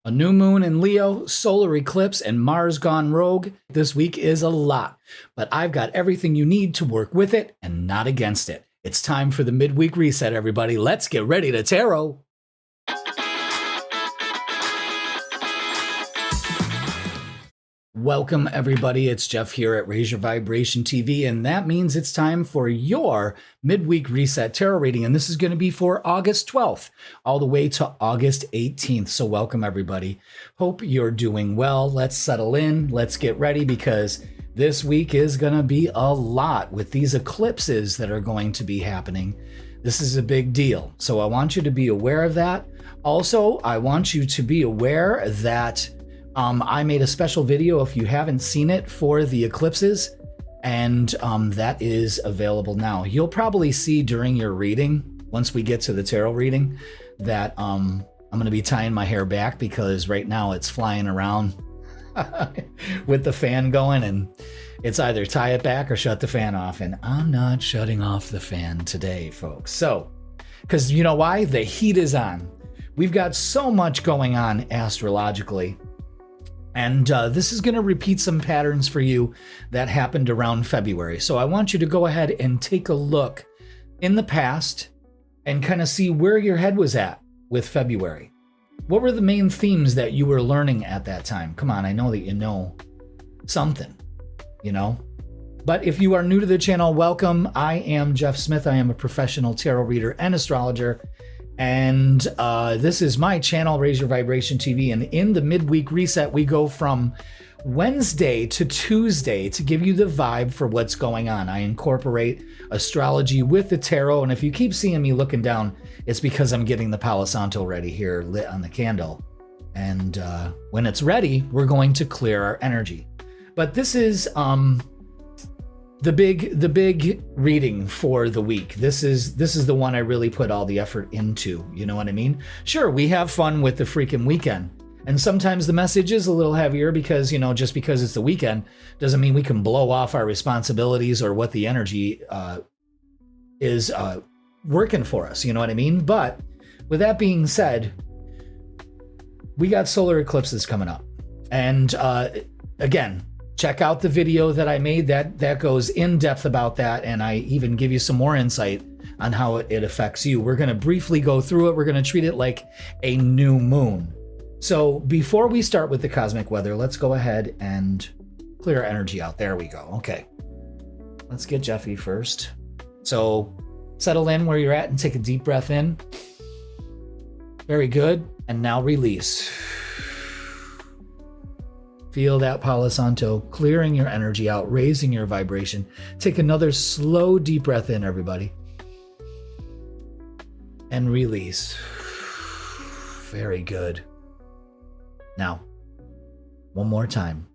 A new moon in Leo, solar eclipse, and Mars gone rogue. This week is a lot, but I've got everything you need to work with it and not against it. It's time for the midweek reset, everybody. Let's get ready to tarot. Welcome, everybody. It's Jeff here at Raise Your Vibration TV, and that means it's time for your midweek reset tarot reading. And this is going to be for August 12th all the way to August 18th. So welcome, everybody. Hope you're doing well. Let's settle in. Let's get ready because this week is going to be a lot with these eclipses that are going to be happening. This is a big deal. So I want you to be aware of that. Also, I want you to be aware that I made a special video, if you haven't seen it, for the eclipses, and that is available now. You'll probably see during your reading, once we get to the tarot reading, that I'm going to be tying my hair back because right now it's flying around with the fan going, and it's either tie it back or shut the fan off, and I'm not shutting off the fan today, folks. So, because you know why? The heat is on. We've got so much going on astrologically. And this is going to repeat some patterns for you that happened around February. So I want you to go ahead and take a look in the past and kind of see where your head was at with February. What were the main themes that you were learning at that time? Come on, I know that you know something, you know. But if you are new to the channel, welcome. I am Jeff Smith. I am a professional tarot reader and astrologer. And this is my channel, Raise Your Vibration TV. And in the midweek reset, we go from Wednesday to Tuesday to give you the vibe for what's going on. I incorporate astrology with the tarot. And if you keep seeing me looking down, it's because I'm getting the Palo Santo ready here, lit on the candle. And when it's ready, we're going to clear our energy. But this is the big reading for the week. This is the one I really put all the effort into. You know what I mean? Sure, we have fun with the freaking weekend. And sometimes the message is a little heavier because, you know, just because it's the weekend doesn't mean we can blow off our responsibilities or what the energy is working for us. You know what I mean? But with that being said, we got solar eclipses coming up. And again, check out the video that I made that goes in depth about that, and I even give you some more insight on how it affects you. We're going to briefly go through it. We're going to treat it like a new moon. So before we start with the cosmic weather, let's go ahead and clear energy out. There we go. Okay. Let's get Jeffy first. So settle in where you're at and take a deep breath in. Very good. And now release. Feel that Palo Santo clearing your energy out, raising your vibration. Take another slow, deep breath in, everybody. And release. Very good. Now, one more time.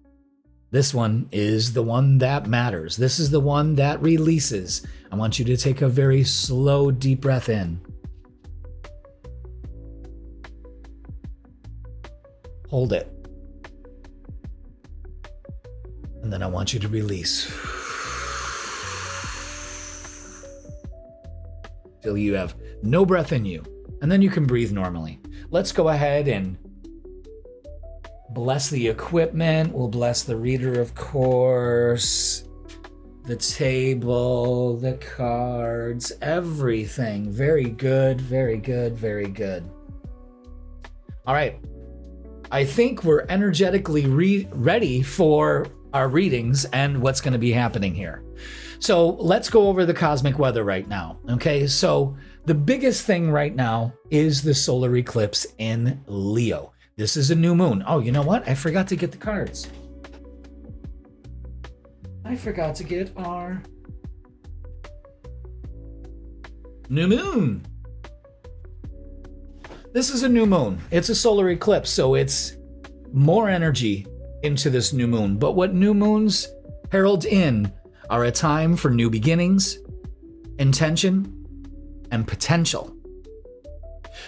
This one is the one that matters. This is the one that releases. I want you to take a very slow, deep breath in. Hold it. And then I want you to release. Till you have no breath in you. And then you can breathe normally. Let's go ahead and bless the equipment. We'll bless the reader, of course. The table, the cards, everything. Very good, very good, very good. All right. I think we're energetically ready for our readings and what's going to be happening here. So let's go over the cosmic weather right now. Okay, so the biggest thing right now is the solar eclipse in Leo. This is a new moon. Oh, you know what? I forgot to get the cards. I forgot to get our new moon. This is a new moon. It's a solar eclipse, so it's more energy into this new moon. But what new moons herald in are a time for new beginnings, intention, and potential.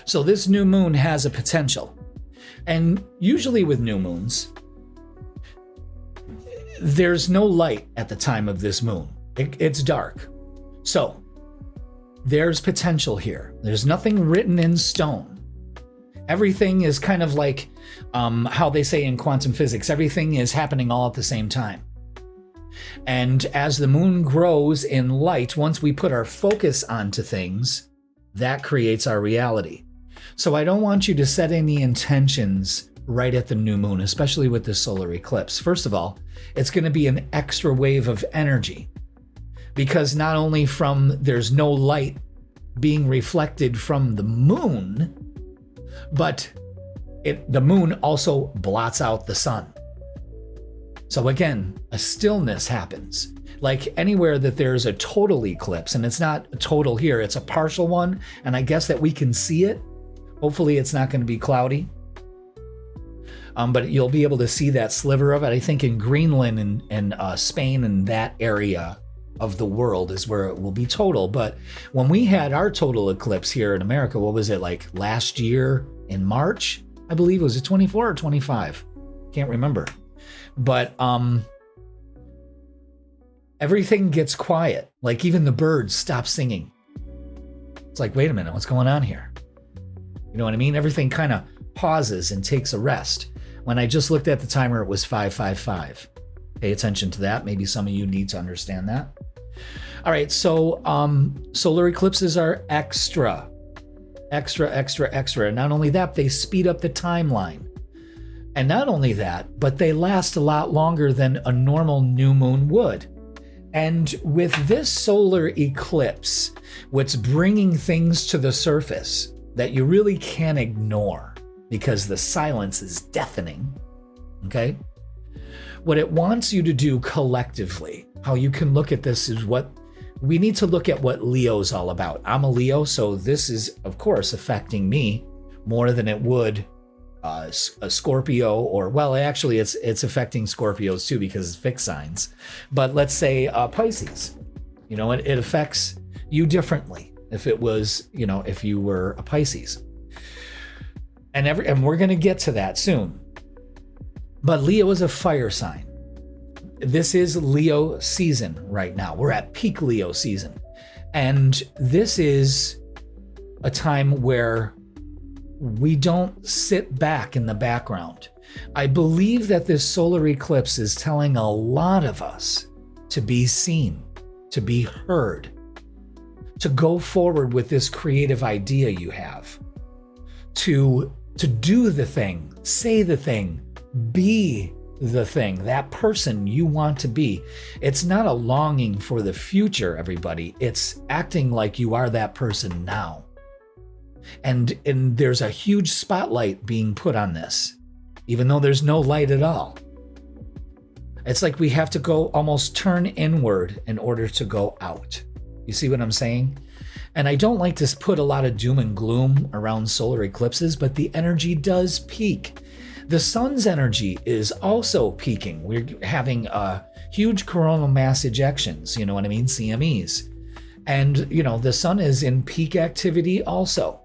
So this new moon has a potential. And usually with new moons, there's no light at the time of this moon. It's dark. So there's potential here. There's nothing written in stone. Everything is kind of like how they say in quantum physics, everything is happening all at the same time. And as the moon grows in light, once we put our focus onto things, that creates our reality. So I don't want you to set any intentions right at the new moon, especially with this solar eclipse. First of all, it's going to be an extra wave of energy, because not only there's no light being reflected from the moon, but the moon also blots out the sun. So again, a stillness happens. Like anywhere that there's a total eclipse, and it's not a total here, it's a partial one, and I guess that we can see it. Hopefully it's not going to be cloudy. But you'll be able to see that sliver of it. I think in Greenland and Spain and that area of the world is where it will be total. But when we had our total eclipse here in America, what was it, like last year in March? I believe, was it 24 or 25? Can't remember. But everything gets quiet. Like even the birds stop singing. It's like, wait a minute, what's going on here? You know what I mean? Everything kind of pauses and takes a rest. When I just looked at the timer, it was 5:55. Pay attention to that. Maybe some of you need to understand that. All right, so solar eclipses are extra. And not only that, they speed up the timeline. And not only that, but they last a lot longer than a normal new moon would. And with this solar eclipse, what's bringing things to the surface that you really can't ignore, because the silence is deafening, okay? What it wants you to do collectively, how you can look at this, is what we need to look at what Leo's all about. I'm a Leo, so this is, of course, affecting me more than it would a Scorpio, or, well, actually, it's affecting Scorpios too because it's fixed signs. But let's say Pisces. You know, it affects you differently if it was, you know, if you were a Pisces. And we're going to get to that soon. But Leo is a fire sign. This is Leo season right now. We're at peak Leo season. And this is a time where we don't sit back in the background. I believe that this solar eclipse is telling a lot of us to be seen, to be heard, to go forward with this creative idea you have, to do the thing, say the thing, be the thing, that person you want to be. It's not a longing for the future, everybody. It's acting like you are that person now. And there's a huge spotlight being put on this, even though there's no light at all. It's like we have to go almost turn inward in order to go out. You see what I'm saying? And I don't like to put a lot of doom and gloom around solar eclipses, but the energy does peak. The sun's energy is also peaking. We're having huge coronal mass ejections, you know what I mean? CMEs. And, you know, the sun is in peak activity also.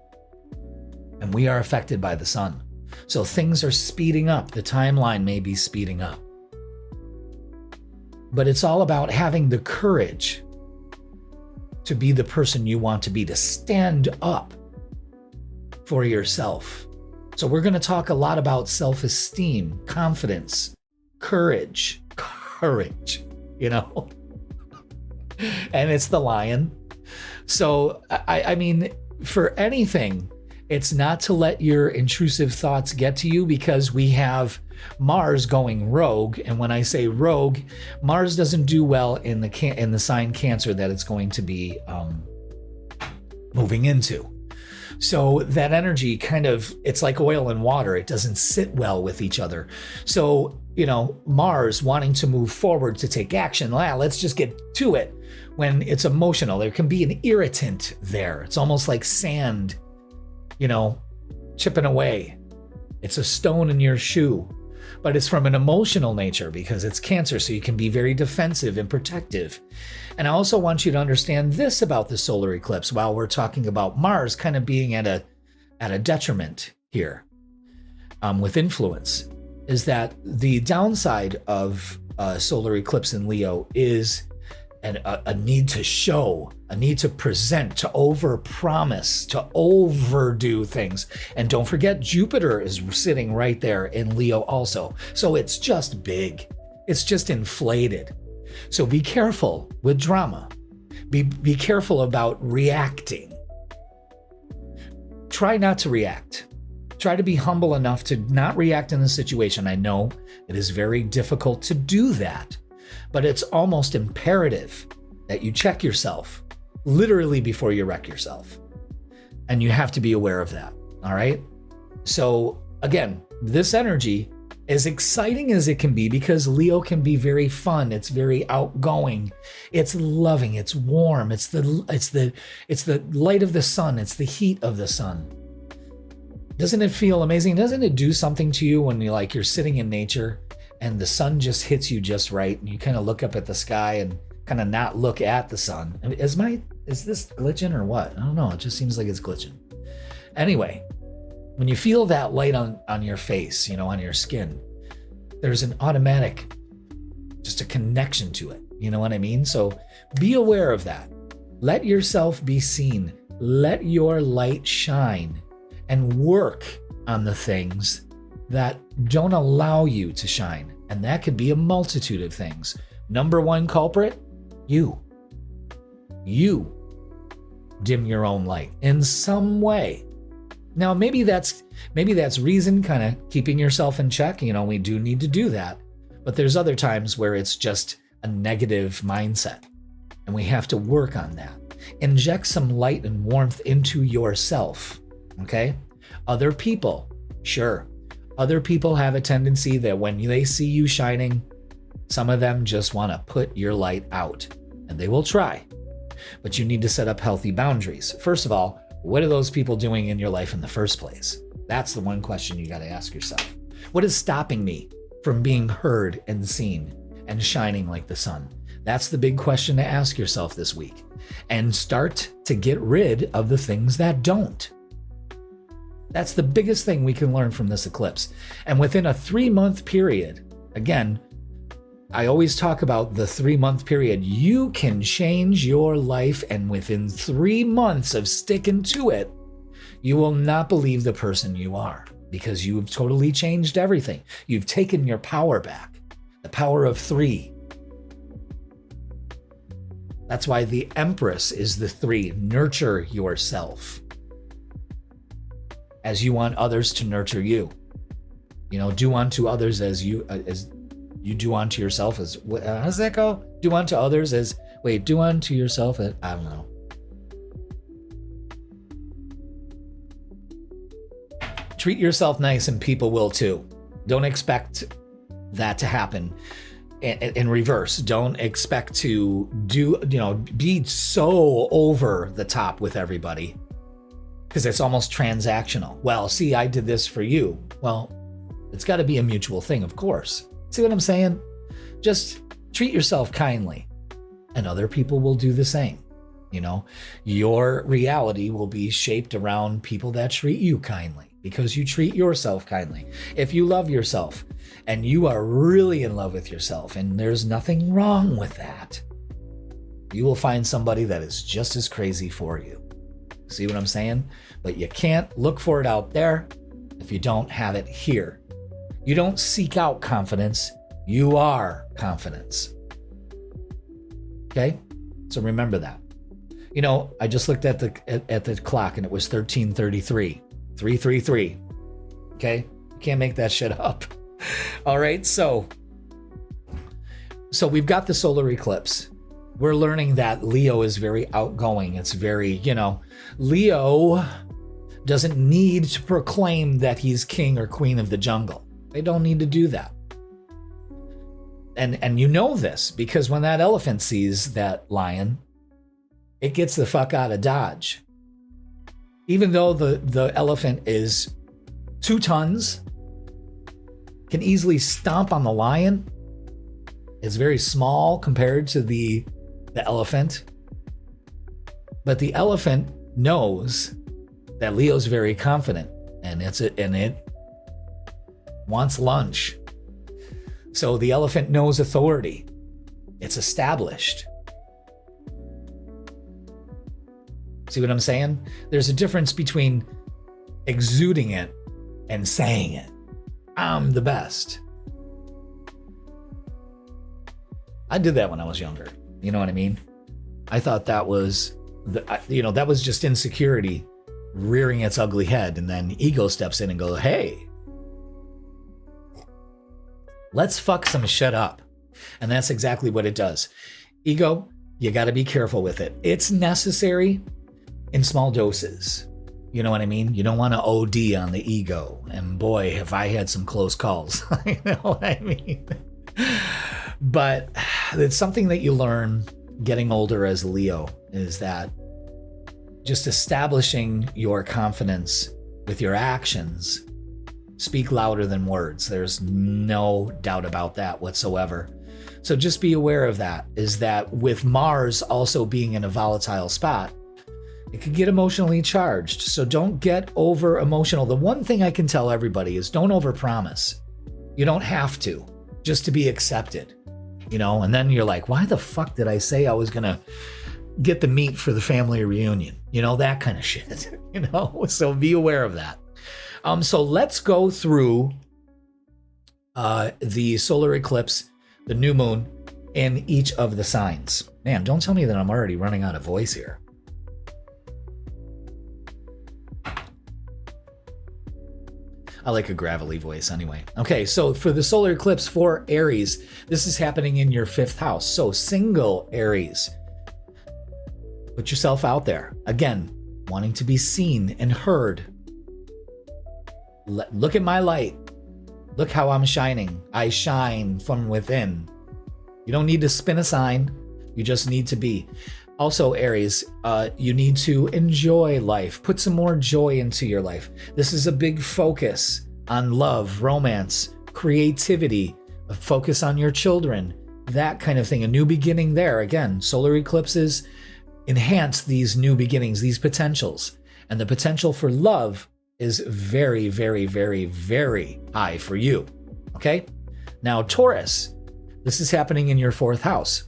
And we are affected by the sun. So things are speeding up. The timeline may be speeding up. But it's all about having the courage to be the person you want to be, to stand up for yourself. So we're going to talk a lot about self-esteem, confidence, courage, you know, and it's the lion. So, I mean, for anything, it's not to let your intrusive thoughts get to you, because we have Mars going rogue. And when I say rogue, Mars doesn't do well in the sign Cancer that it's going to be moving into. So that energy kind of, it's like oil and water. It doesn't sit well with each other. So, you know, Mars wanting to move forward to take action, let's just get to it. When it's emotional, there can be an irritant there. It's almost like sand, you know, chipping away. It's a stone in your shoe, but it's from an emotional nature because it's Cancer. So you can be very defensive and protective. And I also want you to understand this about the solar eclipse while we're talking about Mars kind of being at a detriment here with influence, is that the downside of solar eclipse in Leo is and a need to show, a need to present, to overpromise, to overdo things. And don't forget, Jupiter is sitting right there in Leo also. So it's just big. It's just inflated. So be careful with drama. Be careful about reacting. Try not to react. Try to be humble enough to not react in the situation. I know it is very difficult to do that, but it's almost imperative that you check yourself literally before you wreck yourself. And you have to be aware of that. All right. So again, this energy, as exciting as it can be, because Leo can be very fun. It's very outgoing. It's loving. It's warm. It's the light of the sun. It's the heat of the sun. Doesn't it feel amazing? Doesn't it do something to you when you're sitting in nature and the sun just hits you just right, and you kind of look up at the sky and kind of not look at the sun? Is this glitching or what? I don't know. It just seems like it's glitching. Anyway, when you feel that light on your face, on your skin, there's an automatic, just a connection to it. You know what I mean? So be aware of that. Let yourself be seen. Let your light shine, and work on the things that don't allow you to shine. And that could be a multitude of things. Number one culprit, you. You dim your own light in some way. Now, maybe that's reason, kind of keeping yourself in check. We do need to do that. But there's other times where it's just a negative mindset, and we have to work on that. Inject some light and warmth into yourself. Okay? Other people, sure. Other people have a tendency that when they see you shining, some of them just want to put your light out, and they will try. But you need to set up healthy boundaries. First of all, what are those people doing in your life in the first place? That's the one question you got to ask yourself. What is stopping me from being heard and seen and shining like the sun? That's the big question to ask yourself this week. And start to get rid of the things that don't. That's the biggest thing we can learn from this eclipse. And within a 3-month period, again, I always talk about the 3-month period. You can change your life, and within 3 months of sticking to it, you will not believe the person you are, because you've totally changed everything. You've taken your power back, the power of 3. That's why the Empress is the 3. Nurture yourself as you want others to nurture you. Do unto others as you do unto yourself. As how does that go? Do unto others as do unto yourself as, I don't know. Treat yourself nice and people will too. Don't expect that to happen in reverse. Don't expect to be so over the top with everybody, because it's almost transactional. Well, see, I did this for you. Well, it's got to be a mutual thing, of course. See what I'm saying? Just treat yourself kindly, and other people will do the same. Your reality will be shaped around people that treat you kindly, because you treat yourself kindly. If you love yourself and you are really in love with yourself, and there's nothing wrong with that, you will find somebody that is just as crazy for you. See what I'm saying? But you can't look for it out there if you don't have it here. You don't seek out confidence. You are confidence. Okay? So remember that. I just looked at the clock, and it was 13:33. 333. Okay? You can't make that shit up. All right? So we've got the solar eclipse. We're learning that Leo is very outgoing. It's very, Leo doesn't need to proclaim that he's king or queen of the jungle. They don't need to do that. And you know this, because when that elephant sees that lion, it gets the fuck out of Dodge. Even though the elephant is 2 tons, can easily stomp on the lion, it's very small compared to the elephant. But the elephant knows that Leo's very confident, and it wants lunch. So the elephant knows authority. It's established. See what I'm saying? There's a difference between exuding it and saying it. I'm the best. I did that when I was younger. You know what I mean? I thought that was, that was just insecurity rearing its ugly head, and then ego steps in and goes, hey, let's fuck some shit up. And that's exactly what it does. Ego, you got to be careful with it. It's necessary in small doses. You know what I mean? You don't want to OD on the ego. And boy, have I had some close calls. You know what I mean? But it's something that you learn getting older as Leo, is that just establishing your confidence with your actions speak louder than words. There's no doubt about that whatsoever. So just be aware of that, is that with Mars also being in a volatile spot, it could get emotionally charged. So don't get over emotional. The one thing I can tell everybody is don't overpromise. You don't have to, just to be accepted, and then you're like, why the fuck did I say I was going to get the meat for the family reunion? That kind of shit, so be aware of that. So let's go through the solar eclipse, the new moon, in each of the signs. Man, don't tell me that I'm already running out of voice here. I like a gravelly voice anyway. Okay, so for the solar eclipse for Aries, this is happening in your 5th house. So single Aries, put yourself out there. Again, wanting to be seen and heard. Look at my light. Look how I'm shining. I shine from within. You don't need to spin a sign. You just need to be. Also, Aries, you need to enjoy life. Put some more joy into your life. This is a big focus on love, romance, creativity, a focus on your children, that kind of thing. A new beginning there. Again, solar eclipses enhance these new beginnings, these potentials. And the potential for love is very, very, very, very high for you. Okay? Now, Taurus, this is happening in your 4th house.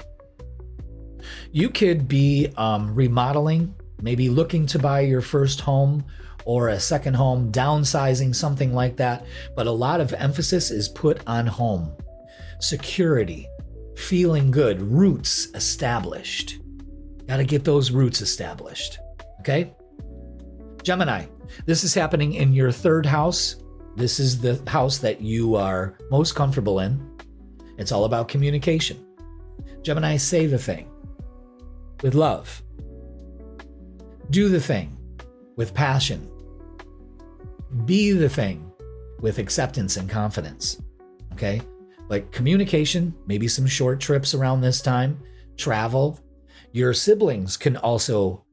You could be remodeling, maybe looking to buy your first home or a second home, downsizing, something like that. But a lot of emphasis is put on home. Security, feeling good, roots established. Got to get those roots established. Okay? Gemini, this is happening in your 3rd house. This is the house that you are most comfortable in. It's all about communication. Gemini, say the thing with love. Do the thing with passion. Be the thing with acceptance and confidence. Okay? Like communication, maybe some short trips around this time, travel. Your siblings can also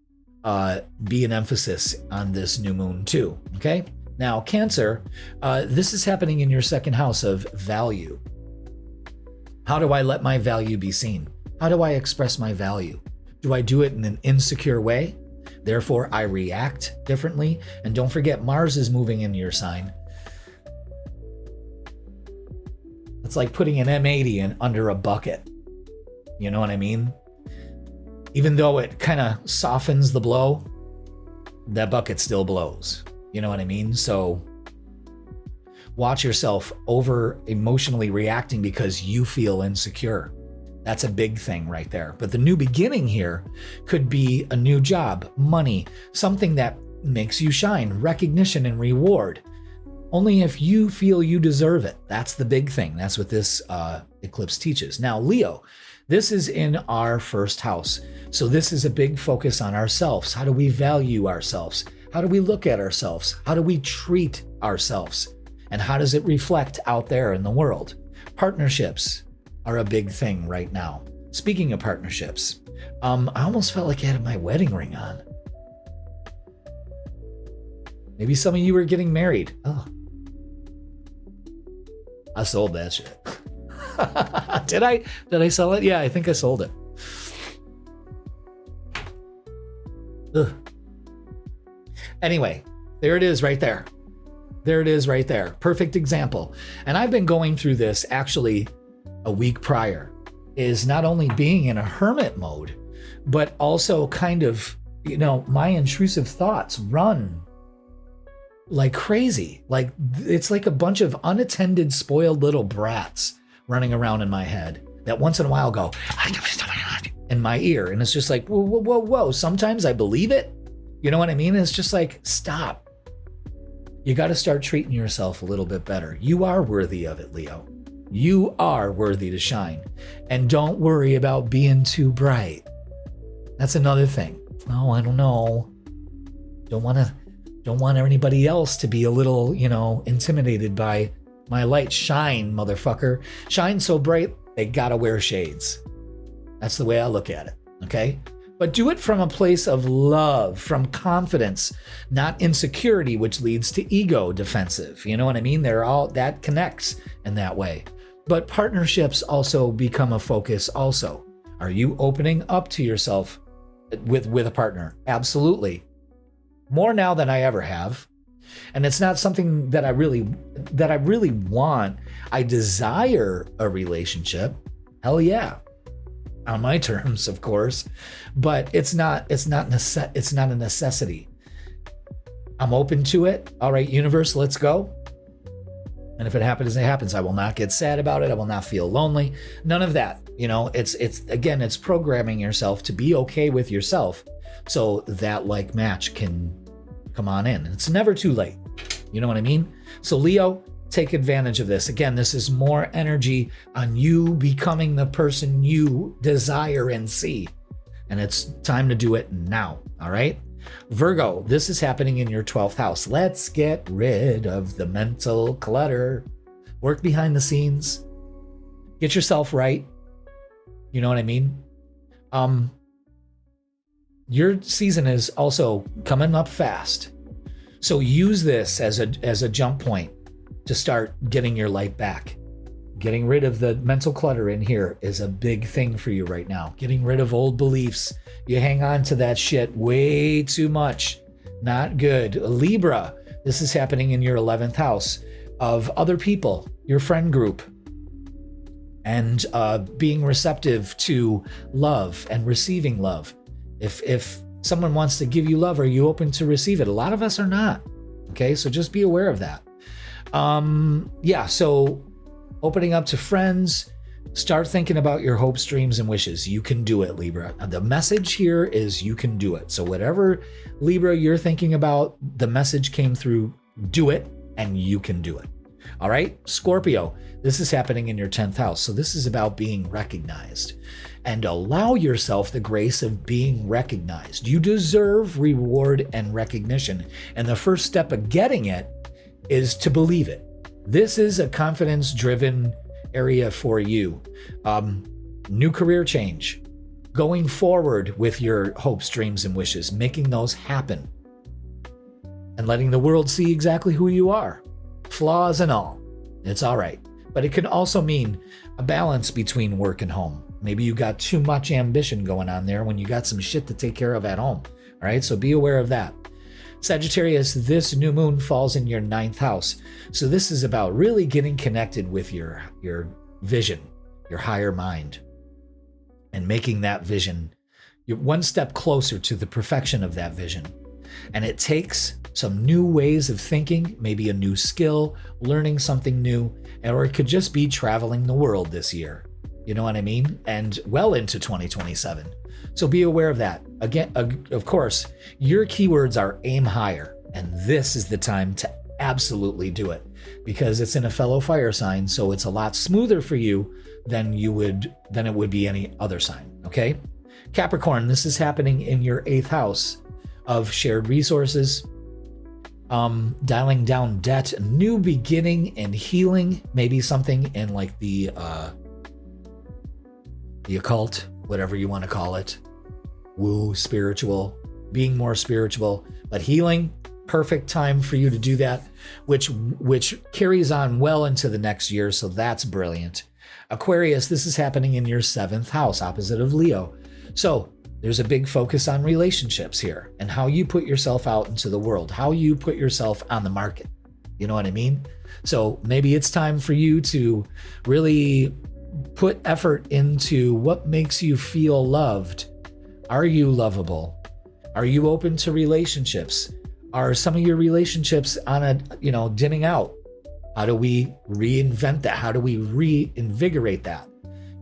be an emphasis on this new moon too. Okay? Now, Cancer, this is happening in your 2nd house of value. How do I let my value be seen? How do I express my value? Do I do it in an insecure way? Therefore, I react differently. And don't forget, Mars is moving into your sign. It's like putting an M80 in under a bucket. You know what I mean? Even though it kind of softens the blow, that bucket still blows. You know what I mean? So watch yourself over emotionally reacting because you feel insecure. That's a big thing right there. But the new beginning here could be a new job, money, something that makes you shine, recognition and reward. Only if you feel you deserve it. That's the big thing. That's what this eclipse teaches. Now, Leo, this is in our 1st house. So this is a big focus on ourselves. How do we value ourselves? How do we look at ourselves? How do we treat ourselves? And how does it reflect out there in the world? Partnerships are a big thing right now. Speaking of partnerships, I almost felt like I had my wedding ring on. Maybe some of you are getting married. Oh, I sold that shit. Did I sell it? Yeah, I think I sold it. Ugh. Anyway, there it is right there. There it is right there. Perfect example. And I've been going through this actually a week prior, is not only being in a hermit mode, but also kind of my intrusive thoughts run like crazy. Like it's like a bunch of unattended, spoiled little brats running around in my head that once in a while go in my ear. And it's just like, whoa, whoa, whoa, whoa. Sometimes I believe it. You know what I mean? It's just like, stop. You got to start treating yourself a little bit better. You are worthy of it, Leo. You are worthy to shine. And don't worry about being too bright. That's another thing. Oh, I don't know. Don't want anybody else to be a little, intimidated by my light. Shine, motherfucker. Shine so bright, they gotta wear shades. That's the way I look at it, okay? But do it from a place of love, from confidence, not insecurity, which leads to ego defensive. You know what I mean? That connects in that way. But partnerships also become a focus also. Are you opening up to yourself with a partner? Absolutely. More now than I ever have. And it's not something that I really want. I desire a relationship. Hell yeah. On my terms, of course, but it's not a necessity. I'm open to it. All right, universe, let's go. And if it happens, it happens. I will not get sad about it. I will not feel lonely. None of that. It's programming yourself to be okay with yourself so that like match can come on in. It's never too late. You know what I mean? So Leo, take advantage of this. Again, this is more energy on you becoming the person you desire and see. And it's time to do it now. All right. Virgo, this is happening in your 12th house. Let's get rid of the mental clutter. Work behind the scenes. Get yourself right. You know what I mean? Your season is also coming up fast. So use this as a jump point to start getting your light back. Getting rid of the mental clutter in here is a big thing for you right now. Getting rid of old beliefs. You hang on to that shit way too much. Not good. Libra, this is happening in your 11th house of other people, your friend group, and being receptive to love and receiving love. If someone wants to give you love, are you open to receive it? A lot of us are not. Okay, so just be aware of that. So opening up to friends, start thinking about your hopes, dreams, and wishes. You can do it, Libra. The message here is you can do it. So whatever, Libra, you're thinking about, the message came through, do it, and you can do it. All right, Scorpio, this is happening in your 10th house. So this is about being recognized. And allow yourself the grace of being recognized. You deserve reward and recognition. And the first step of getting it is to believe it. This is a confidence-driven area for you. New career change, going forward with your hopes, dreams, and wishes, making those happen, and letting the world see exactly who you are, flaws and all. It's all right. But it can also mean a balance between work and home. Maybe you got too much ambition going on there when you got some shit to take care of at home. All right, so be aware of that. Sagittarius, this new moon falls in your 9th house. So this is about really getting connected with your vision, your higher mind, and making that vision you're one step closer to the perfection of that vision. And it takes some new ways of thinking, maybe a new skill, learning something new, or it could just be traveling the world this year. You know what I mean? And well into 2027. So be aware of that. Again, of course, your keywords are aim higher. And this is the time to absolutely do it because it's in a fellow fire sign. So it's a lot smoother for you than it would be any other sign. Okay. Capricorn, this is happening in your 8th house of shared resources, dialing down debt, new beginning and healing, maybe something in like the occult, whatever you want to call it, woo, spiritual, being more spiritual, but healing, perfect time for you to do that, which carries on well into the next year. So that's brilliant. Aquarius, this is happening in your 7th house, opposite of Leo. So there's a big focus on relationships here and how you put yourself out into the world, how you put yourself on the market. You know what I mean? So maybe it's time for you to really put effort into what makes you feel loved. Are you lovable? Are you open to relationships? Are some of your relationships on a, dimming out? How do we reinvent that? How do we reinvigorate that?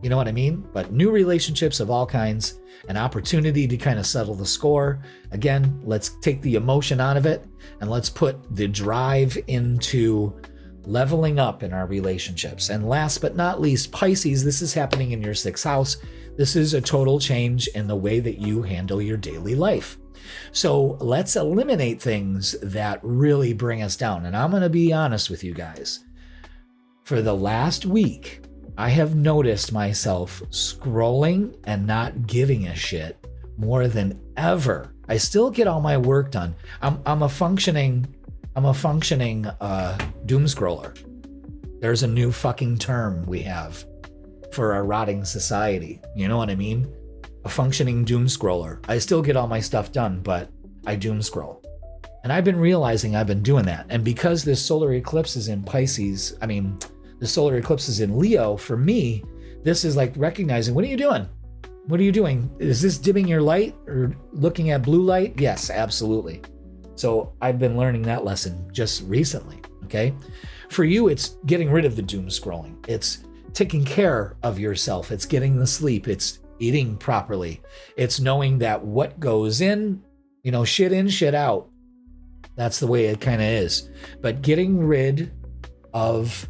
You know what I mean? But new relationships of all kinds, an opportunity to kind of settle the score. Again, let's take the emotion out of it and let's put the drive into leveling up in our relationships. And last but not least, Pisces, this is happening in your 6th house. This is a total change in the way that you handle your daily life. So let's eliminate things that really bring us down. And I'm going to be honest with you guys. For the last week, I have noticed myself scrolling and not giving a shit more than ever. I still get all my work done. I'm a functioning doom scroller. There's a new fucking term we have for our rotting society. You know what I mean? A functioning doom scroller. I still get all my stuff done, but I doom scroll. And I've been realizing I've been doing that. And because this solar eclipse is in Pisces, the solar eclipse is in Leo, for me, this is like recognizing, what are you doing? What are you doing? Is this dimming your light or looking at blue light? Yes, absolutely. So I've been learning that lesson just recently, okay? For you, it's getting rid of the doom scrolling. It's taking care of yourself. It's getting the sleep. It's eating properly. It's knowing that what goes in, shit in, shit out. That's the way it kind of is. But getting rid of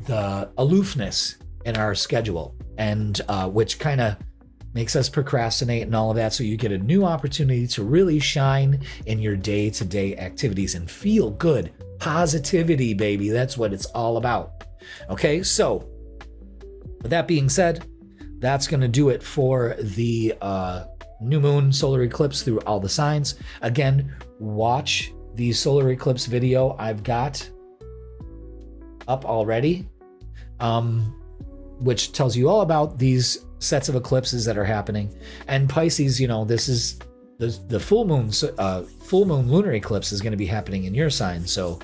the aloofness in our schedule, and which kind of makes us procrastinate and all of that. So you get a new opportunity to really shine in your day-to-day activities and feel good. Positivity, baby. That's what it's all about. Okay, so with that being said, that's going to do it for the new moon solar eclipse through all the signs. Again, watch the solar eclipse video I've got up already, which tells you all about these sets of eclipses that are happening. And Pisces, this is the full moon lunar eclipse is going to be happening in your sign. So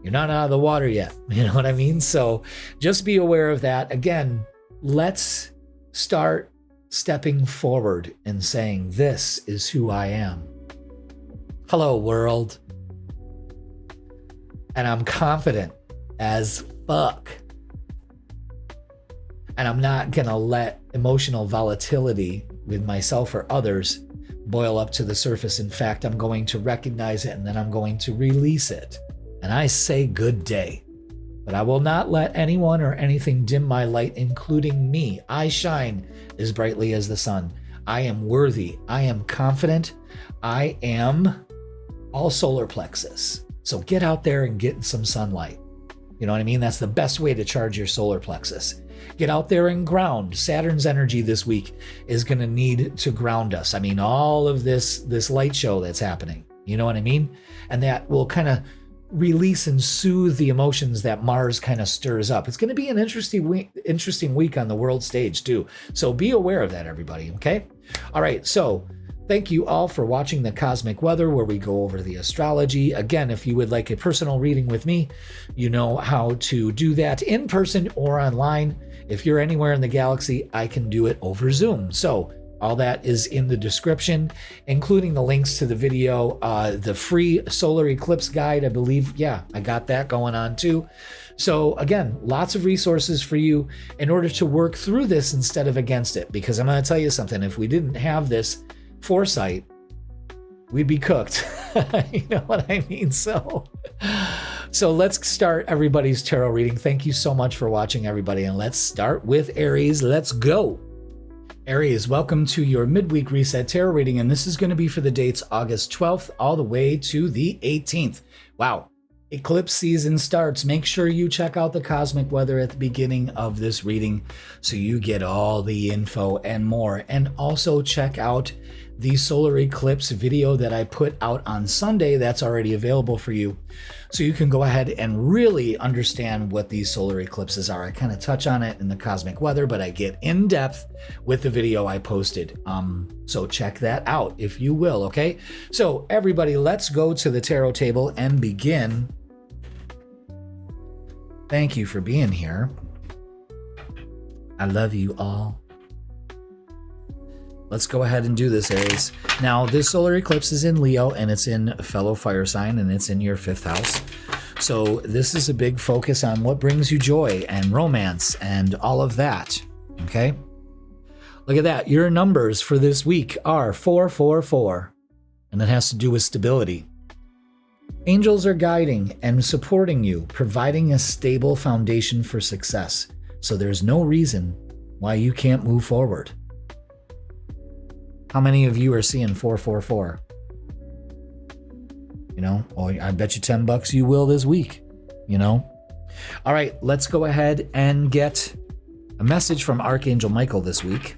you're not out of the water yet. You know what I mean? So just be aware of that. Again, let's start stepping forward and saying, this is who I am. Hello, world. And I'm confident as fuck. And I'm not going to let emotional volatility with myself or others boil up to the surface. In fact, I'm going to recognize it and then I'm going to release it. And I say good day. But I will not let anyone or anything dim my light, including me. I shine as brightly as the sun. I am worthy. I am confident. I am all solar plexus. So get out there and get some sunlight. You know what I mean? That's the best way to charge your solar plexus. Get out there and ground. Saturn's energy this week is going to need to ground us. All of this light show that's happening. You know what I mean? And that will kind of release and soothe the emotions that Mars kind of stirs up. It's going to be an interesting week on the world stage too. So be aware of that, everybody. Okay. All right. So thank you all for watching the Cosmic Weather, where we go over the astrology. Again, if you would like a personal reading with me, you know how to do that in person or online. If you're anywhere in the galaxy, I can do it over Zoom. So all that is in the description, including the links to the video, the free solar eclipse guide, I believe. Yeah, I got that going on too. So again, lots of resources for you in order to work through this instead of against it. Because I'm going to tell you something, if we didn't have this foresight, we'd be cooked. You know what I mean? So let's start everybody's tarot reading. Thank you so much for watching, everybody. And let's start with Aries. Let's go. Aries, welcome to your Midweek Reset Tarot reading, and this is going to be for the dates August 12th all the way to the 18th. Wow. Eclipse season starts. Make sure you check out the Cosmic Weather at the beginning of this reading so you get all the info and more. And also check out the solar eclipse video that I put out on Sunday. That's already available for you. So you can go ahead and really understand what these solar eclipses are. I kind of touch on it in the Cosmic Weather, but I get in depth with the video I posted. So check that out if you will, okay? So everybody, let's go to the tarot table and begin. Thank you for being here. I love you all. Let's go ahead and do this, Aries. Now, this solar eclipse is in Leo, and it's in a fellow fire sign, and it's in your 5th house. So this is a big focus on what brings you joy and romance and all of that, okay? Look at that. Your numbers for this week are 444, and it has to do with stability. Angels are guiding and supporting you, providing a stable foundation for success. So there's no reason why you can't move forward. How many of you are seeing 444? You know, oh, I bet you $10 you will this week, you know? All right, let's go ahead and get a message from Archangel Michael this week.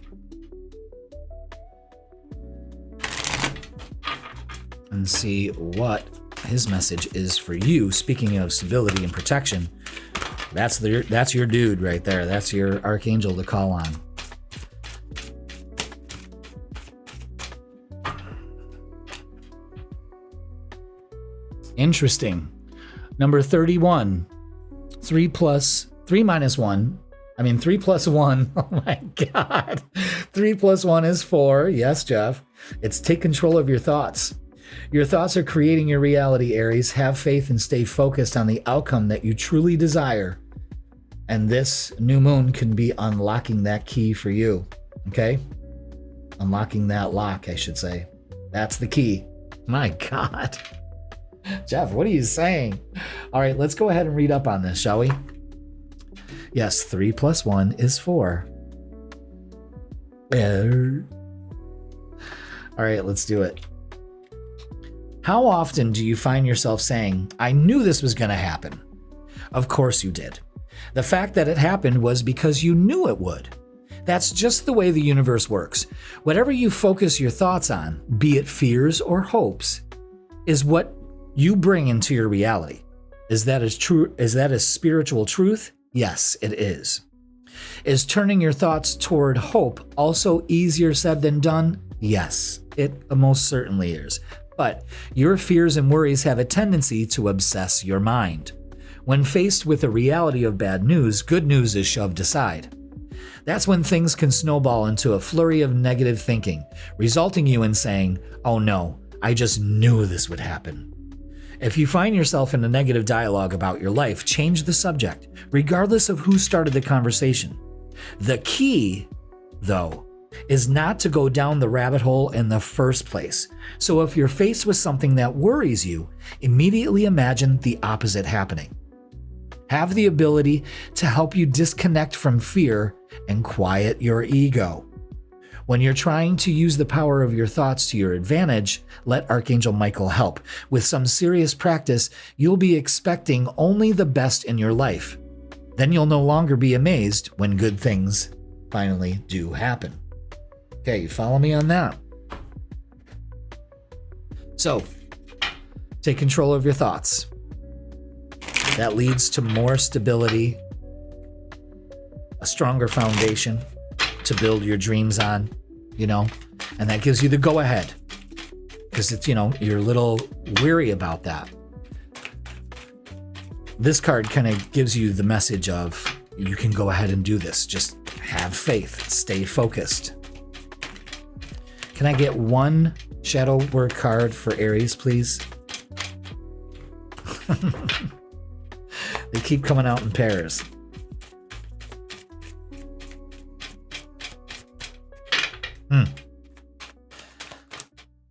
And see what his message is for you. Speaking of stability and protection, that's your dude right there. That's your archangel to call on. Interesting. Number 31. 3 plus 1. Oh my God. 3 plus 1 is 4. Yes, Jeff. It's take control of your thoughts. Your thoughts are creating your reality, Aries. Have faith and stay focused on the outcome that you truly desire. And this new moon can be unlocking that key for you. Okay? Unlocking that lock, I should say. That's the key. My God. Jeff, what are you saying? All right, let's go ahead and read up on this, shall we? Yes, 3 plus 1 is 4. All right, let's do it. How often do you find yourself saying, I knew this was going to happen? Of course you did. The fact that it happened was because you knew it would. That's just the way the universe works. Whatever you focus your thoughts on, be it fears or hopes, is what you bring into your reality. Is that a spiritual truth? Yes, it is. Is turning your thoughts toward hope also easier said than done? Yes, it most certainly is. But your fears and worries have a tendency to obsess your mind. When faced with the reality of bad news, good news is shoved aside. That's when things can snowball into a flurry of negative thinking, resulting you in saying, oh no, I just knew this would happen. If you find yourself in a negative dialogue about your life, change the subject, regardless of who started the conversation. The key, though, is not to go down the rabbit hole in the first place. So if you're faced with something that worries you, immediately imagine the opposite happening. Have the ability to help you disconnect from fear and quiet your ego. When you're trying to use the power of your thoughts to your advantage, let Archangel Michael help. With some serious practice, you'll be expecting only the best in your life. Then you'll no longer be amazed when good things finally do happen. Okay, you follow me on that? So, take control of your thoughts. That leads to more stability, a stronger foundation to build your dreams on, and that gives you the go-ahead because it's, you're a little weary about that. This card kind of gives you the message of you can go ahead and do this. Just have faith, stay focused. Can I get one shadow word card for Aries, please? They keep coming out in pairs.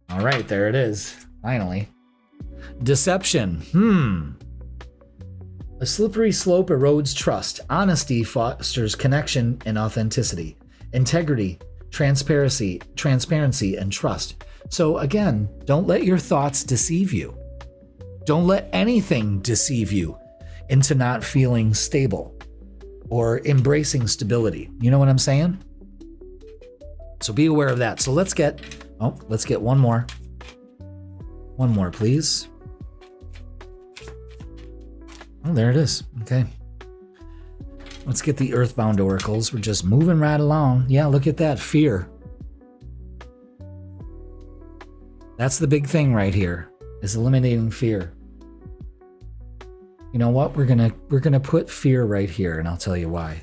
All right, there it is. Finally. Deception. A slippery slope erodes trust. Honesty fosters connection and authenticity. Integrity, transparency, and trust. So again, don't let your thoughts deceive you. Don't let anything deceive you into not feeling stable or embracing stability. You know what I'm saying? So be aware of that. So let's get one more. One more, please. Oh, there it is. Okay. Let's get the Earthbound oracles. We're just moving right along. Yeah, look at that. Fear. That's the big thing right here, is eliminating fear. You know what? We're gonna put fear right here, and I'll tell you why.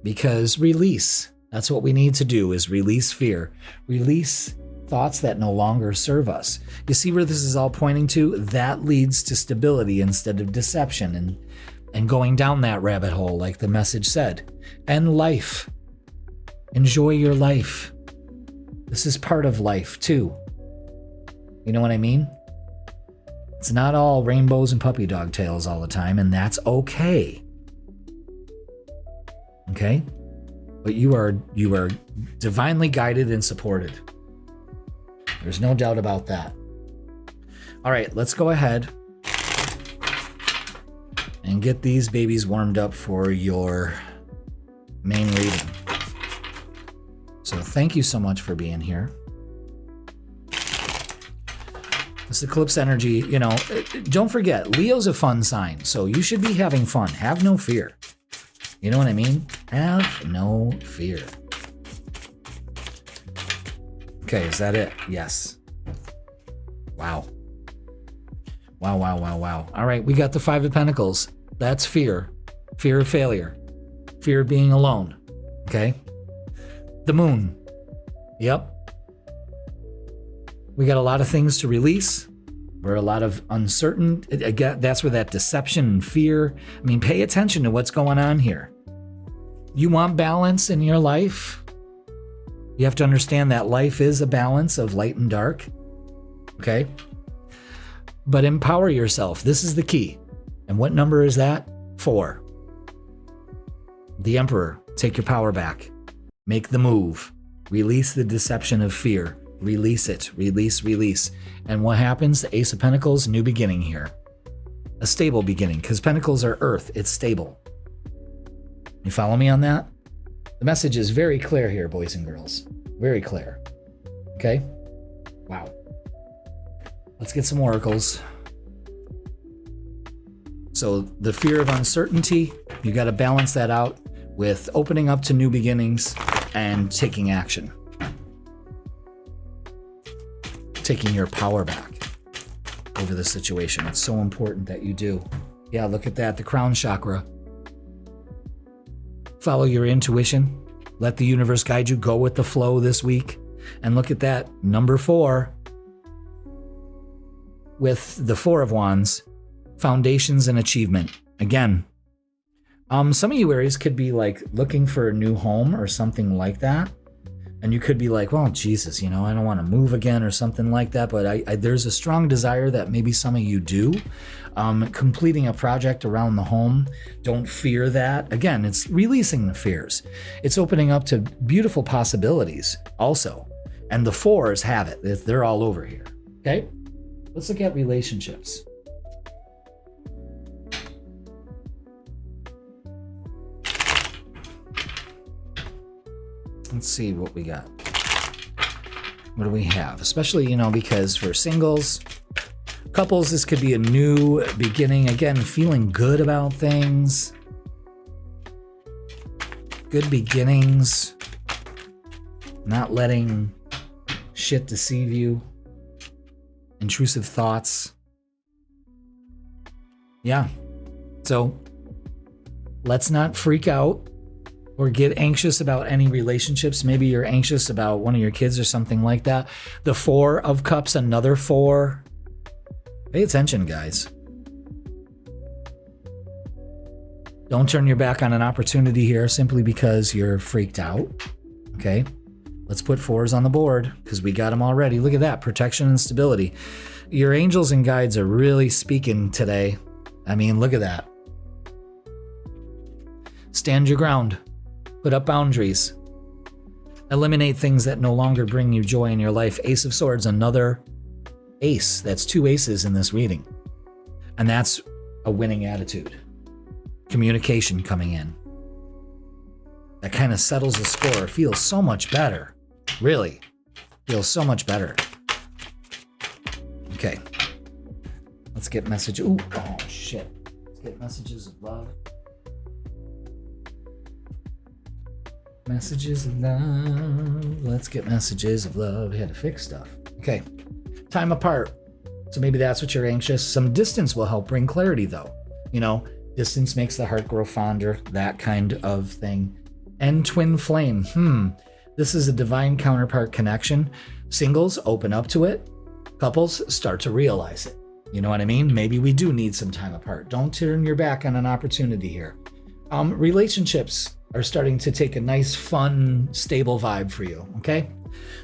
Because release. That's what we need to do, is release fear. Release thoughts that no longer serve us. You see where this is all pointing to? That leads to stability instead of deception and going down that rabbit hole, like the message said. And life. Enjoy your life. This is part of life too. You know what I mean? It's not all rainbows and puppy dog tails all the time, and that's okay. Okay? But you are divinely guided and supported. There's no doubt about that. All right, let's go ahead and get these babies warmed up for your main reading. So thank you so much for being here. This eclipse energy, you know, don't forget, Leo's a fun sign, so you should be having fun. Have no fear. You know what I mean? Have no fear. Okay, is that it? Yes. Wow. Wow, wow, wow, wow. All right, we got the Five of Pentacles. That's fear. Fear of failure. Fear of being alone. Okay? The Moon. Yep. We got a lot of things to release. We're a lot of uncertain. Again, that's where that deception and fear. I mean, pay attention to what's going on here. You want balance in your life? You have to understand that life is a balance of light and dark. Okay? But empower yourself. This is the key. And what number is that? 4. The Emperor. Take your power back. Make the move. Release the deception of fear. Release it. Release. And what happens? The Ace of Pentacles, new beginning here. A stable beginning, because Pentacles are earth. It's stable. You follow me on that? The message is very clear here, boys and girls. Very clear. Okay? Wow. Let's get some oracles. So the fear of uncertainty, you got to balance that out with opening up to new beginnings and taking action. Taking your power back over the situation. It's so important that you do. Yeah, look at that, the crown chakra. Follow your intuition. Let the universe guide you. Go with the flow this week. And look at that, number 4. With the 4 of Wands, foundations and achievement. Again, some of you Aries could be like looking for a new home or something like that. And you could be like, well, Jesus, you know, I don't want to move again or something like that. But there's a strong desire that maybe some of you do. Completing a project around the home. Don't fear that. Again, it's releasing the fears. It's opening up to beautiful possibilities also. And the 4s have it. They're all over here. Okay? Let's look at relationships. Let's see what we got. What do we have? Especially, you know, because for singles, couples, this could be a new beginning. Again, feeling good about things. Good beginnings. Not letting shit deceive you. Intrusive thoughts. Yeah. So let's not freak out or get anxious about any relationships. Maybe you're anxious about one of your kids or something like that. The 4 of Cups, another 4. Pay attention, guys. Don't turn your back on an opportunity here simply because you're freaked out. Okay? Let's put 4s on the board because we got them already. Look at that, protection and stability. Your angels and guides are really speaking today. I mean, look at that. Stand your ground. Put up boundaries. Eliminate things that no longer bring you joy in your life. Ace of Swords, another ace. That's 2 aces in this reading. And that's a winning attitude. Communication coming in. That kind of settles the score. It feels so much better. Really. Feels so much better. Okay. Let's get message. Ooh, oh shit. Let's get messages of love. Messages of love. Let's get messages of love. We had to fix stuff. Okay. Time apart. So maybe that's what you're anxious. Some distance will help bring clarity, though. You know, distance makes the heart grow fonder. That kind of thing. and twin flame. This is a divine counterpart connection. Singles, open up to it. Couples, start to realize it. You know what I mean? Maybe we do need some time apart. Don't turn your back on an opportunity here. Relationships are starting to take a nice, fun, stable vibe for you, okay?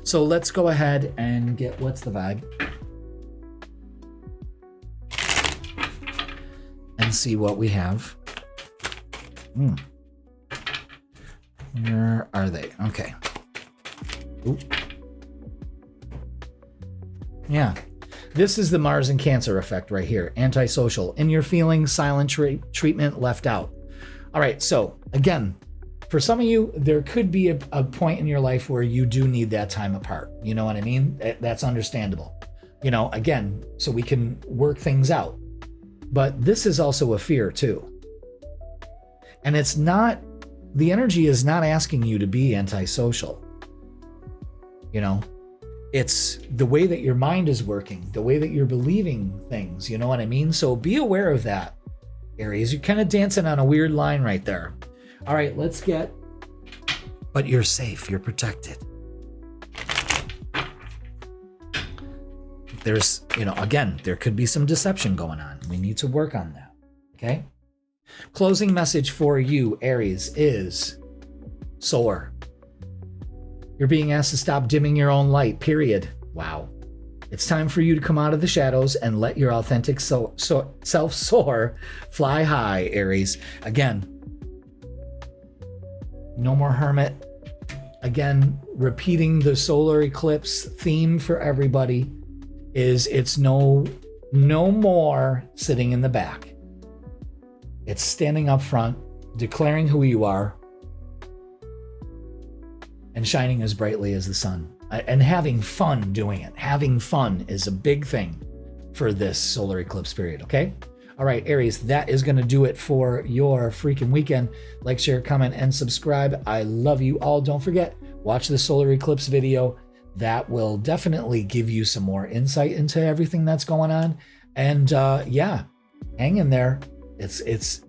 So let's go ahead and get, what's the vibe? And see what we have. Where are they? Okay. Ooh. Yeah. This is the Mars and Cancer effect right here. Antisocial. In your feelings, silent treatment, left out. All right. So again, for some of you, there could be a point in your life where you do need that time apart. You know what I mean? That's understandable. You know, again, so we can work things out. But this is also a fear too. And it's not, the energy is not asking you to be antisocial. You know, it's the way that your mind is working, the way that you're believing things. You know what I mean? So be aware of that, Aries. You're kind of dancing on a weird line right there. All right, let's get, but you're safe, you're protected. There's, you know, again, there could be some deception going on. We need to work on that, okay? Closing message for you, Aries, is soar. You're being asked to stop dimming your own light, period. Wow. It's time for you to come out of the shadows and let your authentic self soar, fly high, Aries. Again, no more hermit. Again, repeating the solar eclipse theme for everybody is it's no more sitting in the back. It's standing up front, declaring who you are, and shining as brightly as the sun. And having fun doing it. Having fun is a big thing for this solar eclipse period, okay? All right, Aries, that is going to do it for your freaking weekend. Like, share, comment, and subscribe. I love you all. Don't forget, watch the solar eclipse video. That will definitely give you some more insight into everything that's going on. And yeah, hang in there. It's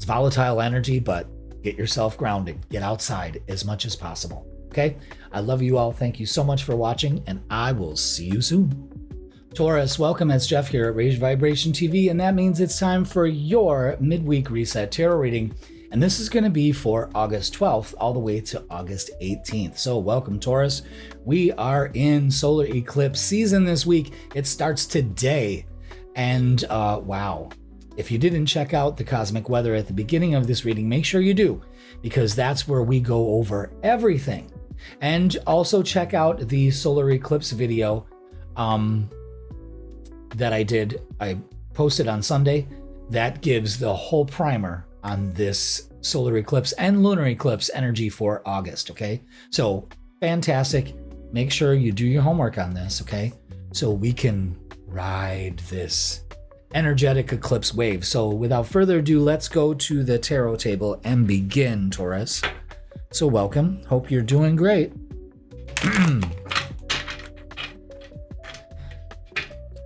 volatile energy, but get yourself grounded. Get outside as much as possible. Okay? I love you all. Thank you so much for watching, and I will see you soon. Taurus, welcome. It's Jeff here at Raise Vibration TV, and that means it's time for your midweek reset tarot reading. And this is going to be for August 12th all the way to August 18th. So welcome, Taurus. We are in solar eclipse season this week. It starts today. And wow, if you didn't check out the cosmic weather at the beginning of this reading, make sure you do, because that's where we go over everything. And also check out the solar eclipse video that I posted on Sunday. That gives the whole primer on this solar eclipse and lunar eclipse energy for August, okay? So fantastic. Make sure you do your homework on this, okay? So we can ride this energetic eclipse wave. So without further ado, let's go to the tarot table and begin, Taurus. So welcome. Hope you're doing great.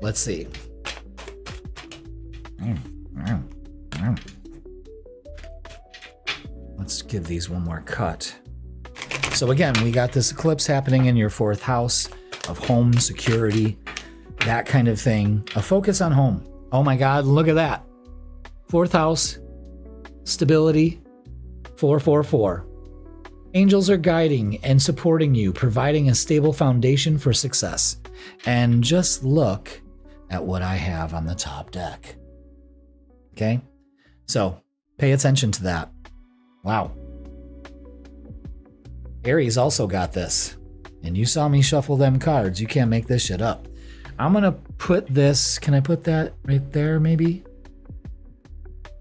Let's see. Let's give these one more cut. So again, we got this eclipse happening in your 4th house of home, security, that kind of thing. A focus on home. Oh my God, look at that. 4th house, stability, 444. Angels are guiding and supporting you, providing a stable foundation for success. And just look at what I have on the top deck. Okay? So pay attention to that. Wow. Aries also got this. And you saw me shuffle them cards. You can't make this shit up. I'm going to put this, can I put that right there maybe?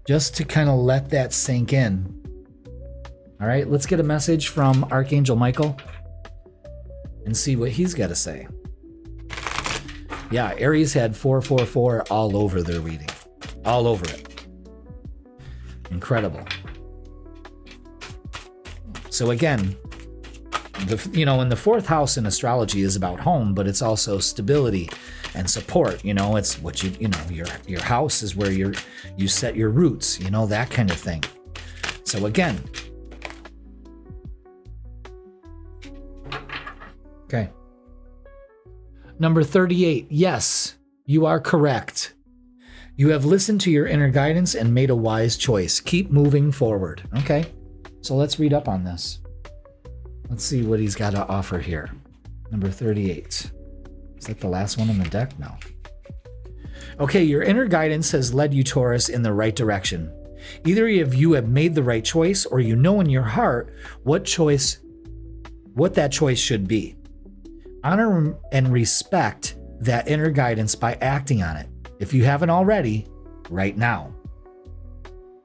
Just to kind of let that sink in. All right, let's get a message from Archangel Michael and see what he's got to say. Yeah, Aries had 444 all over their reading. All over it. Incredible. So again, And the fourth house in astrology is about home, but it's also stability and support. It's what your house is where you set your roots, that kind of thing. So again, okay. Number 38. Yes, you are correct. You have listened to your inner guidance and made a wise choice. Keep moving forward. Okay, so let's read up on this. Let's see what he's got to offer here. Number 38. Is that the last one on the deck? No. Okay, your inner guidance has led you, Taurus, in the right direction. Either of you have made the right choice, or you know in your heart what that choice should be. Honor and respect that inner guidance by acting on it. If you haven't already, right now.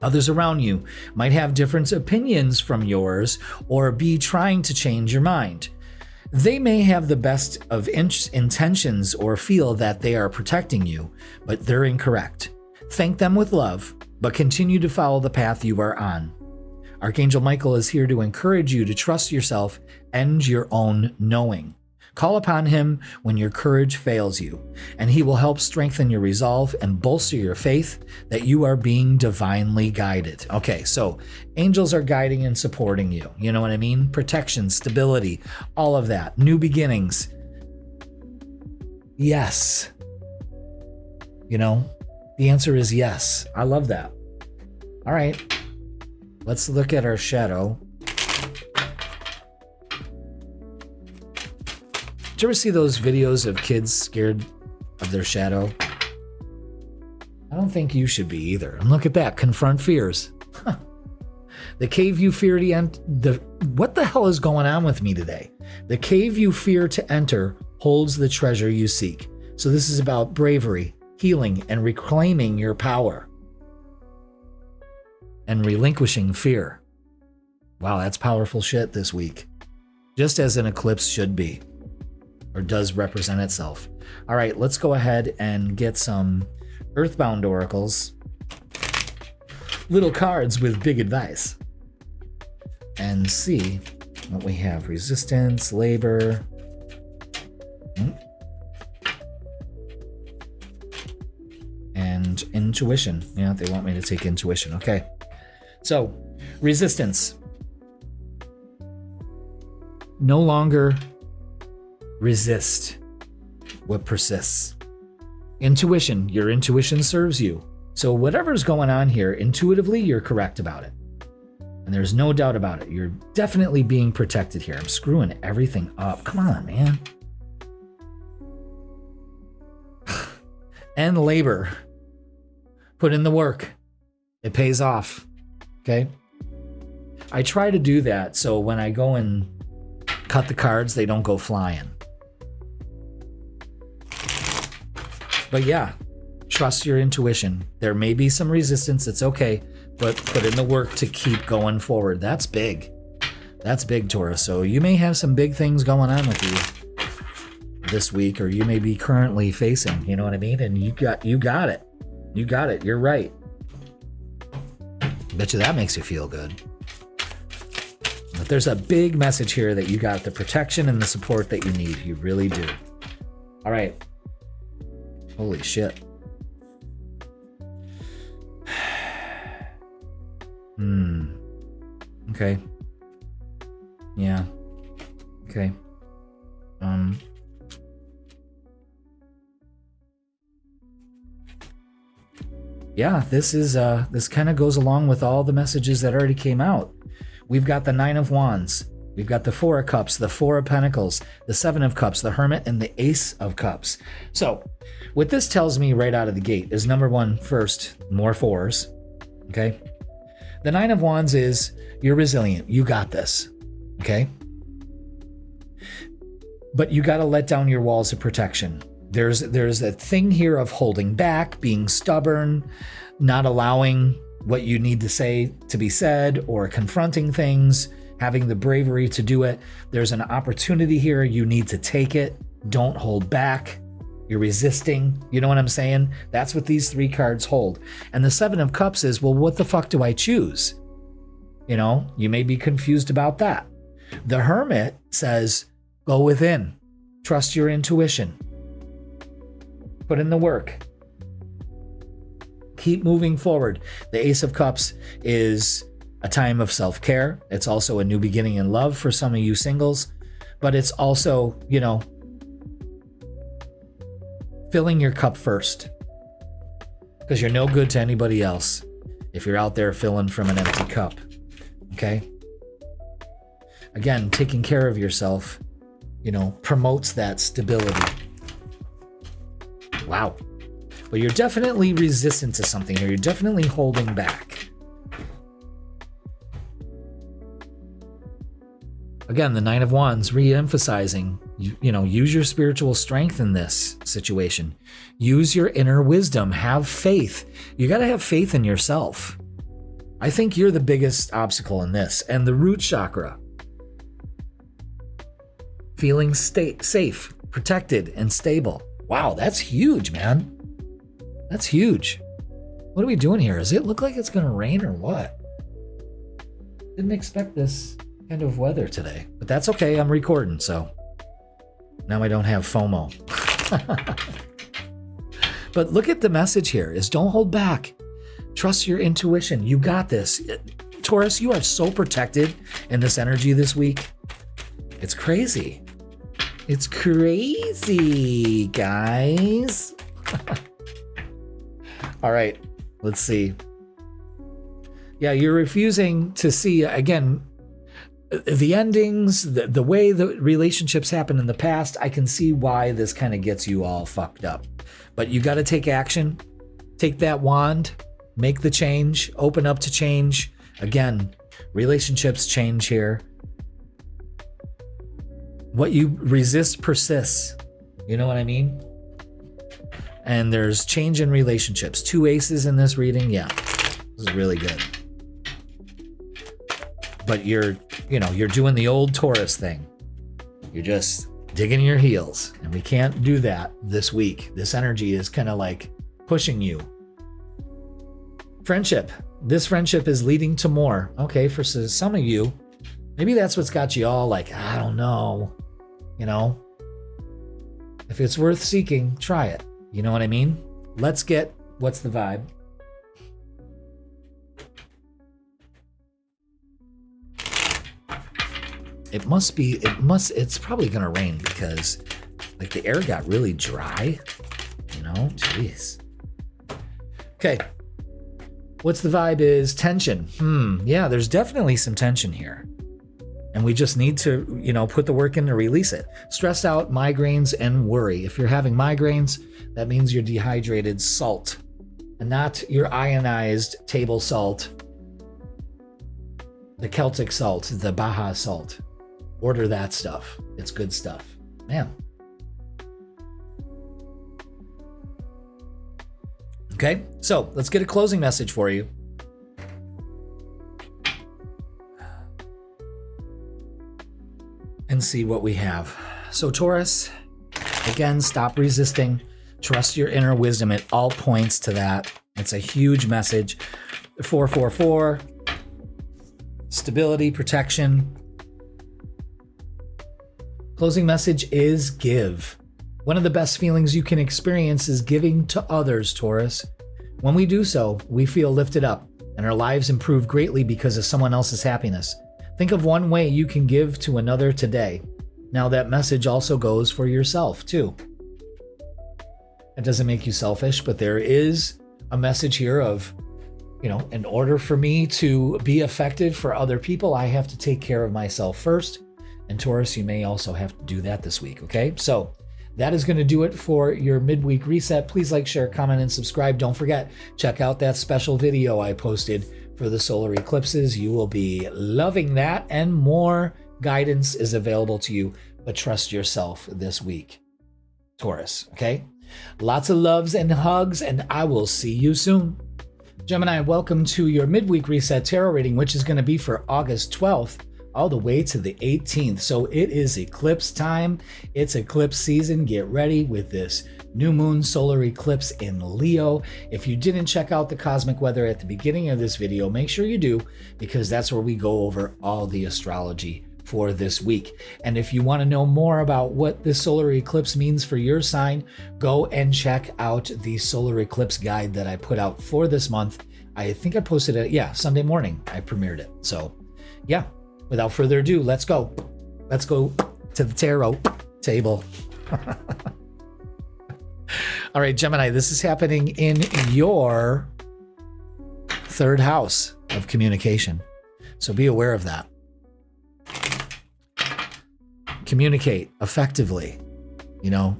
Others around you might have different opinions from yours or be trying to change your mind. They may have the best of intentions or feel that they are protecting you, but they're incorrect. Thank them with love, but continue to follow the path you are on. Archangel Michael is here to encourage you to trust yourself and your own knowing. Call upon him when your courage fails you, and he will help strengthen your resolve and bolster your faith that you are being divinely guided. Okay, so angels are guiding and supporting you. You know what I mean? Protection, stability, all of that. New beginnings. Yes. The answer is yes. I love that. All right, let's look at our shadow. Did you ever see those videos of kids scared of their shadow? I don't think you should be either. And look at that, confront fears. The cave you fear to enter. What the hell is going on with me today? The cave you fear to enter holds the treasure you seek. So this is about bravery, healing, and reclaiming your power. And relinquishing fear. Wow, that's powerful shit this week. Just as an eclipse should be. Or does represent itself. All right, let's go ahead and get some Earthbound oracles. Little cards with big advice. And see what we have. Resistance, labor. And intuition. Yeah, they want me to take intuition. Okay. So, resistance. No longer resist what persists. Intuition. Your intuition serves you. So whatever's going on here, intuitively, you're correct about it. And there's no doubt about it. You're definitely being protected here. I'm screwing everything up. Come on, man. And labor. Put in the work. It pays off. Okay? I try to do that so when I go and cut the cards, they don't go flying. But yeah, trust your intuition. There may be some resistance, it's okay, but put in the work to keep going forward. That's big. That's big, Taurus. So you may have some big things going on with you this week, or you may be currently facing, you know what I mean? And you got it. You got it. You're right. Bet you that makes you feel good. But there's a big message here that you got the protection and the support that you need. You really do. All right. Holy shit. Okay. Yeah. Okay. Yeah, this kind of goes along with all the messages that already came out. We've got the 9 of Wands. We've got the 4 of Cups, the 4 of Pentacles, the 7 of Cups, the Hermit, and the Ace of Cups. So what this tells me right out of the gate is, number one, first, more 4s. Okay. The 9 of Wands is you're resilient. You got this. Okay. But you got to let down your walls of protection. There's a thing here of holding back, being stubborn, not allowing what you need to say to be said, or confronting things, having the bravery to do it. There's an opportunity here. You need to take it. Don't hold back. You're resisting. You know what I'm saying? That's what these 3 cards hold. And the 7 of Cups is, well, what the fuck do I choose? You know, you may be confused about that. The Hermit says, go within, trust your intuition, put in the work, keep moving forward. The Ace of Cups is a time of self-care. It's also a new beginning in love for some of you singles, but it's also, you know, filling your cup first, because you're no good to anybody else if you're out there filling from an empty cup. Okay? Again, taking care of yourself, you know, promotes that stability. Wow. But you're definitely resistant to something here. You're definitely holding back. Again, the Nine of Wands re-emphasizing, you know, use your spiritual strength in this situation. Use your inner wisdom. Have faith. You got to have faith in yourself. I think you're the biggest obstacle in this. And the root chakra. Feeling safe, protected, and stable. Wow, that's huge, man. That's huge. What are we doing here? Does it look like it's going to rain or what? Didn't expect this kind of weather today, but that's okay. I'm recording, so now I don't have FOMO. But look at the message here is don't hold back. Trust your intuition. You got this. Taurus, you are so protected in this energy this week. It's crazy. It's crazy, guys. All right, let's see. Yeah, you're refusing to see, again, the endings, the way the relationships happened in the past. I can see why this kind of gets you all fucked up. But you got to take action. Take that wand, make the change, open up to change. Again, relationships change here. What you resist persists. You know what I mean? And there's change in relationships. 2 aces in this reading. Yeah, this is really good. But you're doing the old Taurus thing. You're just digging your heels. And we can't do that this week. This energy is kind of like pushing you. Friendship. This friendship is leading to more. Okay, for some of you, maybe that's what's got you all like, I don't know. You know, if it's worth seeking, try it. You know what I mean? Let's get, what's the vibe? It's probably going to rain because like the air got really dry, you know? Jeez. Okay. What's the vibe is tension. Yeah, there's definitely some tension here. And we just need to, you know, put the work in to release it. Stressed out, migraines, and worry. If you're having migraines, that means you're dehydrated salt and not your ionized table salt, the Celtic salt, the Baja salt. Order that stuff. It's good stuff. Man. Okay, so let's get a closing message for you. And see what we have. So Taurus, again, stop resisting. Trust your inner wisdom. It all points to that. It's a huge message. 444, stability, protection. Closing message is give. One of the best feelings you can experience is giving to others, Taurus. When we do so, we feel lifted up and our lives improve greatly because of someone else's happiness. Think of one way you can give to another today. Now that message also goes for yourself too. It doesn't make you selfish, but there is a message here of, you know, in order for me to be effective for other people, I have to take care of myself first. And Taurus, you may also have to do that this week, okay? So that is going to do it for your midweek reset. Please like, share, comment, and subscribe. Don't forget, check out that special video I posted for the solar eclipses. You will be loving that, and more guidance is available to you, but trust yourself this week, Taurus, okay? Lots of loves and hugs, and I will see you soon. Gemini, welcome to your midweek reset tarot reading, which is going to be for August 12th all the way to the 18th. So it is eclipse time. It's eclipse season. Get ready with this new moon solar eclipse in Leo. If you didn't check out the cosmic weather at the beginning of this video, make sure you do, because that's where we go over all the astrology for this week. And if you want to know more about what this solar eclipse means for your sign, go and check out the solar eclipse guide that I put out for this month. I think I posted it, Sunday morning I premiered it. So yeah, without further ado, let's go. Let's go to the tarot table. All right, Gemini, this is happening in your third house of communication. So be aware of that. Communicate effectively. You know,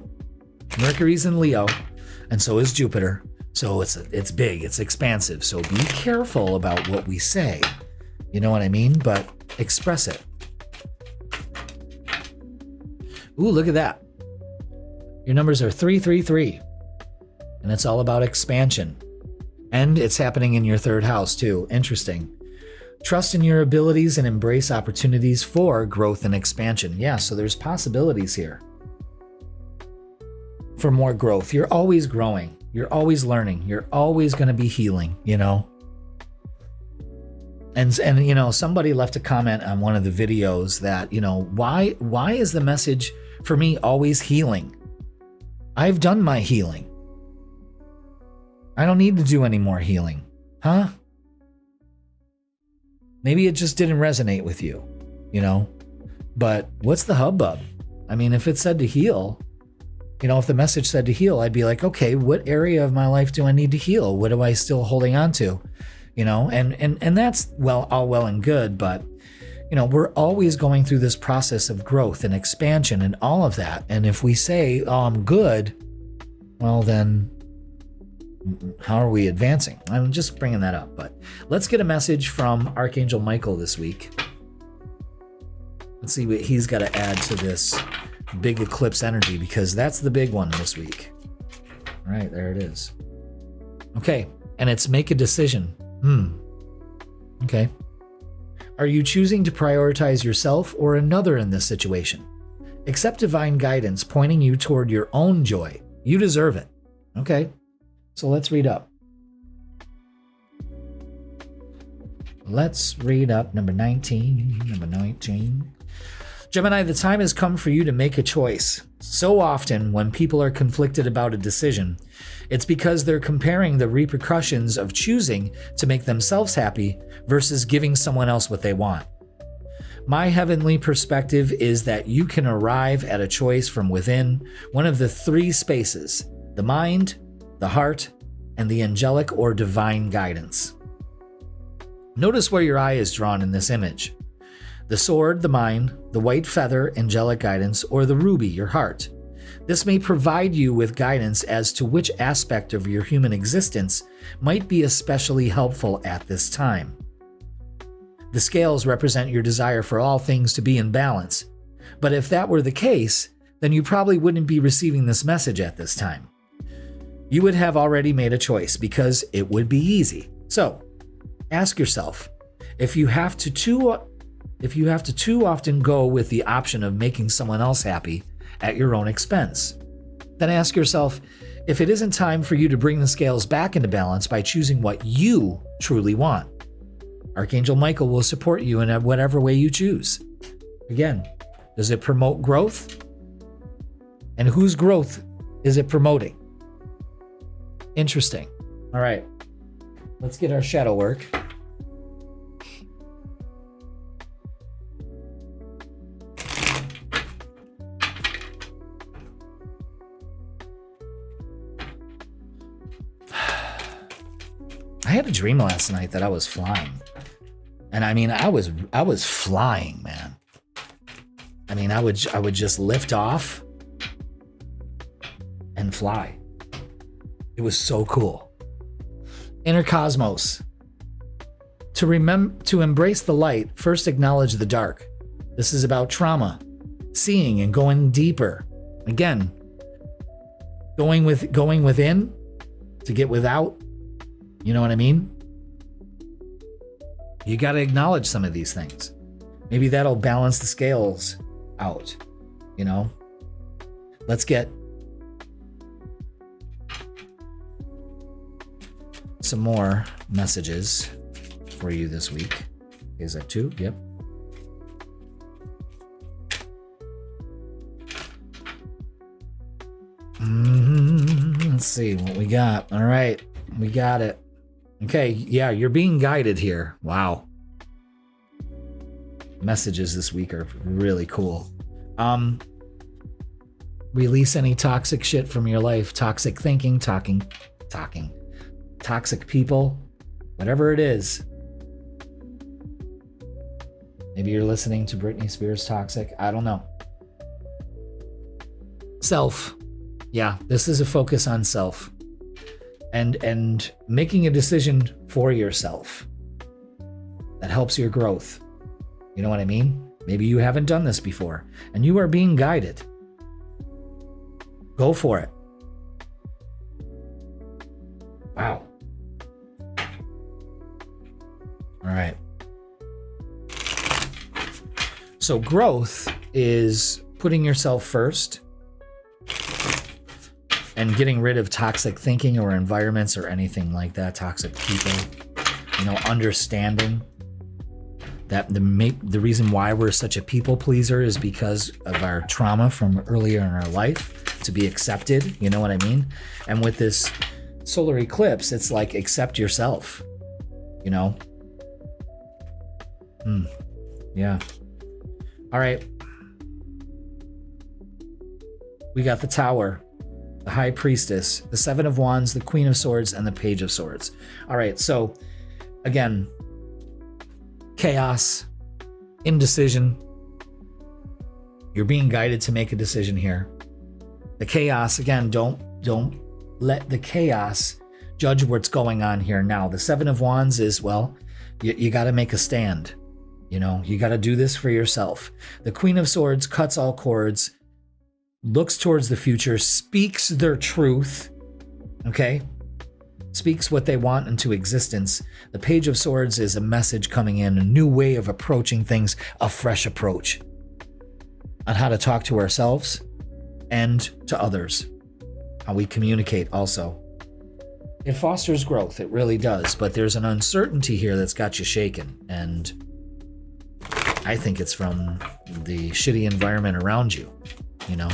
Mercury's in Leo, and so is Jupiter. So it's big, it's expansive. So be careful about what we say. You know what I mean? But express it. Ooh, look at that. Your numbers are 333. And it's all about expansion. And it's happening in your third house too. Interesting. Trust in your abilities and embrace opportunities for growth and expansion. Yeah, so there's possibilities here for more growth. You're always growing. You're always learning. You're always going to be healing, you know? And you know, somebody left a comment on one of the videos that, you know, why is the message for me always healing? I've done my healing. I don't need to do any more healing. Huh? Maybe it just didn't resonate with you, you know? But what's the hubbub? I mean, if it said to heal, you know, if the message said to heal, I'd be like, okay, what area of my life do I need to heal? What am I still holding on to? You know, and that's all well and good, but you know, we're always going through this process of growth and expansion and all of that. And if we say, oh, I'm good, well, then how are we advancing? I'm just bringing that up, but let's get a message from Archangel Michael this week. Let's see what he's got to add to this big eclipse energy, because that's the big one this week. All right, there it is. Okay, and it's make a decision. Okay. Are you choosing to prioritize yourself or another in this situation? Accept divine guidance pointing you toward your own joy. You deserve it. Okay. So let's read up. Let's read up number 19. Number 19. Gemini, the time has come for you to make a choice. So often when people are conflicted about a decision, it's because they're comparing the repercussions of choosing to make themselves happy versus giving someone else what they want. My heavenly perspective is that you can arrive at a choice from within one of the three spaces: the mind, the heart, and the angelic or divine guidance. Notice where your eye is drawn in this image. The sword, the mind, the white feather, angelic guidance, or the ruby, your heart. This may provide you with guidance as to which aspect of your human existence might be especially helpful at this time. The scales represent your desire for all things to be in balance, but if that were the case, then you probably wouldn't be receiving this message at this time. You would have already made a choice because it would be easy. So, ask yourself, if you have to too often go with the option of making someone else happy at your own expense, then ask yourself if it isn't time for you to bring the scales back into balance by choosing what you truly want. Archangel Michael will support you in whatever way you choose. Again, does it promote growth? And whose growth is it promoting? Interesting. All right, let's get our shadow work. I had a dream last night that I was flying. And I mean, I was flying, man. I mean, I would just lift off and fly. It was so cool. Inner cosmos. To embrace the light, first acknowledge the dark. This is about trauma, seeing and going deeper. Again, going within to get without. You know what I mean? You got to acknowledge some of these things. Maybe that'll balance the scales out, you know? Let's get some more messages for you this week. Is that two? Yep. Let's see what we got. All right, we got it. Okay, yeah, you're being guided here. Wow. Messages this week are really cool. Release any toxic shit from your life. Toxic thinking, talking. Toxic people, whatever it is. Maybe you're listening to Britney Spears' Toxic. I don't know. Self. Yeah, this is a focus on self. And making a decision for yourself that helps your growth. You know what I mean? Maybe you haven't done this before and you are being guided. Go for it. Wow. All right. So growth is putting yourself first and getting rid of toxic thinking or environments or anything like that, toxic people. You know, understanding that the reason why we're such a people pleaser is because of our trauma from earlier in our life, to be accepted, you know what I mean? And with this solar eclipse, it's like accept yourself, you know? Yeah. All right. We got the Tower, the High Priestess, the Seven of Wands, the Queen of Swords, and the Page of Swords. All right, so again, chaos, indecision. You're being guided to make a decision here. The chaos, again, don't let the chaos judge what's going on here now. The Seven of Wands is, well, you got to make a stand. You know, you got to do this for yourself. The Queen of Swords cuts all cords, looks towards the future, speaks their truth, okay? Speaks what they want into existence. The Page of Swords is a message coming in, a new way of approaching things, a fresh approach on how to talk to ourselves and to others, how we communicate also. It fosters growth, it really does, but there's an uncertainty here that's got you shaken, and I think it's from the shitty environment around you, you know?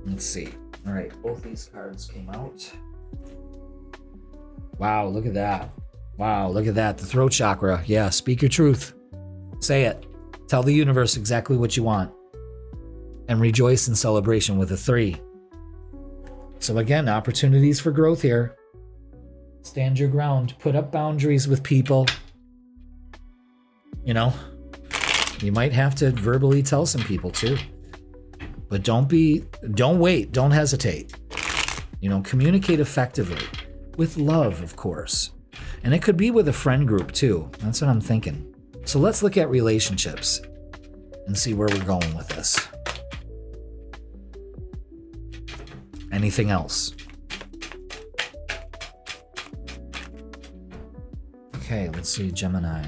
Let's see. All right, both these cards came out. Wow, look at that. Wow, look at that. The throat chakra. Yeah, speak your truth. Say it. Tell the universe exactly what you want. And rejoice in celebration with a 3. So again, opportunities for growth here. Stand your ground. Put up boundaries with people. You know, you might have to verbally tell some people too. But don't wait, don't hesitate. You know, communicate effectively. With love, of course. And it could be with a friend group too. That's what I'm thinking. So let's look at relationships and see where we're going with this. Anything else? Okay, let's see. Gemini.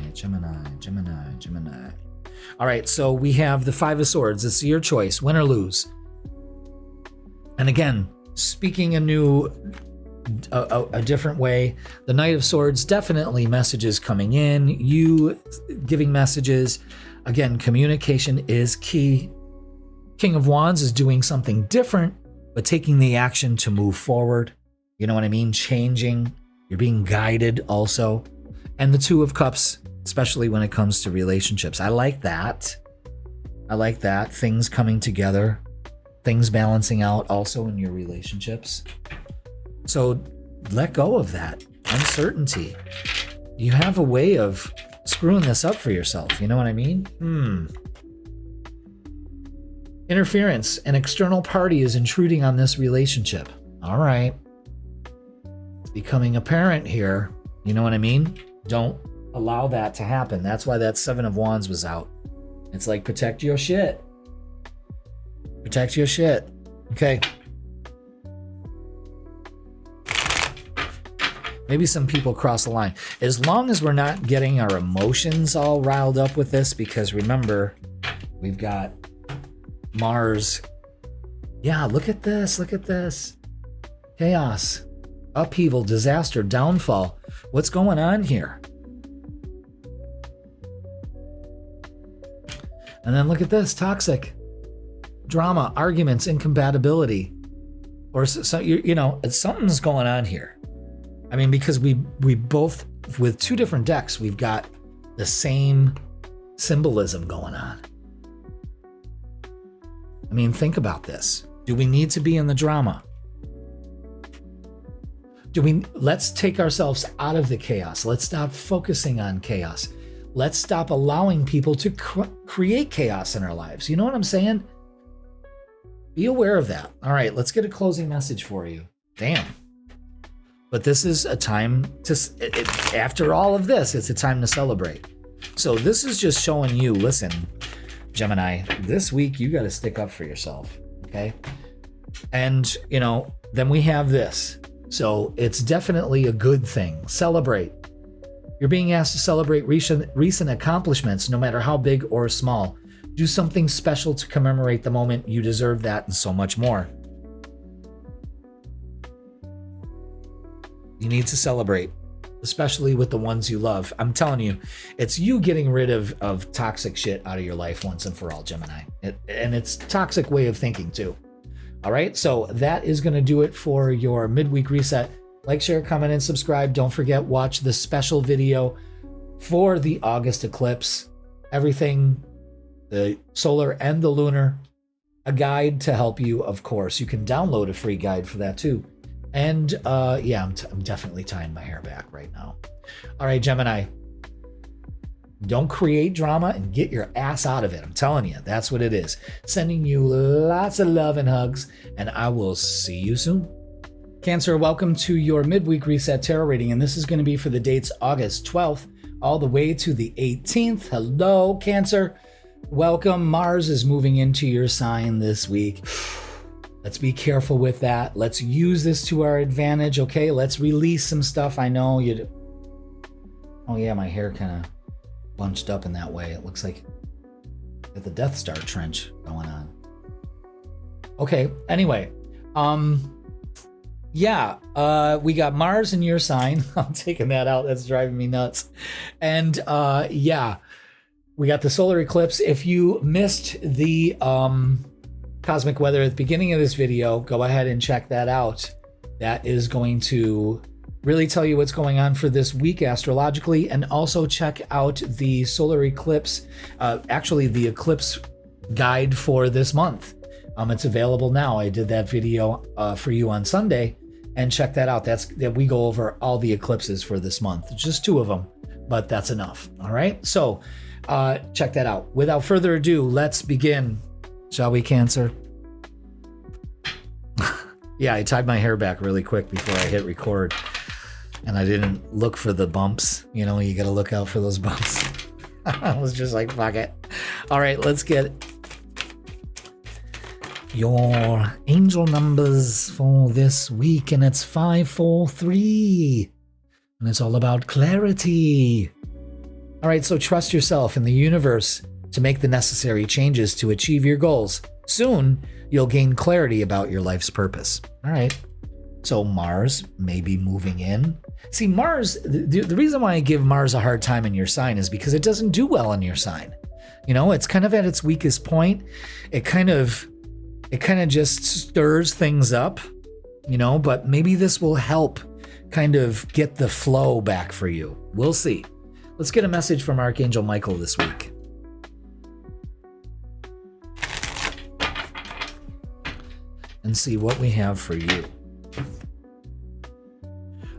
All right, so we have the Five of Swords. It's your choice, win or lose. And again, speaking a different way. The Knight of Swords, definitely messages coming in. You giving messages. Again, communication is key. King of Wands is doing something different, but taking the action to move forward. You know what I mean? Changing. You're being guided also. And the Two of Cups, especially when it comes to relationships. I like that. Things coming together. Things balancing out also in your relationships. So let go of that uncertainty. You have a way of screwing this up for yourself. You know what I mean? Interference. An external party is intruding on this relationship. All right. It's becoming apparent here. You know what I mean? Don't allow that to happen. That's why that Seven of Wands was out. It's like, protect your shit. Protect your shit. Okay. Maybe some people cross the line. As long as we're not getting our emotions all riled up with this, because remember, we've got Mars. Yeah, look at this. Look at this. Chaos, upheaval, disaster, downfall. What's going on here? And then look at this, toxic. drama, arguments, incompatibility, or so you know, something's going on here. I mean, because we both, with two different decks, we've got the same symbolism going on. I mean, think about this. Do we need to be in the drama? Let's take ourselves out of the chaos. Let's stop focusing on chaos. Let's stop allowing people to create chaos in our lives. You know what I'm saying? Be aware of that. All right, let's get a closing message for you. Damn. But this is a time to, after all of this, it's a time to celebrate. So this is just showing you, listen, Gemini, this week you got to stick up for yourself, okay? And, you know, then we have this. So it's definitely a good thing. Celebrate. You're being asked to celebrate recent accomplishments, no matter how big or small. Do something special to commemorate the moment. You deserve that and so much more. You need to celebrate, especially with the ones you love. I'm telling you, it's you getting rid of toxic shit out of your life once and for all, Gemini. And it's a toxic way of thinking too. All right, so that is going to do it for your midweek reset. Like, share, comment, and subscribe. Don't forget, watch the special video for the August eclipse. Everything, the solar and the lunar, a guide to help you, of course. You can download a free guide for that too. And yeah, I'm definitely tying my hair back right now. All right, Gemini, don't create drama and get your ass out of it. I'm telling you, that's what it is. Sending you lots of love and hugs, and I will see you soon. Cancer, welcome to your midweek reset tarot reading, and this is going to be for the dates August 12th all the way to the 18th. Hello, Cancer. Welcome. Mars is moving into your sign this week. Let's be careful with that. Let's use this to our advantage, okay? Let's release some stuff. I know you. Oh yeah, my hair kind of bunched up in that way. It looks like got the Death Star trench going on. Okay, anyway. Yeah, we got Mars in your sign. I'm taking that out. That's driving me nuts. And yeah, we got the solar eclipse. If you missed the cosmic weather at the beginning of this video, go ahead and check that out. That is going to really tell you what's going on for this week astrologically, and also check out the solar eclipse, actually the eclipse guide for this month. It's available now. I did that video for you on Sunday, and check that out. That we go over all the eclipses for this month. Just 2 of them, but that's enough. All right, so check that out. Without further ado, let's begin. Shall we, Cancer? Yeah, I tied my hair back really quick before I hit record, and I didn't look for the bumps. You know, you got to look out for those bumps. I was just like, fuck it. All right, let's get your angel numbers for this week, and it's 543, and it's all about clarity. All right, so trust yourself and the universe to make the necessary changes to achieve your goals. Soon, you'll gain clarity about your life's purpose. All right, so Mars may be moving in. See, Mars, the reason why I give Mars a hard time in your sign is because it doesn't do well in your sign. You know, it's kind of at its weakest point. It kind of just stirs things up, you know, but maybe this will help kind of get the flow back for you. We'll see. Let's get a message from Archangel Michael this week. And see what we have for you.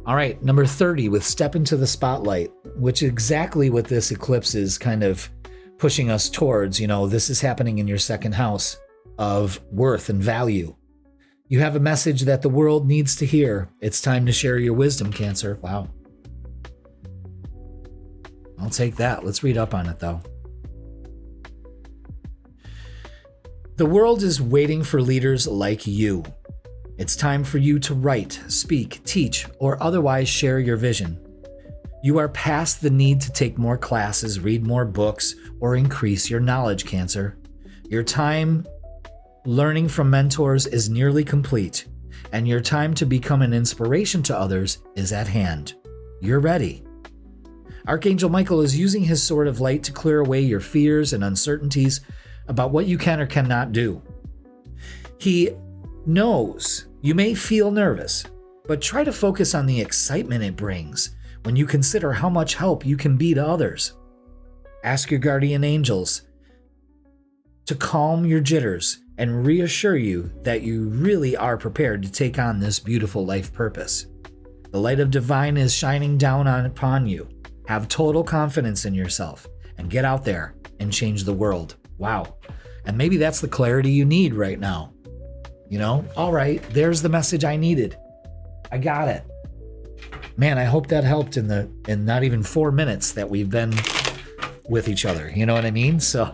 All right, number 30 with Step into the Spotlight, which is exactly what this eclipse is kind of pushing us towards. You know, this is happening in your second house of worth and value. You have a message that the world needs to hear. It's time to share your wisdom, Cancer. Wow. I'll take that. Let's read up on it, though. The world is waiting for leaders like you. It's time for you to write, speak, teach, or otherwise share your vision. You are past the need to take more classes, read more books, or increase your knowledge, Cancer. Your time learning from mentors is nearly complete, and your time to become an inspiration to others is at hand. You're ready. Archangel Michael is using his sword of light to clear away your fears and uncertainties about what you can or cannot do. He knows you may feel nervous, but try to focus on the excitement it brings when you consider how much help you can be to others. Ask your guardian angels to calm your jitters and reassure you that you really are prepared to take on this beautiful life purpose. The light of divine is shining down upon you. Have total confidence in yourself and get out there and change the world. Wow. And maybe that's the clarity you need right now. You know, all right, there's the message I needed. I got it. Man, I hope that helped in not even 4 minutes that we've been with each other. You know what I mean? So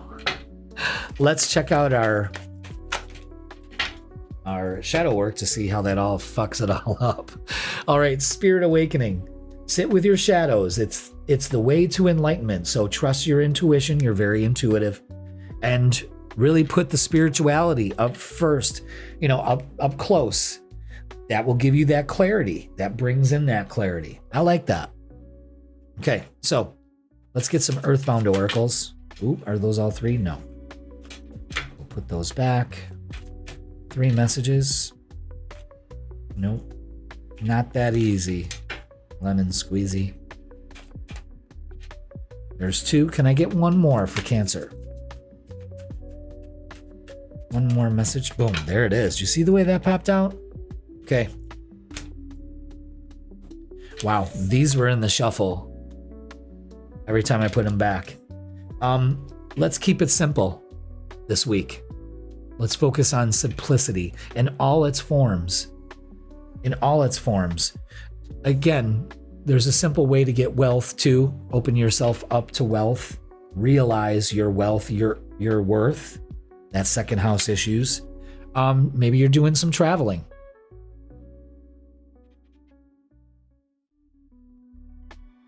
let's check out our shadow work to see how that all fucks it all up. All right, Spirit Awakening. Sit with your shadows. It's the way to enlightenment. So trust your intuition. You're very intuitive. And really put the spirituality up first, you know, up close. That will give you that clarity. That brings in that clarity. I like that. Okay, so let's get some earthbound oracles. Ooh, are those all 3? No. We'll put those back. 3 messages. Nope. Not that easy. Lemon squeezy. There's 2. Can I get 1 more for Cancer? 1 more message. Boom. There it is. Do you see the way that popped out? Okay. Wow. These were in the shuffle every time I put them back. Let's keep it simple this week. Let's focus on simplicity in all its forms. In all its forms. Again, there's a simple way to get wealth too. Open yourself up to wealth. Realize your wealth, your worth. That's second house issues. Maybe you're doing some traveling.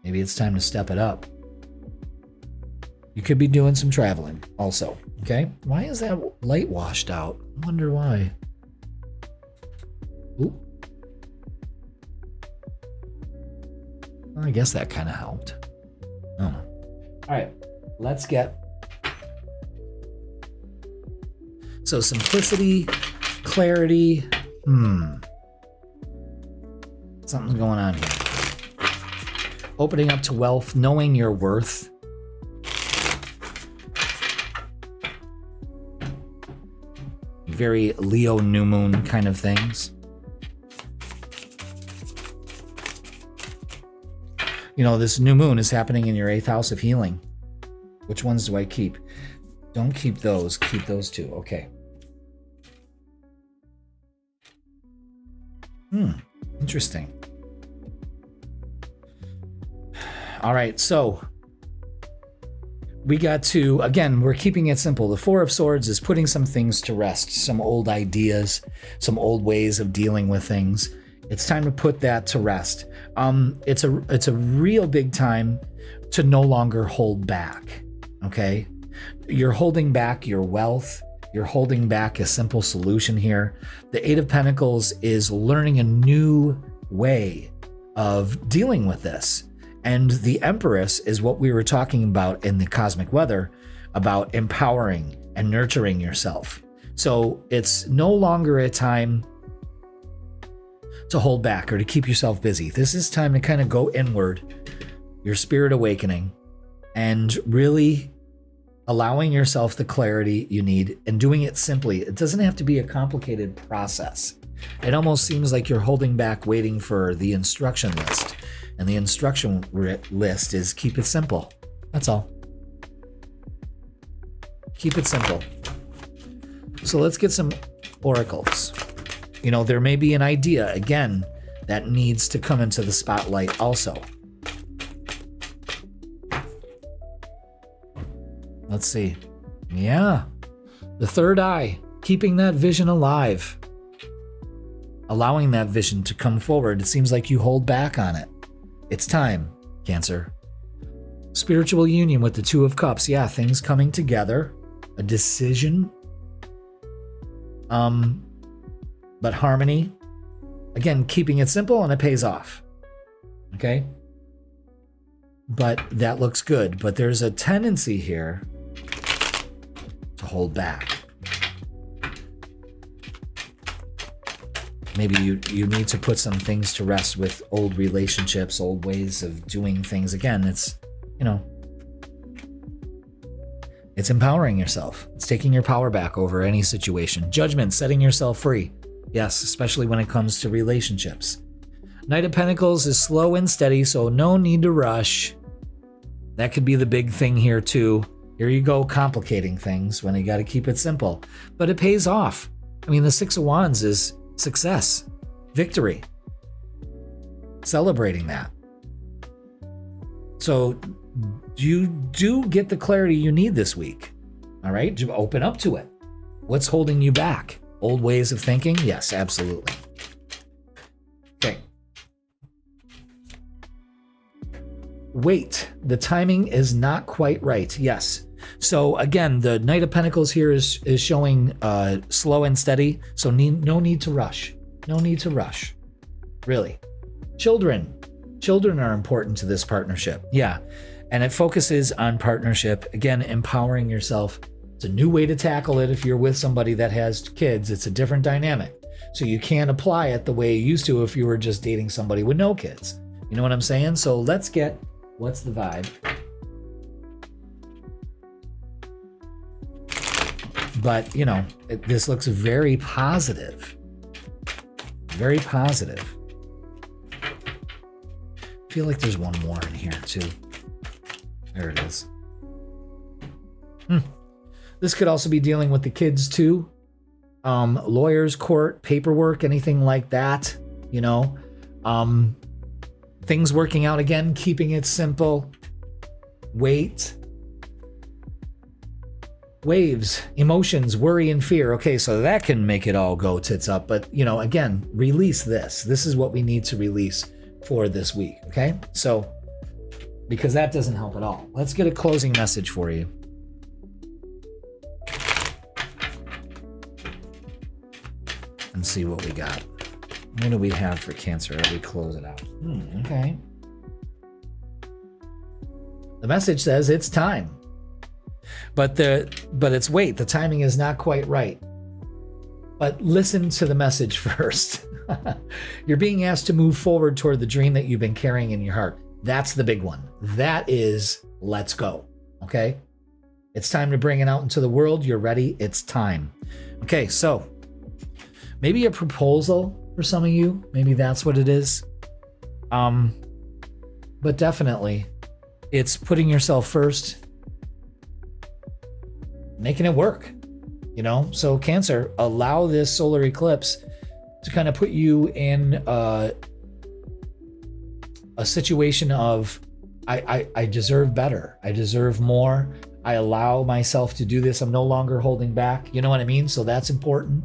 Maybe it's time to step it up. You could be doing some traveling also, okay? Why is that light washed out? I wonder why. Ooh. Well, I guess that kind of helped. Oh. All right, let's get... So simplicity, clarity, something's going on here. Opening up to wealth, knowing your worth. Very Leo new moon kind of things. You know, this new moon is happening in your 8th house of healing. Which ones do I keep? Don't keep those. Keep those 2. Okay. Interesting. All right, so we got to, again, we're keeping it simple. The 4 of Swords is putting some things to rest, some old ideas, some old ways of dealing with things. It's time to put that to rest. It's a real big time to no longer hold back, okay? You're holding back your wealth. You're holding back a simple solution here. The 8 of Pentacles is learning a new way of dealing with this. And the Empress is what we were talking about in the cosmic weather, about empowering and nurturing yourself. So it's no longer a time to hold back or to keep yourself busy. This is time to kind of go inward, your spirit awakening, and really allowing yourself the clarity you need and doing it simply. It doesn't have to be a complicated process. It almost seems like you're holding back, waiting for the instruction list. And the instruction list is keep it simple. That's all. Keep it simple. So let's get some oracles. You know, there may be an idea, again, that needs to come into the spotlight also. Let's see. Yeah. The 3rd eye, keeping that vision alive. Allowing that vision to come forward. It seems like you hold back on it. It's time, Cancer. Spiritual union with the 2 of Cups. Yeah, things coming together. A decision. But harmony. Again, keeping it simple and it pays off. Okay? But that looks good. But there's a tendency here to hold back. Maybe you need to put some things to rest with old relationships, old ways of doing things. Again, it's, you know, it's empowering yourself. It's taking your power back over any situation. Judgment, setting yourself free. Yes, especially when it comes to relationships. Knight of Pentacles is slow and steady, so no need to rush. That could be the big thing here too. Here you go, complicating things when you got to keep it simple. But it pays off. I mean, the Six of Wands is success, victory, celebrating that. So you do get the clarity you need this week. All right, open up to it. What's holding you back? Old ways of thinking? Yes, absolutely. Okay. Wait, the timing is not quite right. Yes. So again, the Knight of Pentacles here is showing slow and steady. So no need to rush. No need to rush. Really. Children are important to this partnership. Yeah. And it focuses on partnership. Again, empowering yourself. It's a new way to tackle it. If you're with somebody that has kids, it's a different dynamic. So you can't apply it the way you used to if you were just dating somebody with no kids. You know what I'm saying? So let's get, what's the vibe? But, you know, this looks very positive. Very positive. I feel like there's one more in here, too. There it is. This could also be dealing with the kids, too. Lawyers, court, paperwork, anything like that. You know, things working out again, keeping it simple. Wait. Waves, emotions, worry, and fear. Okay, so that can make it all go tits up. But, you know, again, release this. This is what we need to release for this week. Okay, so because that doesn't help at all. Let's get a closing message for you. And see what we got. What do we have for Cancer as we close it out? Okay. The message says it's time. But it's wait, the timing is not quite right. But listen to the message first. You're being asked to move forward toward the dream that you've been carrying in your heart. That's the big one. That is, let's go. Okay? It's time to bring it out into the world. You're ready. It's time. Okay, so maybe a proposal for some of you. Maybe that's what it is. But definitely, it's putting yourself first, making it work, you know? So Cancer, allow this solar eclipse to kind of put you in a situation of, I deserve better. I deserve more. I allow myself to do this. I'm no longer holding back. You know what I mean? So that's important.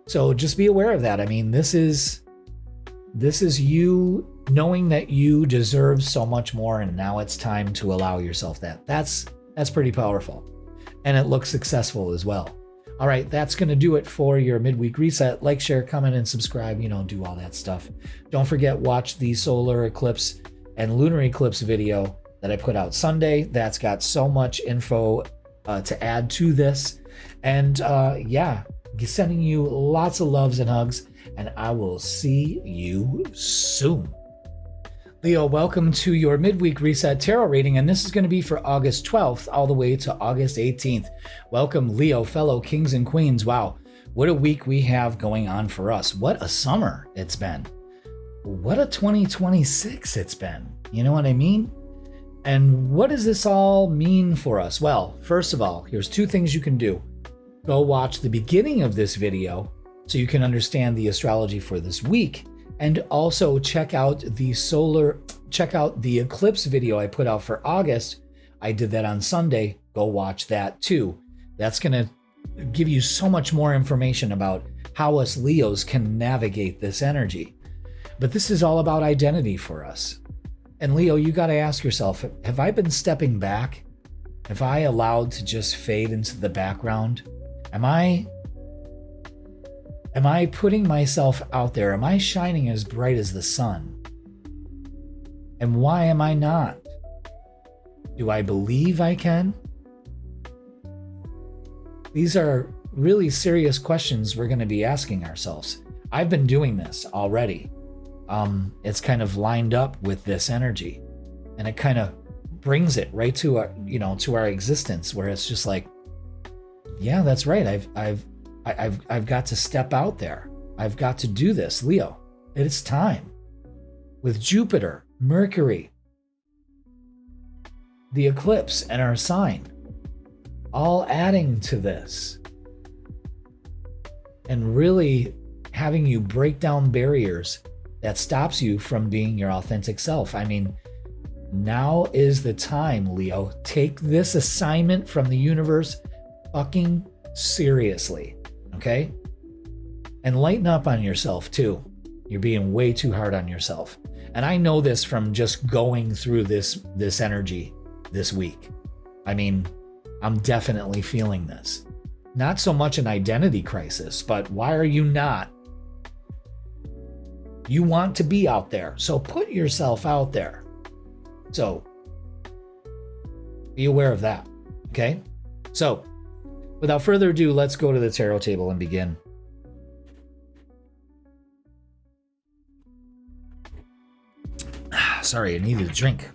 So just be aware of that. I mean, this is you knowing that you deserve so much more, and now it's time to allow yourself that. That's pretty powerful. And it looks successful as well. All right, that's going to do it for your midweek reset. Like, share, comment, and subscribe. You know, do all that stuff. Don't forget, watch the solar eclipse and lunar eclipse video that I put out Sunday. That's got so much info to add to this. And yeah, sending you lots of loves and hugs. And I will see you soon. Leo, welcome to your Midweek Reset Tarot reading, and this is going to be for August 12th all the way to August 18th. Welcome, Leo, fellow kings and queens. Wow, what a week we have going on for us. What a summer it's been. What a 2026 it's been. You know what I mean? And what does this all mean for us? Well, first of all, here's two things you can do. Go watch the beginning of this video so you can understand the astrology for this week. And also check out the eclipse video I put out for August. I did that on Sunday. Go watch that too. That's going to give you so much more information about how us Leos can navigate this energy. But this is all about identity for us. And Leo, you got to ask yourself, have I been stepping back? Have I allowed to just fade into the background? Am I putting myself out there? Am I shining as bright as the sun? And why am I not? Do I believe I can? These are really serious questions we're going to be asking ourselves. I've been doing this already. It's kind of lined up with this energy, and it kind of brings it right to our, to our existence, where it's just like, yeah, that's right. I've got to step out there. I've got to do this, Leo. It's time. With Jupiter, Mercury, the eclipse, and our sign, all adding to this, and really having you break down barriers that stops you from being your authentic self. I mean, now is the time, Leo. Take this assignment from the universe fucking seriously, okay? And lighten up on yourself too. You're being way too hard on yourself. And I know this from just going through this energy this week. I mean, I'm definitely feeling this. Not so much an identity crisis, but why are you not? You want to be out there, so put yourself out there. So be aware of that, okay? So without further ado, let's go to the tarot table and begin. Sorry, I needed a drink.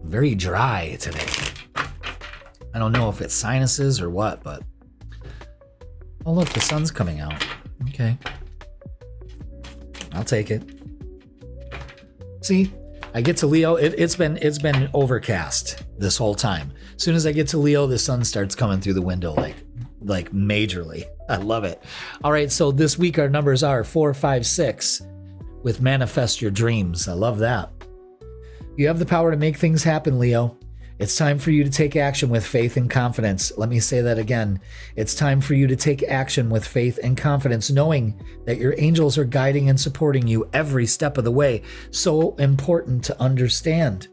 Very dry today. I don't know if it's sinuses or what, but... Oh, look, the sun's coming out. Okay. I'll take it. See, I get to Leo. It's been overcast this whole time. As soon as I get to Leo, the sun starts coming through the window like majorly. I love it. All right, so this week our numbers are 4, 5, 6 with manifest your dreams. I love that. You have the power to make things happen, Leo. It's time for you to take action with faith and confidence. Let me say that again. It's time for you to take action with faith and confidence, knowing that your angels are guiding and supporting you every step of the way. So important to understand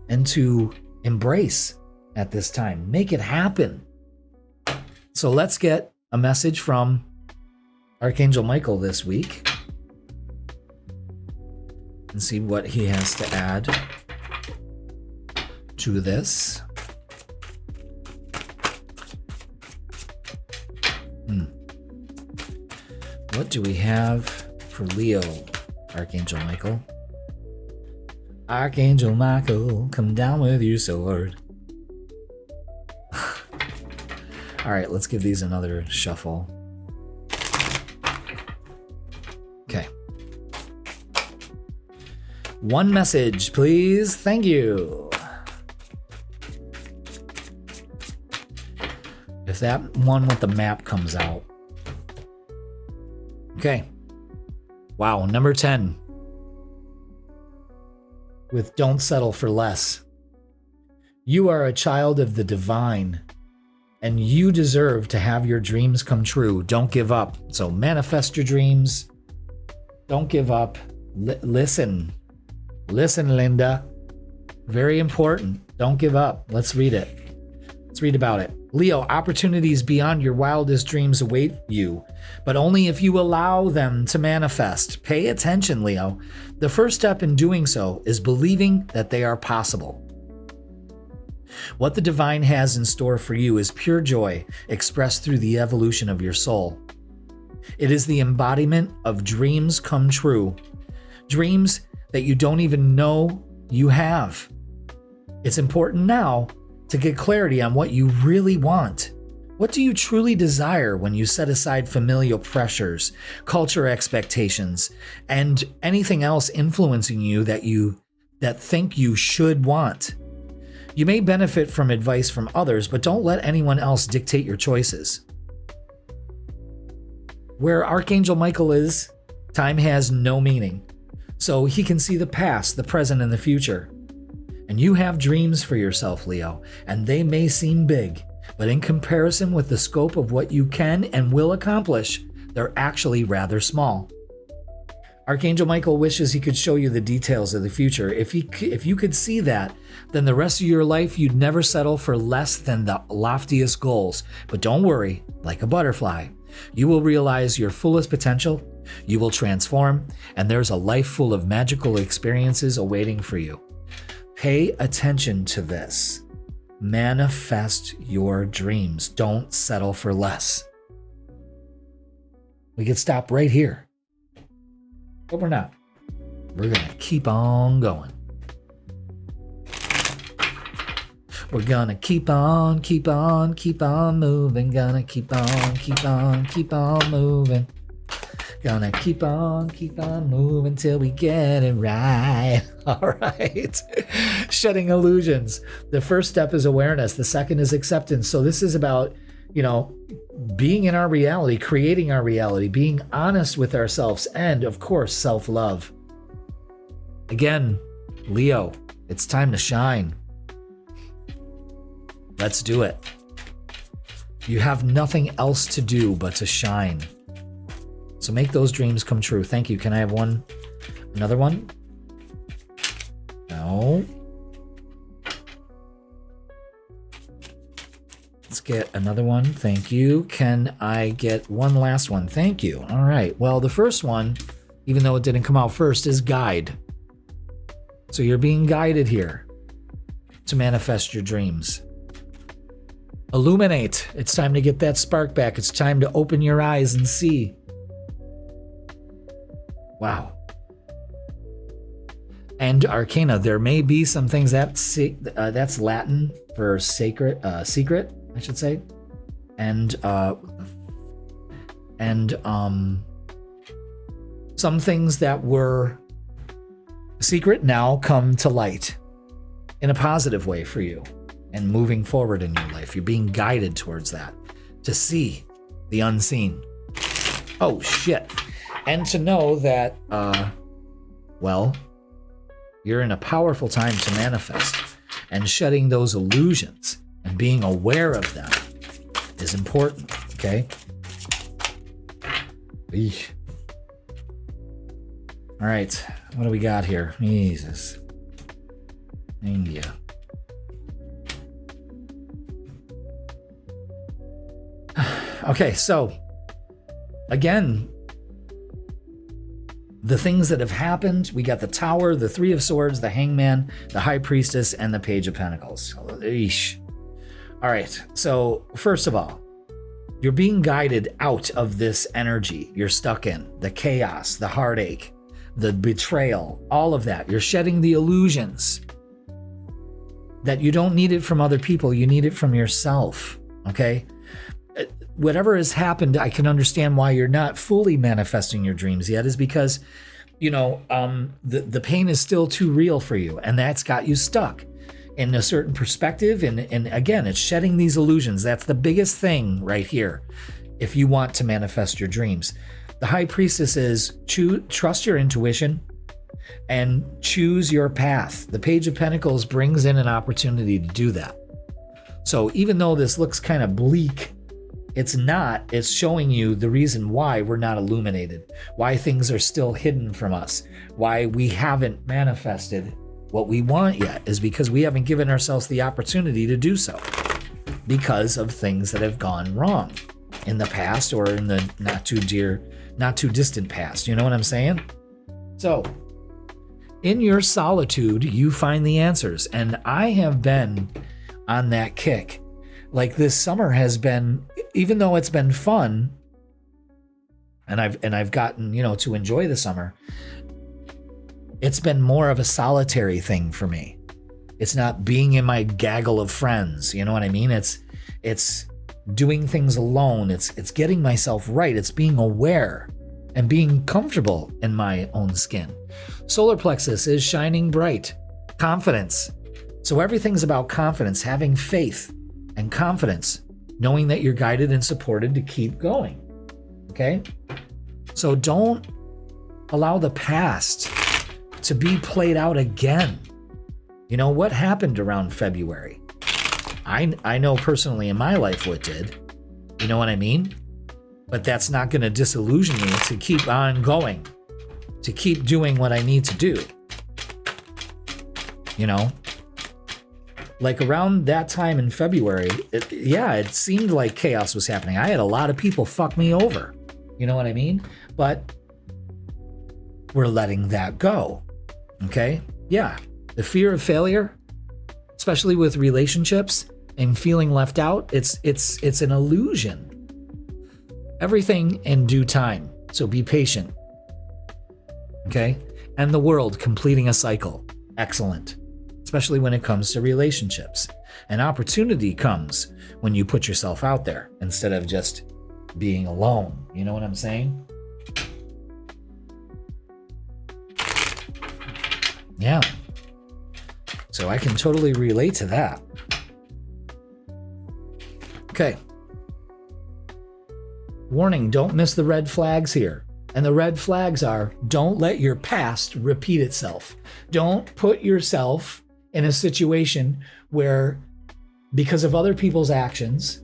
and to embrace at this time. Make it happen. So let's get a message from Archangel Michael this week and see what he has to add to this. What do we have for Leo, Archangel Michael? Archangel Michael, come down with your sword. All right, let's give these another shuffle. Okay. One message, please. Thank you. If that one with the map comes out. Okay. Wow, number 10. With don't settle for less. You are a child of the divine, and you deserve to have your dreams come true. Don't give up. So manifest your dreams. Don't give up. Listen. Listen, Linda. Very important. Don't give up. Let's read it. Let's read about it. Leo, opportunities beyond your wildest dreams await you, but only if you allow them to manifest. Pay attention, Leo. The first step in doing so is believing that they are possible. What the divine has in store for you is pure joy expressed through the evolution of your soul. It is the embodiment of dreams come true, dreams that you don't even know you have. It's important now to get clarity on what you really want. What do you truly desire when you set aside familial pressures, culture expectations, and anything else influencing you that think you should want? You may benefit from advice from others, but don't let anyone else dictate your choices. Where Archangel Michael is, time has no meaning. So he can see the past, the present, and the future. And you have dreams for yourself, Leo, and they may seem big, but in comparison with the scope of what you can and will accomplish, they're actually rather small. Archangel Michael wishes he could show you the details of the future. If you could see that, then the rest of your life you'd never settle for less than the loftiest goals. But don't worry, like a butterfly. You will realize your fullest potential, you will transform, and there's a life full of magical experiences awaiting for you. Pay attention to this. Manifest your dreams. Don't settle for less. We could stop right here. But we're not. We're going to keep on going. We're going to keep on moving. Gonna keep on moving. Gonna keep on moving till we get it right. All right. Shedding illusions. The first step is awareness. The second is acceptance. So this is about, being in our reality, creating our reality, being honest with ourselves, and of course, self-love. Again, Leo, it's time to shine. Let's do it. You have nothing else to do but to shine. So make those dreams come true. Thank you. Can I have one? Another one? No. Let's get another one. Thank you. Can I get one last one? Thank you. All right. Well, the first one, even though it didn't come out first, is guide. So you're being guided here to manifest your dreams. Illuminate. It's time to get that spark back. It's time to open your eyes and see. Wow. And Arcana. There may be some things that's Latin for secret, I should say. And some things that were secret now come to light in a positive way for you and moving forward in your life. You're being guided towards that, to see the unseen. Oh, shit. And to know that, you're in a powerful time to manifest, and shedding those illusions and being aware of them is important, okay? Eesh. All right, what do we got here? Jesus. India. Okay, so again, the things that have happened, we got the Tower, the Three of Swords, the Hangman, the High Priestess, and the Page of Pentacles. Eesh. All right, so first of all, you're being guided out of this energy you're stuck in, the chaos, the heartache, the betrayal, all of that. You're shedding the illusions that you don't need it from other people, you need it from yourself, okay? Whatever has happened, I can understand why you're not fully manifesting your dreams yet, is because, the pain is still too real for you, and that's got you stuck in a certain perspective. And again, it's shedding these illusions. That's the biggest thing right here if you want to manifest your dreams. The High Priestess is trust your intuition and choose your path. The Page of Pentacles brings in an opportunity to do that. So even though this looks kind of bleak, it's not. It's showing you the reason why we're not illuminated, why things are still hidden from us, why we haven't manifested what we want yet, is because we haven't given ourselves the opportunity to do so because of things that have gone wrong in the past or in the not too distant past. You know what I'm saying? So in your solitude, you find the answers. And I have been on that kick. Like, this summer has been, even though it's been fun, and I've gotten, to enjoy the summer, it's been more of a solitary thing for me. It's not being in my gaggle of friends, you know what I mean? It's doing things alone. It's getting myself right. It's being aware and being comfortable in my own skin. Solar plexus is shining bright. Confidence. So everything's about confidence, having faith and confidence, knowing that you're guided and supported to keep going, okay? So don't allow the past to be played out again. You know, what happened around February? I know personally in my life what did. You know what I mean? But that's not going to disillusion me to keep on going, to keep doing what I need to do. Like around that time in February, it seemed like chaos was happening. I had a lot of people fuck me over. You know what I mean? But we're letting that go. Okay? Yeah. The fear of failure, especially with relationships and feeling left out, it's an illusion. Everything in due time. So be patient. Okay? And the world completing a cycle. Excellent. Especially when it comes to relationships. An opportunity comes when you put yourself out there instead of just being alone. You know what I'm saying? Yeah. So I can totally relate to that. Okay. Warning, don't miss the red flags here. And the red flags are, don't let your past repeat itself. Don't put yourself in a situation where, because of other people's actions,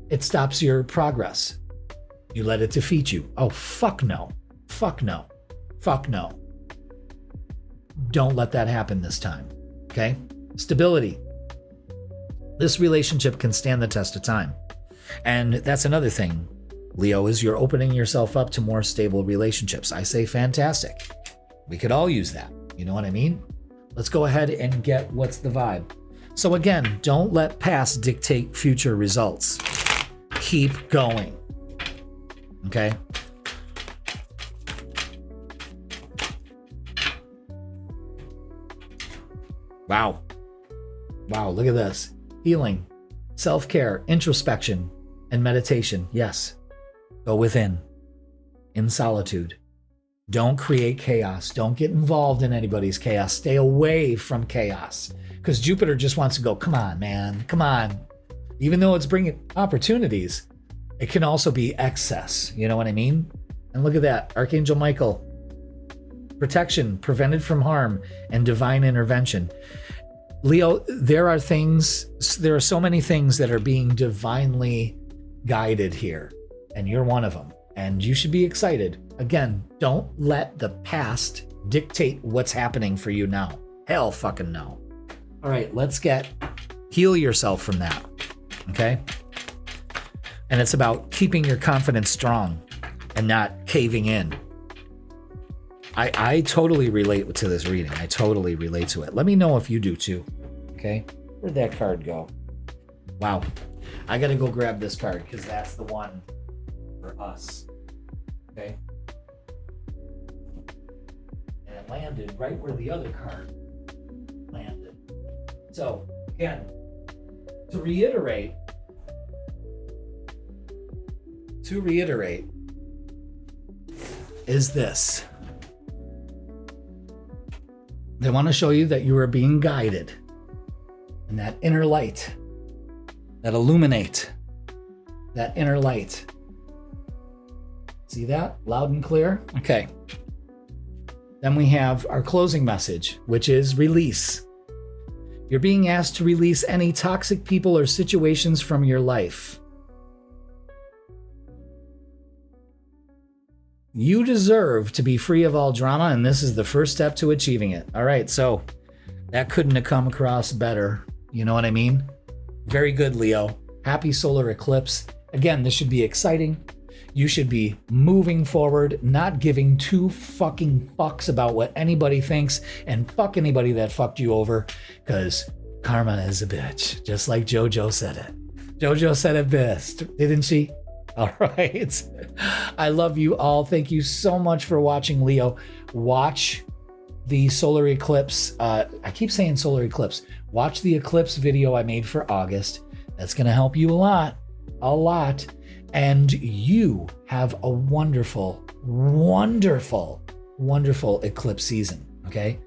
it stops your progress. You let it defeat you. Oh, fuck no. Fuck no. Fuck no. Don't let that happen this time. Okay? Stability. This relationship can stand the test of time. And that's another thing, Leo, is you're opening yourself up to more stable relationships. I say fantastic. We could all use that. You know what I mean? Let's go ahead and get what's the vibe. So again, don't let past dictate future results. Keep going. Okay? Wow. Wow, look at this. Healing, self-care, introspection, and meditation. Yes. Go within, in solitude. Don't create chaos. Don't get involved in anybody's chaos. Stay away from chaos. Because Jupiter just wants to go, come on, man, come on. Even though it's bringing opportunities, it can also be excess. You know what I mean? And look at that. Archangel Michael. Protection, prevented from harm, and divine intervention. Leo, there are so many things that are being divinely guided here, and you're one of them, and you should be excited. Again, don't let the past dictate what's happening for you now. Hell fucking no. All right, heal yourself from that, okay? And it's about keeping your confidence strong and not caving in. I totally relate to this reading. I totally relate to it. Let me know if you do too. Okay? Where'd that card go? Wow. I gotta go grab this card because that's the one for us. Okay? And it landed right where the other card landed. So, again, to reiterate, is this. They want to show you that you are being guided, and that inner light, that illuminate, that inner light. See that? Loud and clear? Okay. Then we have our closing message, which is release. You're being asked to release any toxic people or situations from your life. You deserve to be free of all drama, and this is the first step to achieving it. All right, so that couldn't have come across better. You know what I mean? Very good, Leo. Happy solar eclipse. Again, this should be exciting. You should be moving forward, not giving two fucking fucks about what anybody thinks, and fuck anybody that fucked you over, because karma is a bitch, just like JoJo said it. JoJo said it best, didn't she? All right. I love you all. Thank you so much for watching, Leo. Watch the solar eclipse. I keep saying solar eclipse. Watch the eclipse video I made for August. That's going to help you a lot. And you have a wonderful, wonderful, wonderful eclipse season. Okay?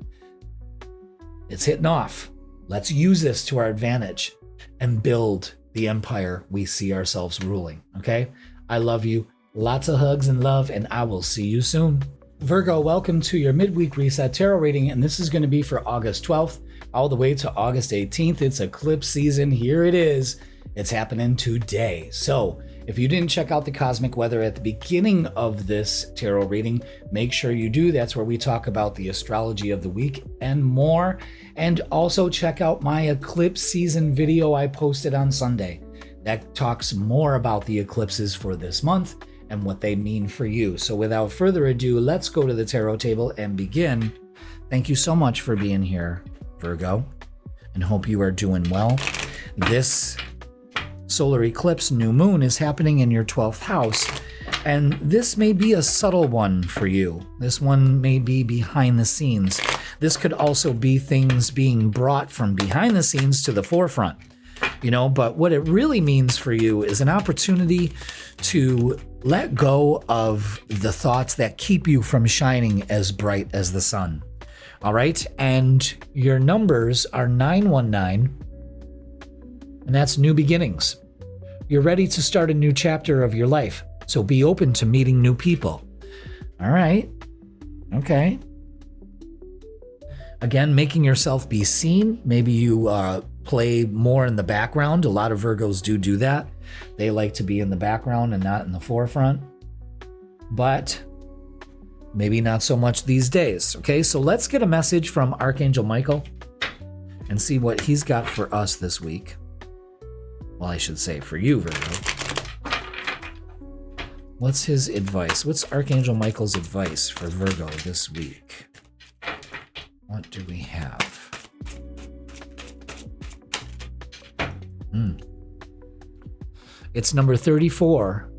It's hitting off. Let's use this to our advantage and build the empire we see ourselves ruling. Okay? I love you. Lots of hugs and love, and I will see you soon. Virgo, welcome to your midweek reset tarot reading, and this is going to be for August 12th all the way to August 18th. It's eclipse season. Here it is. It's happening today. So if you didn't check out the cosmic weather at the beginning of this tarot reading, make sure you do. That's where we talk about the astrology of the week and more. And also check out my eclipse season video I posted on Sunday. That talks more about the eclipses for this month and what they mean for you. So without further ado, let's go to the tarot table and begin. Thank you so much for being here, Virgo, and hope you are doing well. This solar eclipse, new moon, is happening in your 12th house. And this may be a subtle one for you. This one may be behind the scenes. This could also be things being brought from behind the scenes to the forefront. But what it really means for you is an opportunity to let go of the thoughts that keep you from shining as bright as the sun. All right. And your numbers are 919, and that's new beginnings. You're ready to start a new chapter of your life. So be open to meeting new people. All right. Okay. Again, making yourself be seen. Maybe you play more in the background. A lot of Virgos do that. They like to be in the background and not in the forefront. But maybe not so much these days. Okay, so let's get a message from Archangel Michael and see what he's got for us this week. Well, I should say for you, Virgo. What's his advice? What's Archangel Michael's advice for Virgo this week? What do we have? It's number 34,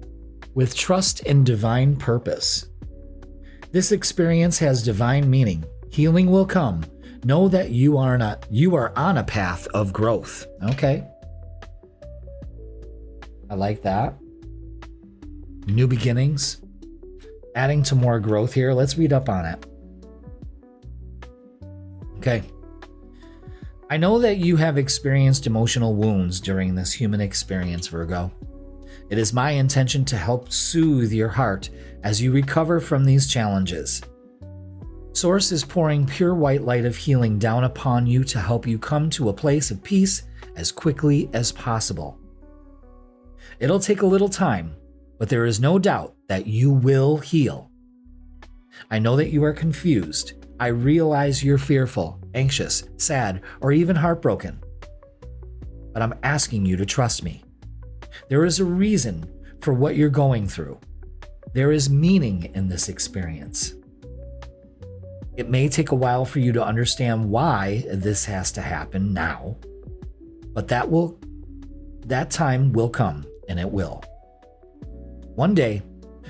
with trust in divine purpose. This experience has divine meaning. Healing will come. Know that you are on a path of growth. Okay. I like that. New beginnings. Adding to more growth here. Let's read up on it. Okay. I know that you have experienced emotional wounds during this human experience, Virgo. It is my intention to help soothe your heart as you recover from these challenges. Source is pouring pure white light of healing down upon you to help you come to a place of peace as quickly as possible. It'll take a little time, but there is no doubt that you will heal. I know that you are confused. I realize you're fearful, anxious, sad, or even heartbroken. But I'm asking you to trust me. There is a reason for what you're going through. There is meaning in this experience. It may take a while for you to understand why this has to happen now, but that time will come, and it will. One day,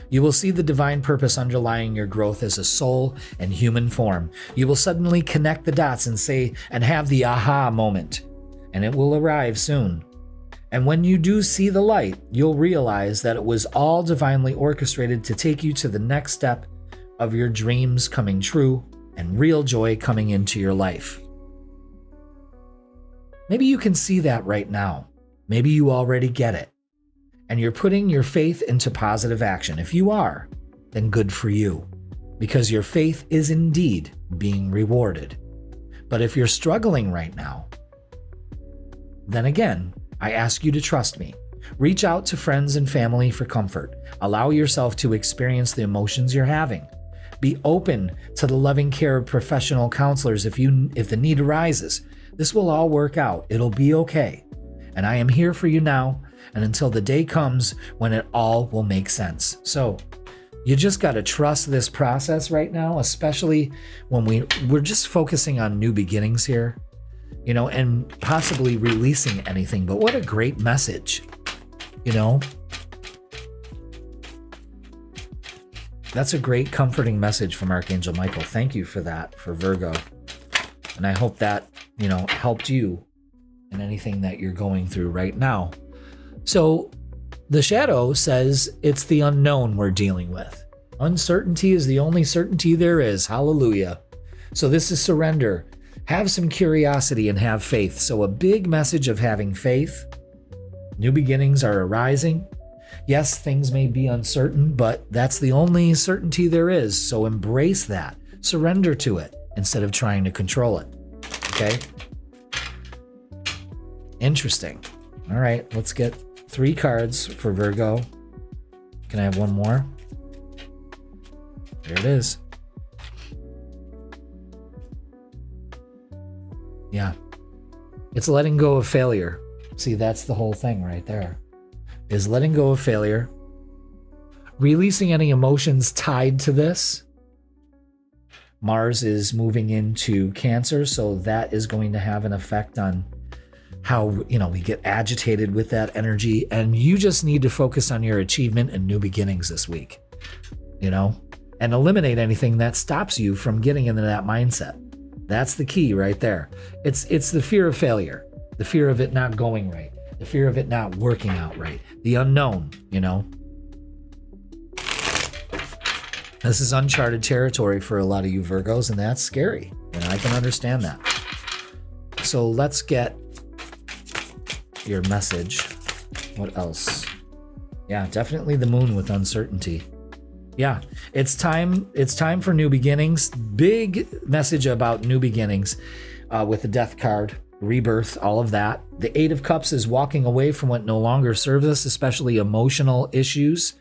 you will see the divine purpose underlying your growth as a soul and human form. You will suddenly connect the dots and have the aha moment, and it will arrive soon. And when you do see the light, you'll realize that it was all divinely orchestrated to take you to the next step of your dreams coming true and real joy coming into your life. Maybe you can see that right now. Maybe you already get it. And you're putting your faith into positive action. If you are, then good for you, because your faith is indeed being rewarded. But if you're struggling right now, then again, I ask you to trust me. Reach out to friends and family for comfort. Allow yourself to experience the emotions you're having. Be open to the loving care of professional counselors if the need arises. This will all work out. It'll be okay. And I am here for you now and until the day comes when it all will make sense. So you just got to trust this process right now, especially when we're just focusing on new beginnings here, and possibly releasing anything. But what a great message, That's a great comforting message from Archangel Michael. Thank you for that, for Virgo. And I hope that, helped you in anything that you're going through right now. So the shadow says it's the unknown we're dealing with. Uncertainty is the only certainty there is. Hallelujah. So this is surrender. Have some curiosity and have faith. So a big message of having faith. New beginnings are arising. Yes, things may be uncertain, but that's the only certainty there is. So embrace that. Surrender to it instead of trying to control it. Okay? Interesting. All right, let's get 3 cards for Virgo. Can I have one more? There it is. Yeah. It's letting go of failure. See, that's the whole thing right there. Is letting go of failure. Releasing any emotions tied to this. Mars is moving into Cancer, so that is going to have an effect on how, we get agitated with that energy, and you just need to focus on your achievement and new beginnings this week, and eliminate anything that stops you from getting into that mindset. That's the key right there. It's the fear of failure, the fear of it not going right, the fear of it not working out right, the unknown, This is uncharted territory for a lot of you Virgos, and that's scary, and I can understand that. So let's get your message. What else? Yeah, definitely the moon with uncertainty. Yeah, it's time for new beginnings. Big message about new beginnings with the death card, rebirth, all of that. The 8 of Cups is walking away from what no longer serves us, especially emotional issues.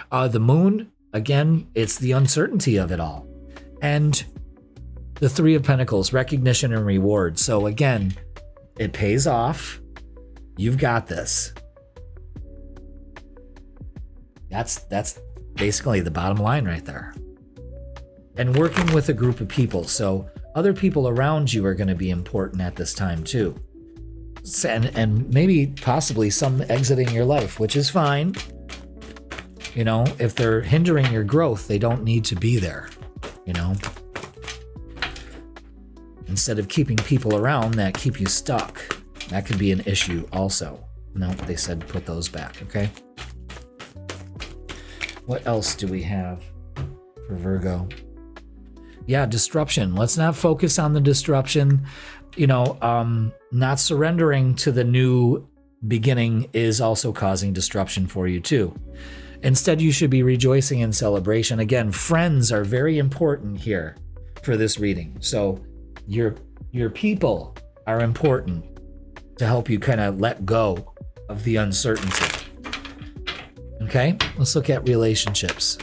The moon, again, it's the uncertainty of it all. And the 3 of Pentacles, recognition and reward. So again, it pays off. You've got this. That's basically the bottom line right there. And working with a group of people. So other people around you are going to be important at this time too. And maybe possibly some exiting your life, which is fine. If they're hindering your growth, they don't need to be there, Instead of keeping people around that keep you stuck. That could be an issue also. No, they said put those back, okay? What else do we have for Virgo? Yeah, disruption. Let's not focus on the disruption. Not surrendering to the new beginning is also causing disruption for you too. Instead, you should be rejoicing in celebration. Again, friends are very important here for this reading. So your people are important to help you kind of let go of the uncertainty. Okay, let's look at relationships.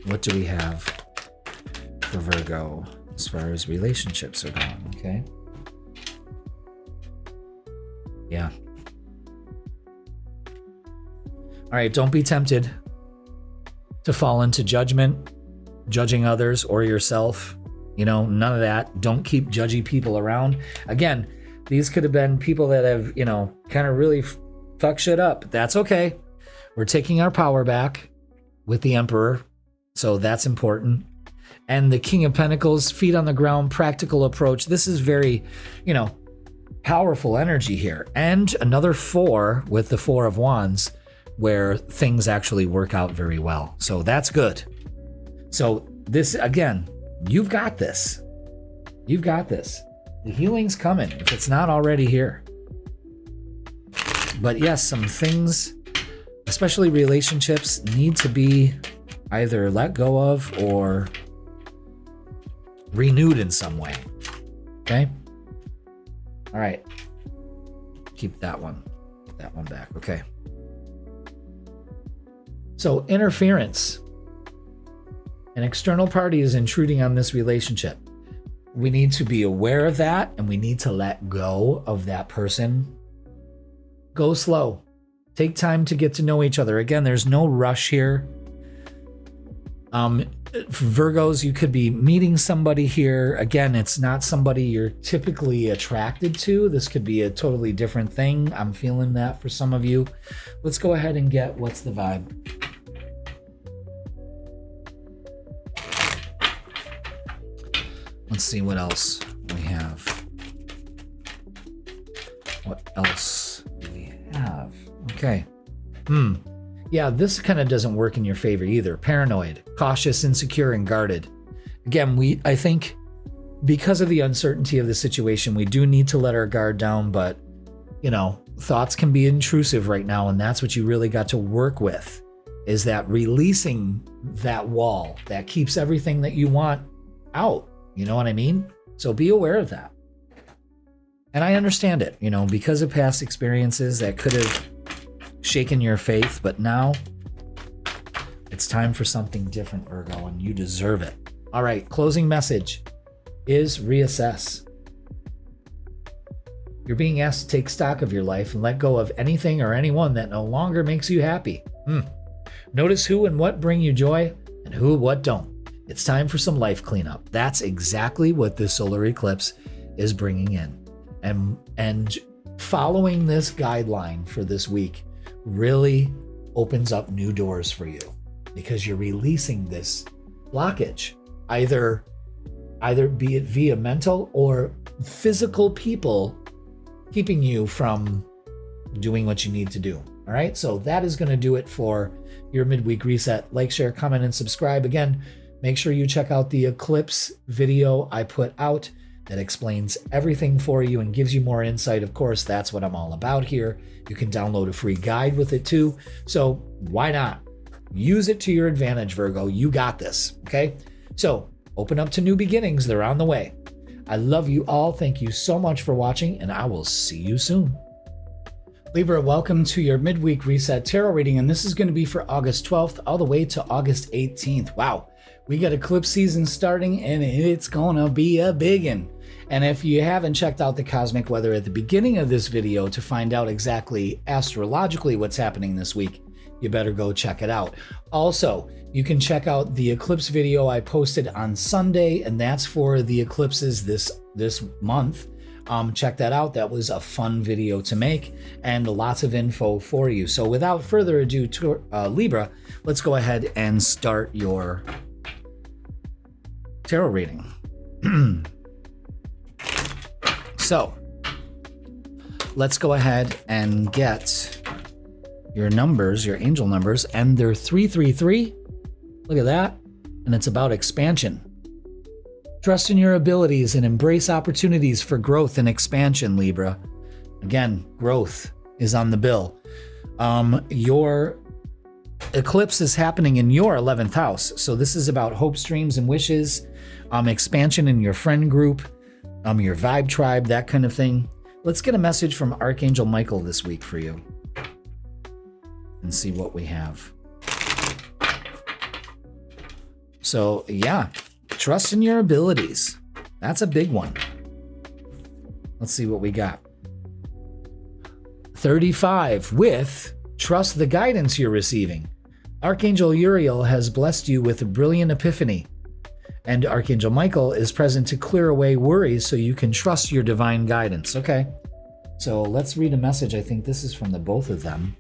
What do we have for Virgo as far as relationships are going? Okay. Yeah. All right, don't be tempted to fall into judgment, judging others or yourself. None of that. Don't keep judgy people around. Again, these could have been people that have, kind of really fucked shit up. That's okay. We're taking our power back with the Emperor. So that's important. And the King of Pentacles, feet on the ground, practical approach. This is very, powerful energy here. And another 4 with the 4 of Wands, where things actually work out very well. So that's good. So this, again, you've got this. You've got this. The healing's coming if it's not already here. But yes, some things, especially relationships, need to be either let go of or renewed in some way. Okay? All right. Keep that one. Get that one back. Okay. So interference. An external party is intruding on this relationship. We need to be aware of that, and we need to let go of that person. Go slow. Take time to get to know each other. Again, there's no rush here. For Virgos, you could be meeting somebody here. Again, it's not somebody you're typically attracted to. This could be a totally different thing. I'm feeling that for some of you. Let's go ahead and get what's the vibe. Let's see what else we have. What else do we have? Okay. Yeah, this kind of doesn't work in your favor either. Paranoid, cautious, insecure, and guarded. Again, I think because of the uncertainty of the situation, we do need to let our guard down, but, thoughts can be intrusive right now, and that's what you really got to work with, is that releasing that wall that keeps everything that you want out. You know what I mean? So be aware of that. And I understand it, because of past experiences that could have shaken your faith, but now it's time for something different, Virgo, and you deserve it. All right, closing message is reassess. You're being asked to take stock of your life and let go of anything or anyone that no longer makes you happy. Notice who and what bring you joy and who what don't. It's time for some life cleanup. That's exactly what this solar eclipse is bringing in. And following this guideline for this week really opens up new doors for you, because you're releasing this blockage, either be it via mental or physical people keeping you from doing what you need to do. All right, so that is going to do it for your midweek reset. Like, share, comment, and subscribe. Again, make sure you check out the eclipse video I put out that explains everything for you and gives you more insight. Of course, that's what I'm all about here. You can download a free guide with it too. So why not? Use it to your advantage, Virgo. You got this, okay? So open up to new beginnings. They're on the way. I love you all. Thank you so much for watching, and I will see you soon. Libra, welcome to your midweek reset tarot reading, and this is going to be for August 12th all the way to August 18th. Wow, we got eclipse season starting, and it's going to be a big one. And if you haven't checked out the cosmic weather at the beginning of this video to find out exactly astrologically what's happening this week, you better go check it out. Also, you can check out the eclipse video I posted on Sunday, and that's for the eclipses this month. Check that out. That was a fun video to make and lots of info for you. So without further ado, Libra, let's go ahead and start your tarot reading. So let's go ahead and get your numbers, your angel numbers, and they're 333. Look at that. And it's about expansion. Trust in your abilities and embrace opportunities for growth and expansion, Libra. Again, growth is on the bill. Your eclipse is happening in your 11th house. So this is about hopes, dreams, and wishes, expansion in your friend group, your vibe tribe, that kind of thing. Let's get a message from Archangel Michael this week for you and see what we have. So, yeah. Trust in your abilities. That's a big one. Let's see what we got. 35 with trust the guidance you're receiving. Archangel Uriel has blessed you with a brilliant epiphany, and Archangel Michael is present to clear away worries so you can trust your divine guidance. Okay, so let's read a message. I think this is from the both of them.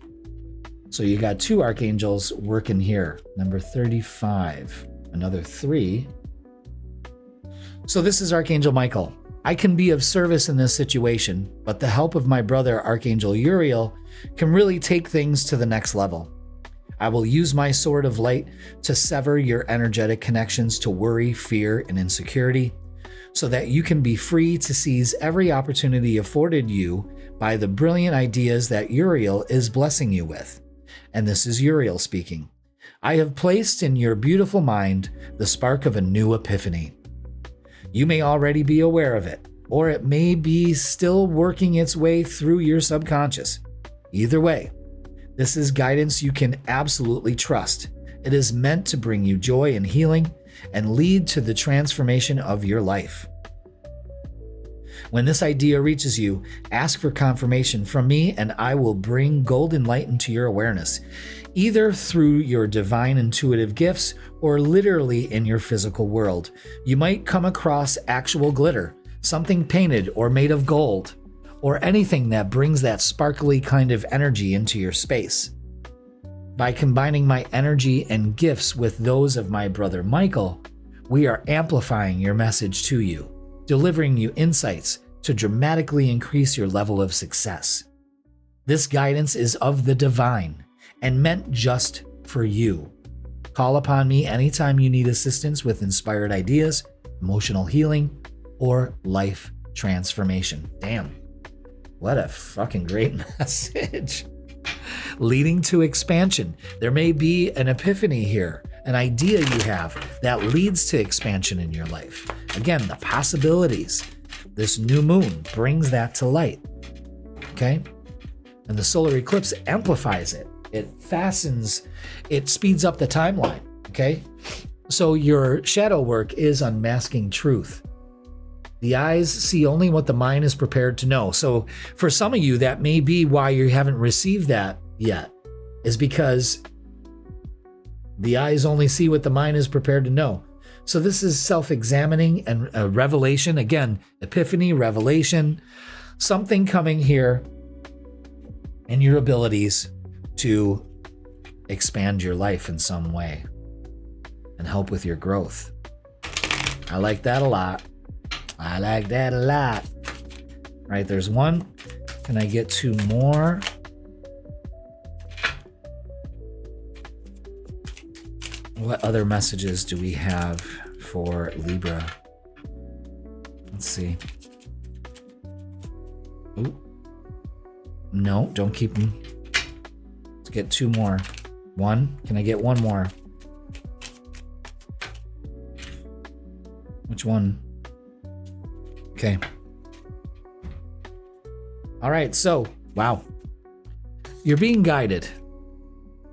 So you got two archangels working here. Number 35, another 3. So this is Archangel Michael. I can be of service in this situation, but the help of my brother Archangel Uriel can really take things to the next level. I will use my sword of light to sever your energetic connections to worry, fear, and insecurity, so that you can be free to seize every opportunity afforded you by the brilliant ideas that Uriel is blessing you with. And this is Uriel speaking. I have placed in your beautiful mind the spark of a new epiphany. You may already be aware of it, or it may be still working its way through your subconscious. Either way, this is guidance you can absolutely trust. It is meant to bring you joy and healing and lead to the transformation of your life. When this idea reaches you, ask for confirmation from me, and I will bring golden light into your awareness, either through your divine intuitive gifts or literally in your physical world. You might come across actual glitter, something painted or made of gold, or anything that brings that sparkly kind of energy into your space. By combining my energy and gifts with those of my brother Michael, we are amplifying your message to you, delivering you insights to dramatically increase your level of success. This guidance is of the divine and meant just for you. Call upon me anytime you need assistance with inspired ideas, emotional healing, or life transformation. Damn, what a fucking great message. Leading to expansion. There may be an epiphany here, an idea you have that leads to expansion in your life. Again, the possibilities. This new moon brings that to light. Okay? And the solar eclipse amplifies it. It fastens, it speeds up the timeline. Okay? So your shadow work is unmasking truth. The eyes see only what the mind is prepared to know. So for some of you, that may be why you haven't received that yet, is because the eyes only see what the mind is prepared to know. So this is self-examining and a revelation. Again, epiphany, revelation, something coming here in your abilities to expand your life in some way and help with your growth. I like that a lot. I like that a lot. All right, there's one. Can I get two more? What other messages do we have for Libra? Let's see. Ooh. No, don't keep them. Let's get two more. One. Can I get one more? Which one? Okay. All right, so, wow. You're being guided.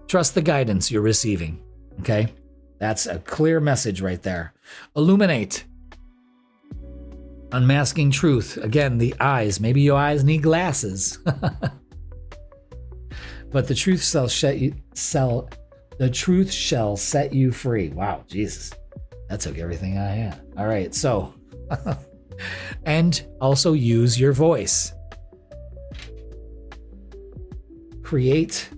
Trust the guidance you're receiving, okay? That's a clear message right there. Illuminate. Unmasking truth. Again, the eyes. Maybe your eyes need glasses. But the truth shall set you free. Wow, Jesus. That took everything I had. All right, so. And also use your voice. Create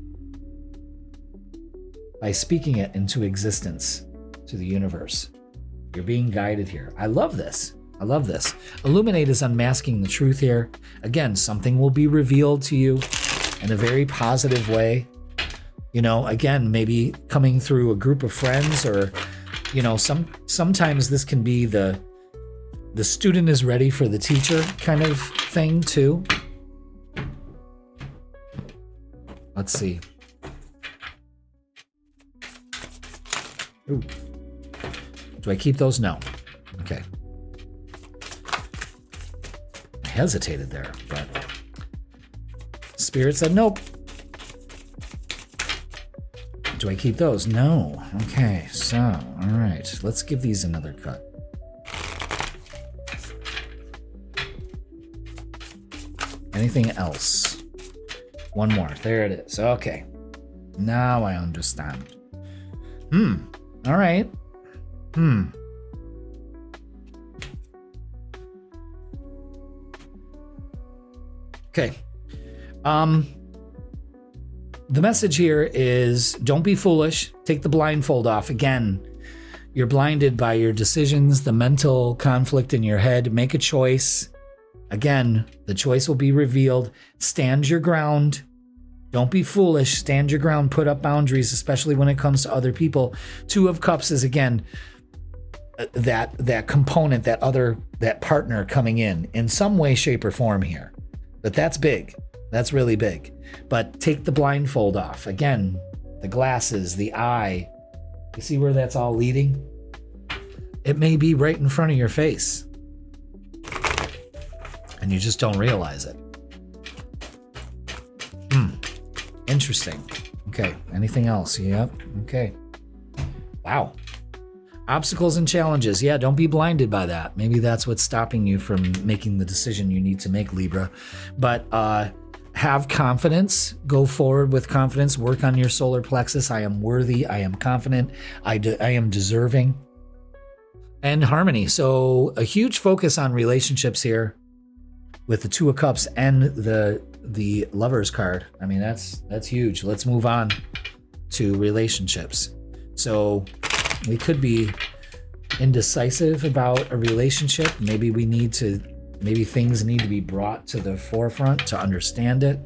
by speaking it into existence to the universe. You're being guided here. I love this. I love this. Illuminate is unmasking the truth here. Again, something will be revealed to you in a very positive way. You know, again, maybe coming through a group of friends, or, you know, sometimes this can be the student is ready for the teacher kind of thing too. Let's see. Ooh. Do I keep those? No. Okay. I hesitated there, but Spirit said nope. Do I keep those? No. Okay, so, all right. Let's give these another cut. Anything else? One more. There it is. Okay. Now I understand. All right. Okay. The message here is don't be foolish. Take the blindfold off. Again, you're blinded by your decisions, the mental conflict in your head. Make a choice. Again, the choice will be revealed. Stand your ground. Don't be foolish. Stand your ground. Put up boundaries, especially when it comes to other people. Two of Cups is, again, that component, that partner coming in some way, shape, or form here. But that's big. That's really big. But take the blindfold off. Again, the glasses, the eye. You see where that's all leading? It may be right in front of your face. And you just don't realize it. Interesting. Okay, anything else? Yep, okay. Wow. Obstacles and challenges. Yeah, don't be blinded by that. Maybe that's what's stopping you from making the decision you need to make, Libra. But have confidence. Go forward with confidence. Work on your solar plexus. I am worthy. I am confident. I am deserving. And harmony. So a huge focus on relationships here with the Two of Cups and the Lover's card. I mean, that's huge. Let's move on to relationships. So we could be indecisive about a relationship. Maybe things need to be brought to the forefront to understand it.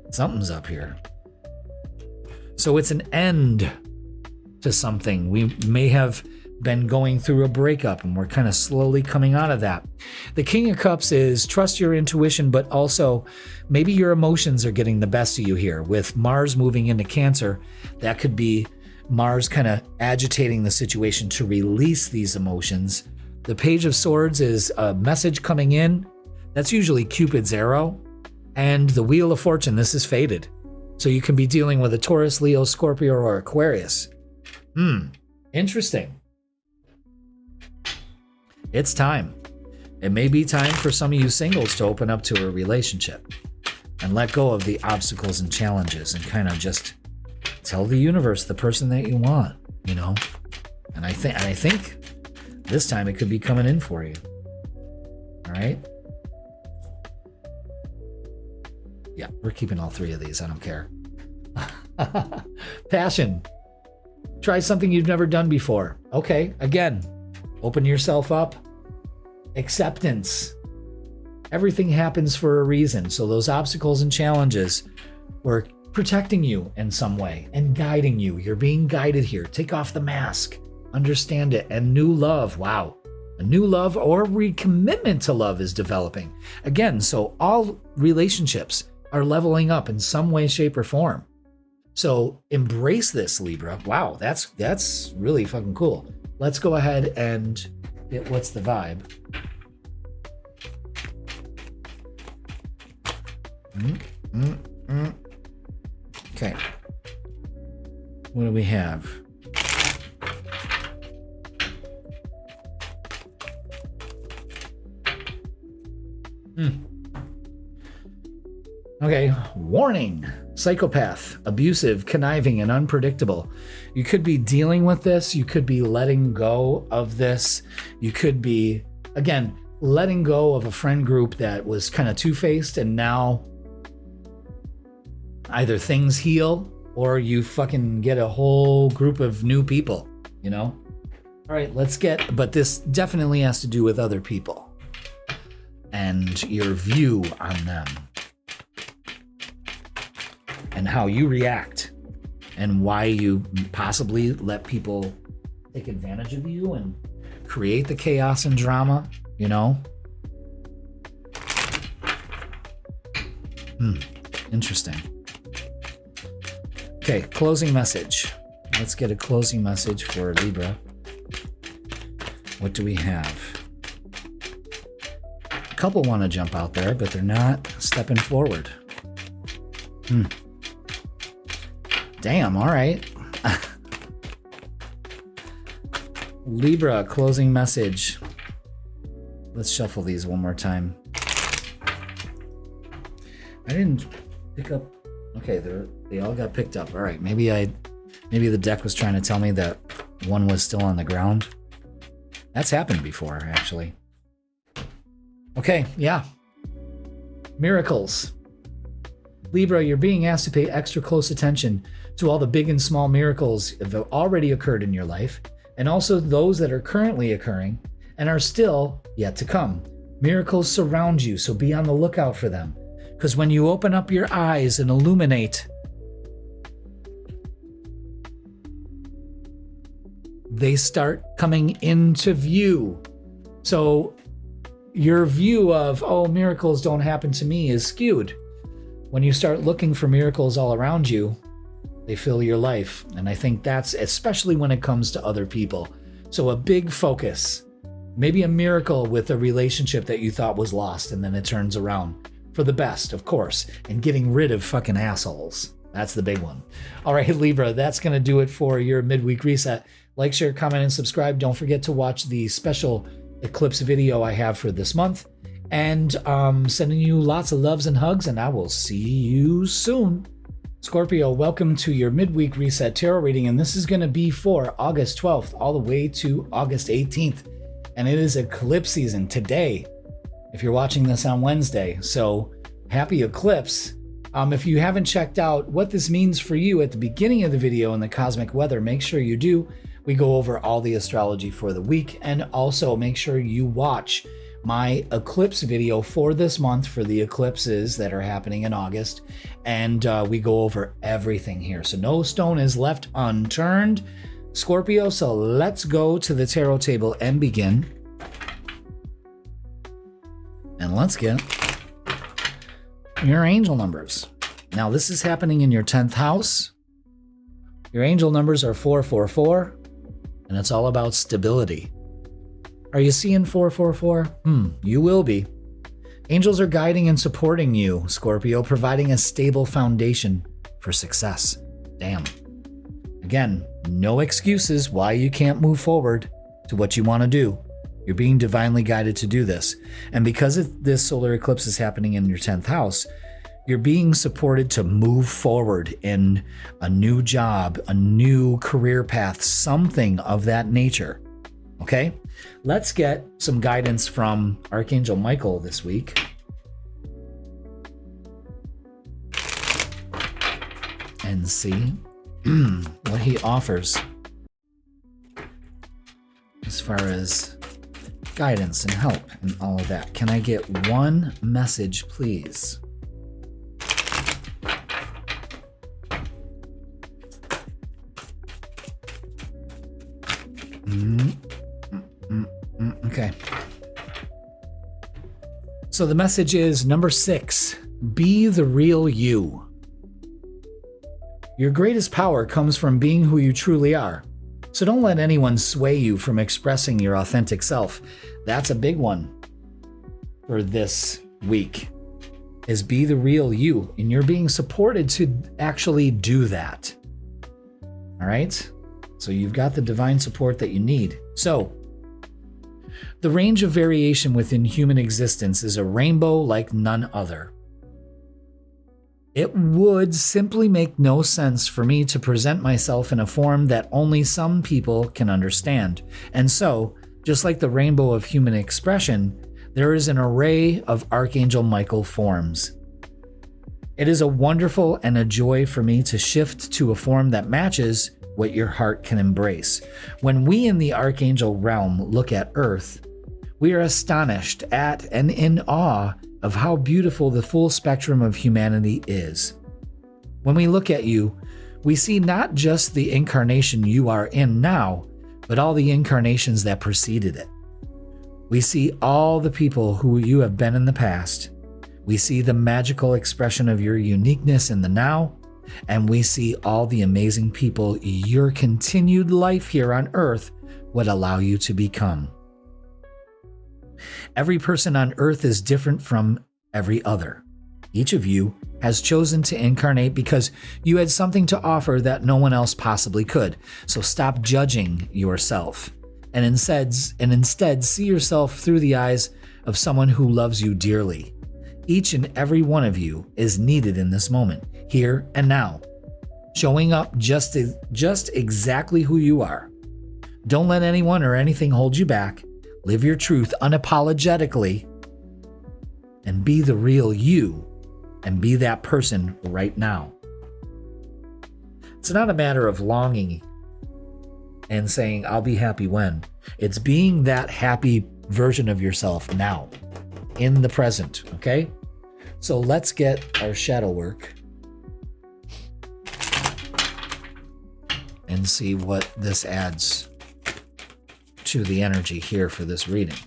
Something's up here. So it's an end to something. We may have been going through a breakup and we're kind of slowly coming out of that. The King of Cups is trust your intuition, but also maybe your emotions are getting the best of you here. With Mars moving into Cancer, that could be Mars kind of agitating the situation to release these emotions. The Page of Swords is a message coming in. That's usually Cupid's arrow. And the Wheel of Fortune, this is fated. So you can be dealing with a Taurus, Leo, Scorpio, or Aquarius. Interesting. It's time. It may be time for some of you singles to open up to a relationship and let go of the obstacles and challenges and kind of just tell the universe the person that you want, you know? And I think This time it could be coming in for you. All right. Yeah, we're keeping all three of these. I don't care. Passion. Try something you've never done before. Okay, again, open yourself up. Acceptance. Everything happens for a reason. So those obstacles and challenges were protecting you in some way and guiding you. You're being guided here. Take off the mask. Understand it. And new love. Wow. A new love or recommitment to love is developing. Again, so all relationships are leveling up in some way, shape, or form. So embrace this, Libra. Wow, that's really fucking cool. Let's go ahead and get what's the vibe. Okay. What do we have? Okay, warning. Psychopath, abusive, conniving, and unpredictable. You could be dealing with this. You could be letting go of this. You could be, again, letting go of a friend group that was kind of two-faced, and now either things heal or you fucking get a whole group of new people, you know? All right, but this definitely has to do with other people and your view on them and how you react and why you possibly let people take advantage of you and create the chaos and drama, you know? Interesting. Okay, closing message. Let's get a closing message for Libra. What do we have? A couple want to jump out there, but they're not stepping forward. Damn, all right. Libra, closing message. Let's shuffle these one more time. I didn't pick up. Okay, they all got picked up. All right, maybe the deck was trying to tell me that one was still on the ground. That's happened before, actually. Okay, yeah. Miracles. Libra, you're being asked to pay extra close attention to all the big and small miracles that have already occurred in your life, and also those that are currently occurring and are still yet to come. Miracles surround you, so be on the lookout for them. Because when you open up your eyes and illuminate, they start coming into view. So your view of, oh, miracles don't happen to me is skewed. When you start looking for miracles all around you, they fill your life. And I think that's especially when it comes to other people. So a big focus, maybe a miracle with a relationship that you thought was lost and then it turns around for the best, of course, and getting rid of fucking assholes. That's the big one. All right, Libra, that's going to do it for your midweek reset. Like, share, comment, and subscribe. Don't forget to watch the special eclipse video I have for this month. And sending you lots of loves and hugs, and I will see you soon. Scorpio, welcome to your midweek reset tarot reading, and this is going to be for August 12th all the way to August 18th. And it is eclipse season today, if you're watching this on Wednesday. So happy eclipse. If you haven't checked out what this means for you at the beginning of the video in the cosmic weather, make sure you do. We go over all the astrology for the week, and also make sure you watch my eclipse video for this month for the eclipses that are happening in August. And we go over everything here. So no stone is left unturned, Scorpio. So let's go to the tarot table and begin. And let's get your angel numbers. Now this is happening in your 10th house. Your angel numbers are 444, and it's all about stability. Are you seeing 444? You will be. Angels are guiding and supporting you, Scorpio, providing a stable foundation for success. Damn. Again, no excuses why you can't move forward to what you want to do. You're being divinely guided to do this. And because this solar eclipse is happening in your 10th house, you're being supported to move forward in a new job, a new career path, something of that nature. Okay, let's get some guidance from Archangel Michael this week. And see what he offers as far as guidance and help and all of that. Can I get one message, please? Okay. So the message is number 6, be the real you. Your greatest power comes from being who you truly are. So don't let anyone sway you from expressing your authentic self. That's a big one for this week, is be the real you. And you're being supported to actually do that. All right? So you've got the divine support that you need. So the range of variation within human existence is a rainbow like none other. It would simply make no sense for me to present myself in a form that only some people can understand. And so, just like the rainbow of human expression, there is an array of Archangel Michael forms. It is a wonderful and a joy for me to shift to a form that matches what your heart can embrace. When we in the Archangel realm look at Earth, we are astonished at and in awe of how beautiful the full spectrum of humanity is. When we look at you, we see not just the incarnation you are in now, but all the incarnations that preceded it. We see all the people who you have been in the past. We see the magical expression of your uniqueness in the now, and we see all the amazing people your continued life here on Earth would allow you to become. Every person on Earth is different from every other. Each of you has chosen to incarnate because you had something to offer that no one else possibly could. So stop judging yourself and instead see yourself through the eyes of someone who loves you dearly. Each and every one of you is needed in this moment, here and now, showing up just exactly who you are. Don't let anyone or anything hold you back. Live your truth unapologetically and be the real you and be that person right now. It's not a matter of longing and saying, I'll be happy when. It's being that happy version of yourself now, in the present, okay? So let's get our shadow work and see what this adds to the energy here for this reading.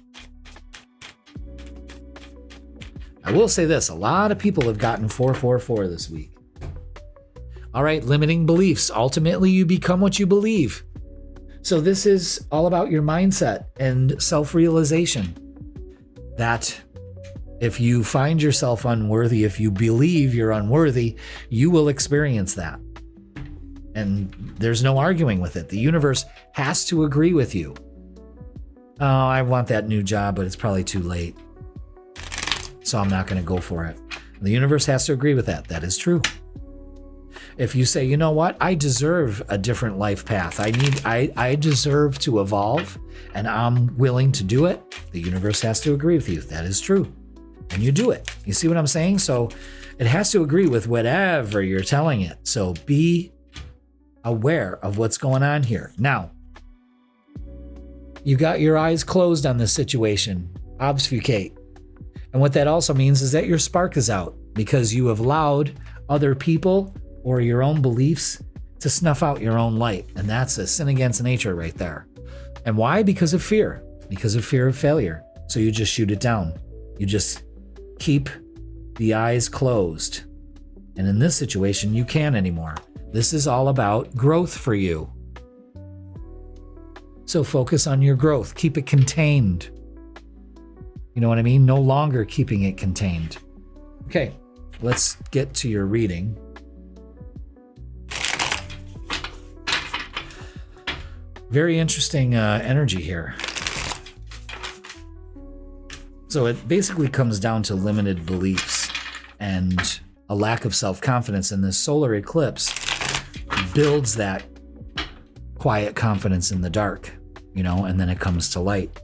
I will say this, a lot of people have gotten 444 this week. All right, limiting beliefs. Ultimately, you become what you believe. So this is all about your mindset and self-realization. That if you find yourself unworthy, if you believe you're unworthy, you will experience that. And there's no arguing with it. The universe has to agree with you. Oh, I want that new job, but it's probably too late. So I'm not going to go for it. The universe has to agree with that. That is true. If you say, you know what, I deserve a different life path. I deserve to evolve, and I'm willing to do it. The universe has to agree with you. That is true. And you do it. You see what I'm saying? So it has to agree with whatever you're telling it. So be aware of what's going on here. Now, you got your eyes closed on this situation. Obfuscate. And what that also means is that your spark is out because you have allowed other people or your own beliefs to snuff out your own light. And that's a sin against nature right there. And why? Because of fear. Because of fear of failure. So you just shoot it down. You just keep the eyes closed. And in this situation, you can't anymore. This is all about growth for you. So focus on your growth. Keep it contained. You know what I mean? No longer keeping it contained. Okay, let's get to your reading. Very interesting energy here. So it basically comes down to limited beliefs and a lack of self-confidence, and this solar eclipse builds that quiet confidence in the dark. and then it comes to light.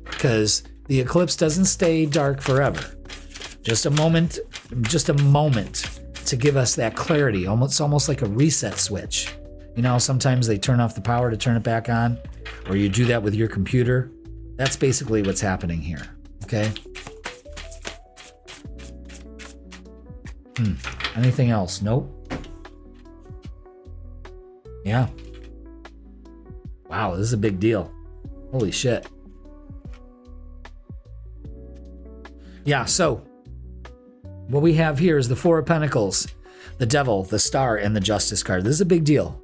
Because the eclipse doesn't stay dark forever. Just a moment to give us that clarity. Almost like a reset switch. Sometimes they turn off the power to turn it back on, or you do that with your computer. That's basically what's happening here, okay? Anything else? Nope. Yeah. Wow, this is a big deal. Holy shit. Yeah, so what we have here is the Four of Pentacles, the Devil, the Star, and the Justice card. This is a big deal.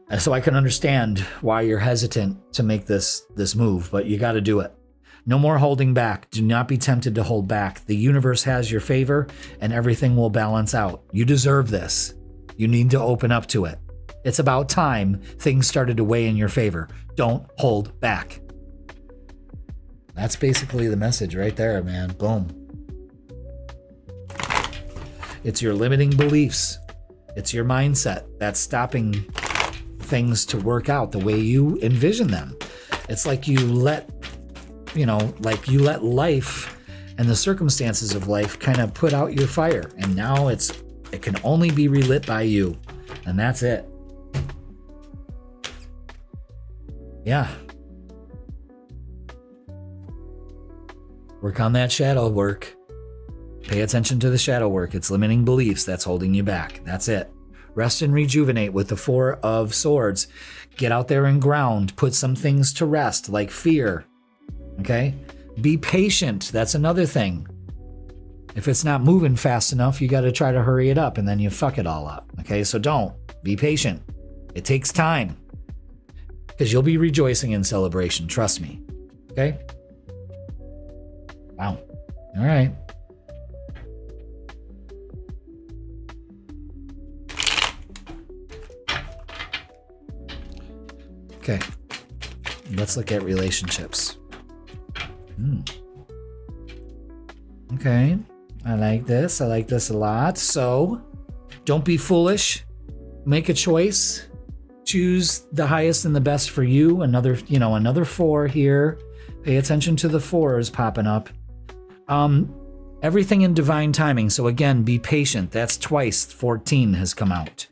And so I can understand why you're hesitant to make this move, but you got to do it. No more holding back. Do not be tempted to hold back. The universe has your favor and everything will balance out. You deserve this. You need to open up to it. It's about time things started to weigh in your favor. Don't hold back. That's basically the message right there, man. Boom. It's your limiting beliefs. It's your mindset that's stopping things to work out the way you envision them. It's like you let life and the circumstances of life kind of put out your fire, and now it can only be relit by you, and that's it. Yeah. Work on that shadow work. Pay attention to the shadow work. It's limiting beliefs that's holding you back. That's it. Rest and rejuvenate with the Four of Swords. Get out there and ground. Put some things to rest, like fear. Okay? Be patient. That's another thing. If it's not moving fast enough, you got to try to hurry it up, and then you fuck it all up. Okay? So don't. Be patient. It takes time. Because you'll be rejoicing in celebration. Trust me. Okay? Wow. All right. Okay, let's look at relationships. Okay, I like this. I like this a lot. So, don't be foolish. Make a choice. Choose the highest and the best for you. Another 4 here. Pay attention to the 4s popping up. Everything in divine timing. So again, be patient. That's twice 14 has come out.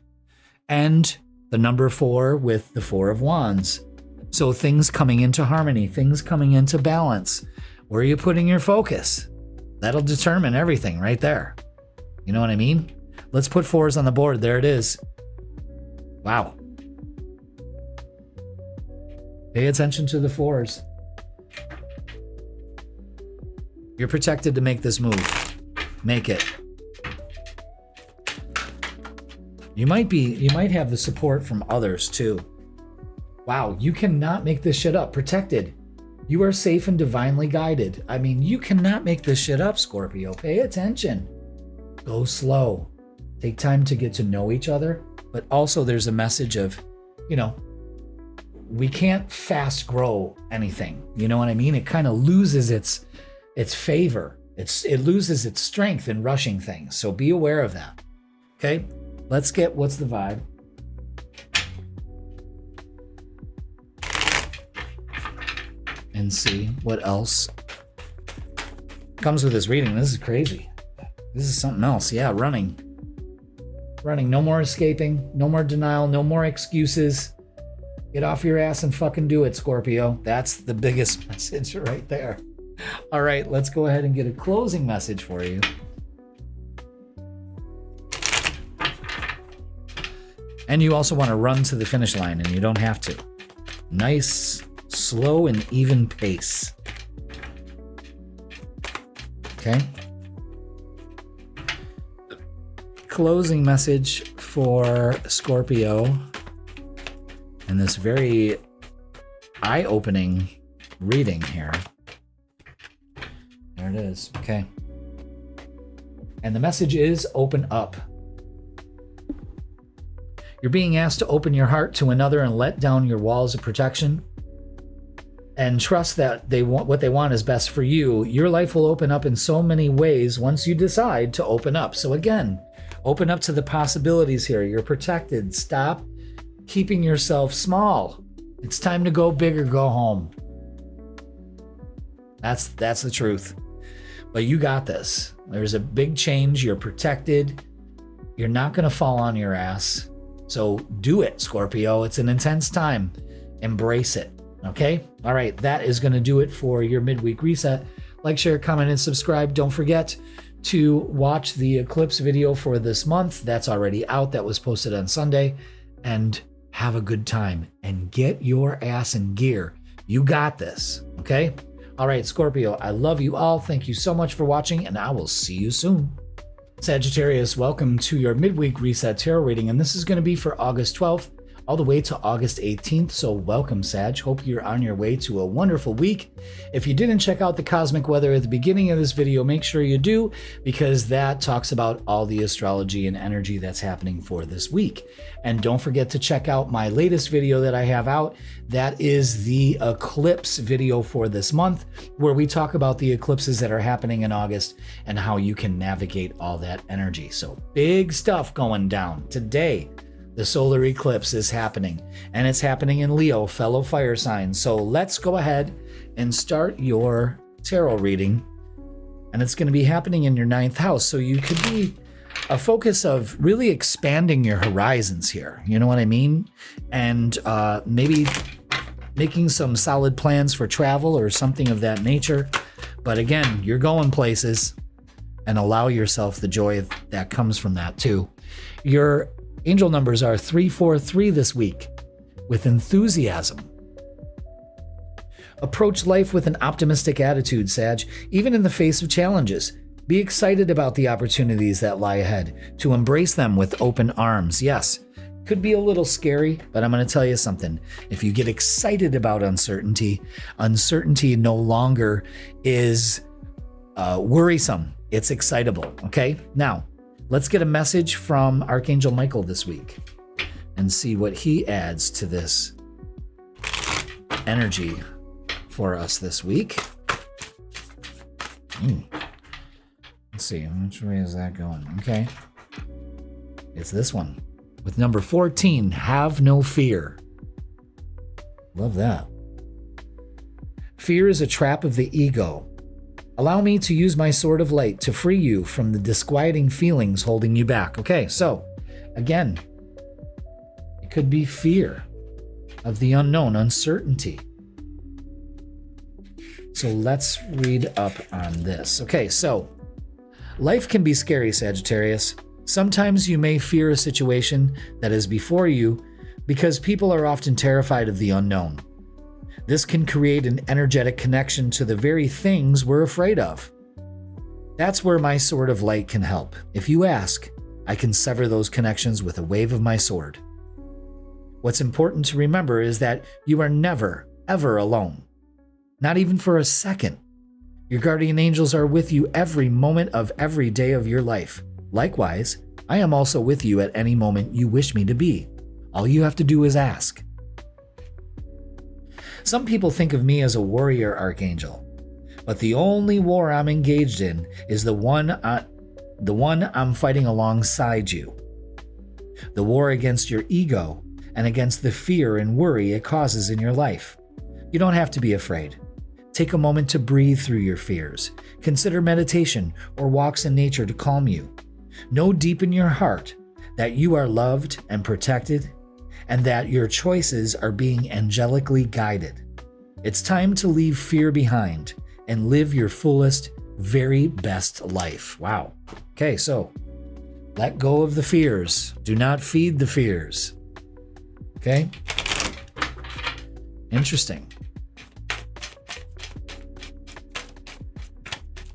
And the number 4 with the 4 of Wands. So things coming into harmony, things coming into balance. Where are you putting your focus? That'll determine everything right there. You know what I mean? Let's put 4s on the board. There it is. Wow. Pay attention to the 4s. You're protected to make this move. Make it. You might have the support from others too. Wow, you cannot make this shit up. Protected. You are safe and divinely guided. I mean, you cannot make this shit up, Scorpio. Pay attention. Go slow. Take time to get to know each other. But also there's a message of, we can't fast grow anything. You know what I mean? It kind of loses its favor. It loses its strength in rushing things. So be aware of that. Okay? Let's get what's the vibe. And see what else comes with this reading. This is crazy. This is something else. Yeah, running. No more escaping. No more denial. No more excuses. Get off your ass and fucking do it, Scorpio. That's the biggest message right there. All right, let's go ahead and get a closing message for you. And you also want to run to the finish line, and you don't have to. Nice, slow, and even pace. Okay. Closing message for Scorpio in this very eye-opening reading here. There it is. Okay. And the message is open up. You're being asked to open your heart to another and let down your walls of protection and trust that what they want is best for you. Your life will open up in so many ways once you decide to open up. So again, open up to the possibilities here. You're protected. Stop keeping yourself small It's time to go big or go home. That's the truth. But you got this. There's a big change. You're protected. You're not going to fall on your ass. So do it, Scorpio. It's an intense time. Embrace it. Okay? All right. That is going to do it for your midweek reset. Like, share, comment, and subscribe. Don't forget to watch the eclipse video for this month. That's already out. That was posted on Sunday. And have a good time and get your ass in gear. You got this. Okay? All right, Scorpio, I love you all. Thank you so much for watching, and I will see you soon. Sagittarius, welcome to your midweek reset tarot reading, and this is going to be for August 12th all the way to August 18th. So welcome, Sag. Hope you're on your way to a wonderful week. If you didn't check out the cosmic weather at the beginning of this video, make sure you do, because that talks about all the astrology and energy that's happening for this week. And don't forget to check out my latest video that I have out. That is the eclipse video for this month, where we talk about the eclipses that are happening in August and how you can navigate all that energy. So big stuff going down today. The solar eclipse is happening, and it's happening in Leo, fellow fire signs. So let's go ahead and start your tarot reading. And it's going to be happening in your 9th house. So you could be a focus of really expanding your horizons here. You know what I mean? And maybe making some solid plans for travel or something of that nature. But again, you're going places, and allow yourself the joy that comes from that too. Your angel numbers are 343 this week, with enthusiasm. Approach life with an optimistic attitude, Sag, even in the face of challenges. Be excited about the opportunities that lie ahead, to embrace them with open arms. Yes, could be a little scary, but I'm going to tell you something. If you get excited about uncertainty, uncertainty no longer is worrisome. It's excitable, okay? Now, let's get a message from Archangel Michael this week and see what he adds to this energy for us this week. Let's see, which way is that going? Okay. It's this one. With number 14, have no fear. Love that. Fear is a trap of the ego. Allow me to use my sword of light to free you from the disquieting feelings holding you back. Okay, so again, it could be fear of the unknown, uncertainty. So let's read up on this. Okay, so life can be scary, Sagittarius. Sometimes you may fear a situation that is before you because people are often terrified of the unknown. This can create an energetic connection to the very things we're afraid of. That's where my sword of light can help. If you ask, I can sever those connections with a wave of my sword. What's important to remember is that you are never, ever alone. Not even for a second. Your guardian angels are with you every moment of every day of your life. Likewise, I am also with you at any moment you wish me to be. All you have to do is ask. Some people think of me as a warrior archangel, but the only war I'm engaged in is the one I'm fighting alongside you. The war against your ego and against the fear and worry it causes in your life. You don't have to be afraid. Take a moment to breathe through your fears. Consider meditation or walks in nature to calm you. Know deep in your heart that you are loved and protected, and that your choices are being angelically guided. It's time to leave fear behind and live your fullest, very best life. Wow. Okay, so let go of the fears. Do not feed the fears. Okay? Interesting.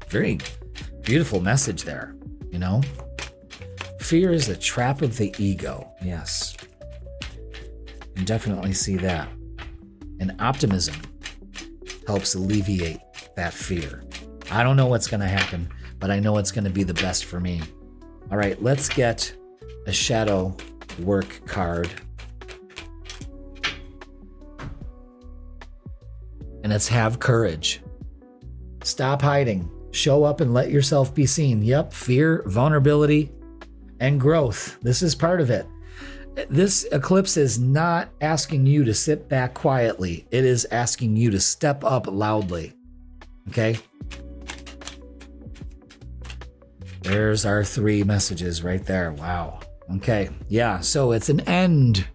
Very beautiful message there, you know? Fear is a trap of the ego. Yes. You can definitely see that. And optimism helps alleviate that fear. I don't know what's going to happen, but I know it's going to be the best for me. All right, let's get a shadow work card. And it's have courage. Stop hiding. Show up and let yourself be seen. Yep, fear, vulnerability, and growth. This is part of it. This eclipse is not asking you to sit back quietly. It is asking you to step up loudly. Okay? There's our 3 messages right there. Wow. Okay. Yeah. So it's an end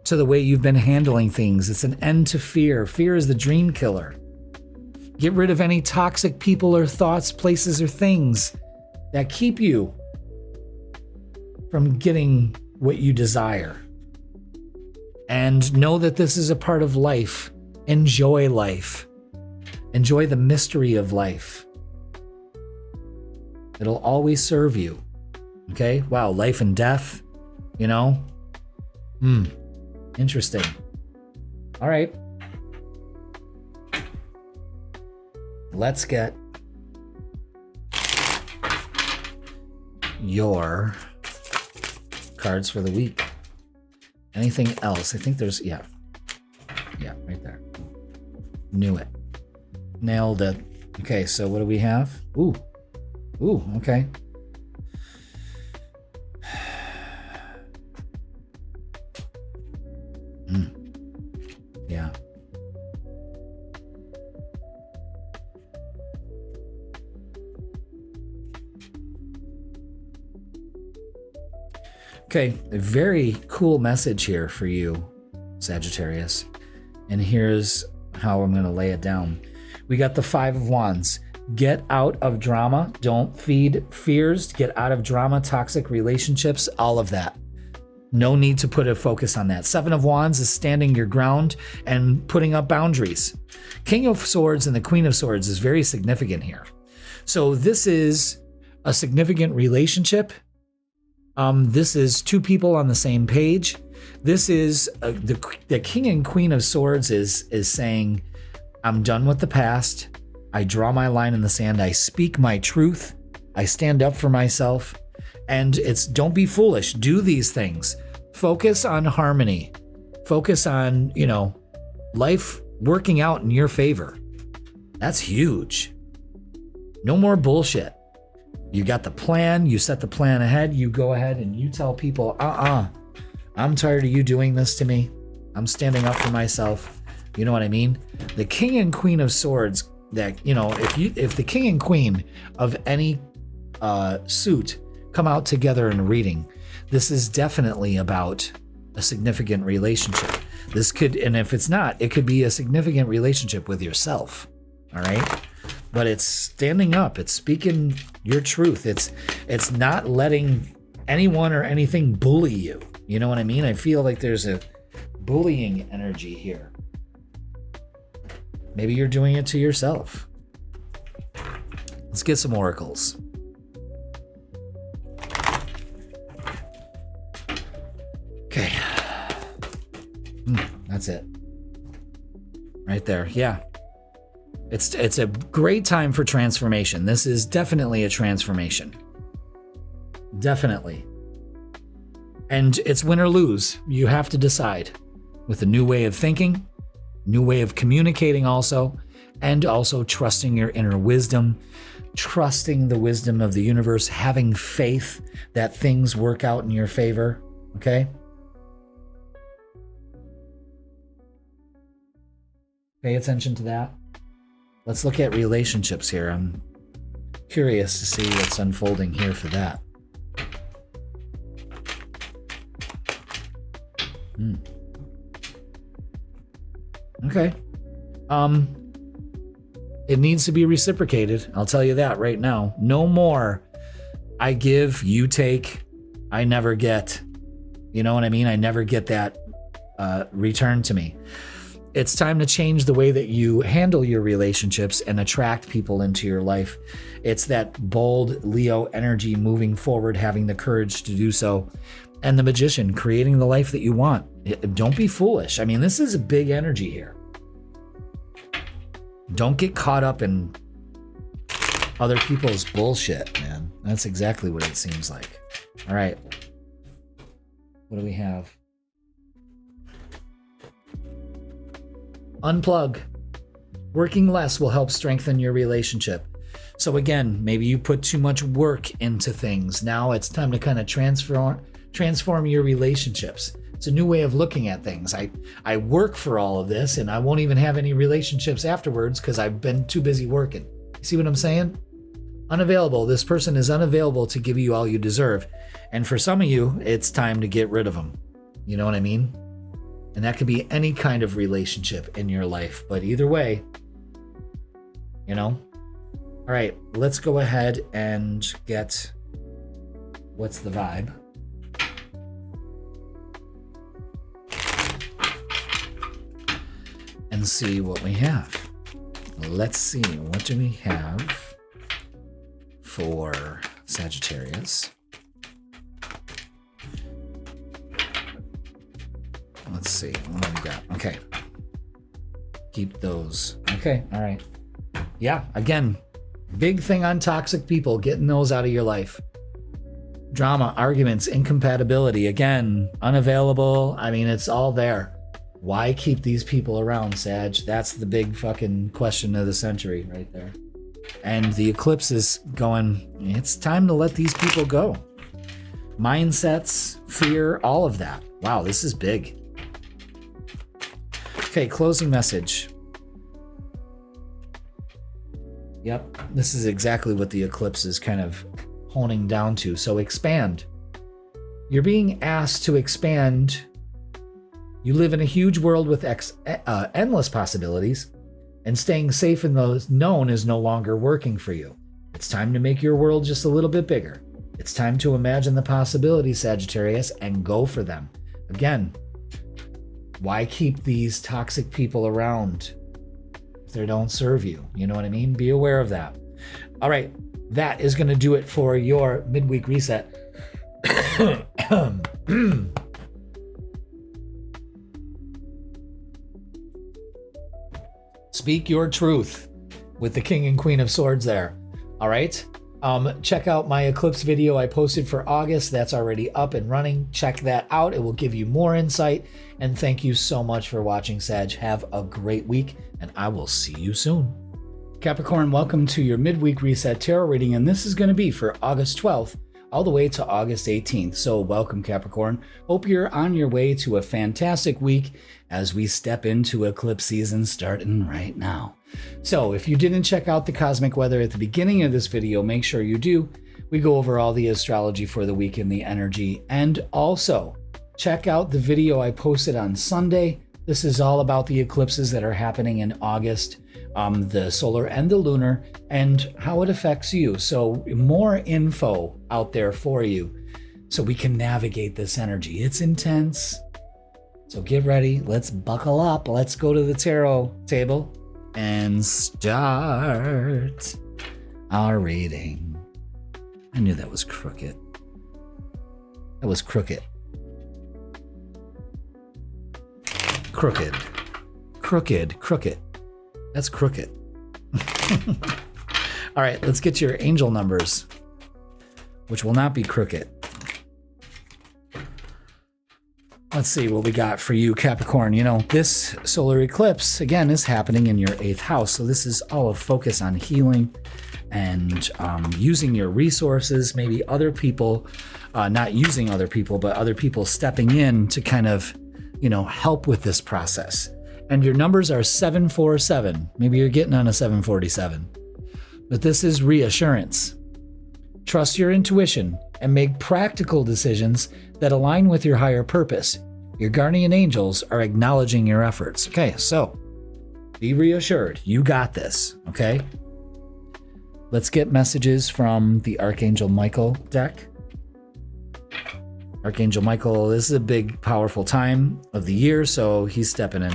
to the way you've been handling things. It's an end to fear. Fear is the dream killer. Get rid of any toxic people or thoughts, places, or things that keep you from getting what you desire. And know that this is a part of life. Enjoy life. Enjoy the mystery of life. It'll always serve you. Okay? Wow, life and death, you know? Interesting. All right. Let's get your cards for the week. Anything else? I think there's, yeah, right there. Knew it. Nailed it. Okay, so what do we have? Ooh, okay. Yeah. Okay, a very cool message here for you, Sagittarius. And here's how I'm going to lay it down. We got the 5 of Wands. Get out of drama. Don't feed fears. Get out of drama, toxic relationships, all of that. No need to put a focus on that. 7 of Wands is standing your ground and putting up boundaries. King of Swords and the Queen of Swords is very significant here. So this is a significant relationship. This is 2 people on the same page. This is the King and Queen of Swords is saying, I'm done with the past. I draw my line in the sand. I speak my truth. I stand up for myself. And it's don't be foolish. Do these things. Focus on harmony. Focus on, life working out in your favor. That's huge. No more bullshit. You got the plan. You set the plan ahead. You go ahead and you tell people, I'm tired of you doing this to me. I'm standing up for myself. You know what I mean? The King and Queen of Swords, that, if the King and Queen of any suit come out together in a reading, this is definitely about a significant relationship. This could, and if it's not, it could be a significant relationship with yourself. All right? But it's standing up. It's speaking your truth. It's not letting anyone or anything bully you. You know what I mean? I feel like there's a bullying energy here. Maybe you're doing it to yourself. Let's get some oracles. Okay. That's it. Right there. Yeah. It's a great time for transformation. This is definitely a transformation. Definitely. And it's win or lose. You have to decide with a new way of thinking, new way of communicating also, and also trusting your inner wisdom, trusting the wisdom of the universe, having faith that things work out in your favor. Okay? Pay attention to that. Let's look at relationships here. I'm curious to see what's unfolding here for that. Okay. It needs to be reciprocated. I'll tell you that right now. No more I give, you take, I never get. You know what I mean? I never get that return to me. It's time to change the way that you handle your relationships and attract people into your life. It's that bold Leo energy moving forward, having the courage to do so. And the Magician, creating the life that you want. Don't be foolish. I mean, this is a big energy here. Don't get caught up in other people's bullshit, man. That's exactly what it seems like. All right. What do we have? Unplug. Working less will help strengthen your relationship. So again, maybe you put too much work into things. Now it's time to kind of transform transform your relationships. It's a new way of looking at things. I work for all of this, and I won't even have any relationships afterwards because I've been too busy working. You see what I'm saying? Unavailable. This person is unavailable to give you all you deserve. And for some of you, it's time to get rid of them. You know what I mean? And that could be any kind of relationship in your life. But either way, you know? All right, let's go ahead and get what's the vibe. And see what we have. Let's see, what do we have for Sagittarius? Let's see, what do we got? Okay. Keep those. Okay, all right. Yeah, again, big thing on toxic people, getting those out of your life. Drama, arguments, incompatibility, again, unavailable. I mean, it's all there. Why keep these people around, Sag? That's the big fucking question of the century right there. And the eclipse is going, it's time to let these people go. Mindsets, fear, all of that. Wow, this is big. Okay, closing message. Yep, this is exactly what the eclipse is kind of honing down to. So expand. You're being asked to expand. You live in a huge world with endless possibilities, and staying safe in those known is no longer working for you. It's time to make your world just a little bit bigger. It's time to imagine the possibilities, Sagittarius, and go for them. Again, why keep these toxic people around if they don't serve you? You know what I mean? Be aware of that. All right, that is going to do it for your midweek reset. Speak your truth with the King and Queen of Swords there. All right. Check out my eclipse video I posted for August. That's already up and running. Check that out. It will give you more insight. And thank you so much for watching, Sag. Have a great week, and I will see you soon. Capricorn, welcome to your midweek reset tarot reading, and this is going to be for August 12th all the way to August 18th. So welcome, Capricorn. Hope you're on your way to a fantastic week as we step into eclipse season starting right now. So if you didn't check out the cosmic weather at the beginning of this video, make sure you do. We go over all the astrology for the week and the energy. And also check out the video I posted on Sunday. This is all about the eclipses that are happening in August, the solar and the lunar, and how it affects you. So more info out there for you so we can navigate this energy. It's intense. So get ready. Let's buckle up. Let's go to the tarot table and start our reading. I knew that was crooked. That was crooked. Crooked. Crooked. Crooked. That's crooked. All right, let's get your angel numbers, which will not be crooked. Let's see what we got for you, Capricorn. You know, this solar eclipse, again, is happening in your 8th house. So this is all a focus on healing and using your resources, maybe other people, not using other people, but other people stepping in to kind of, you know, help with this process. And your numbers are 747. Maybe you're getting on a 747. But this is reassurance. Trust your intuition and make practical decisions that align with your higher purpose. Your guardian angels are acknowledging your efforts. Okay, so be reassured. You got this, okay? Let's get messages from the Archangel Michael deck. Archangel Michael, this is a big, powerful time of the year, so he's stepping in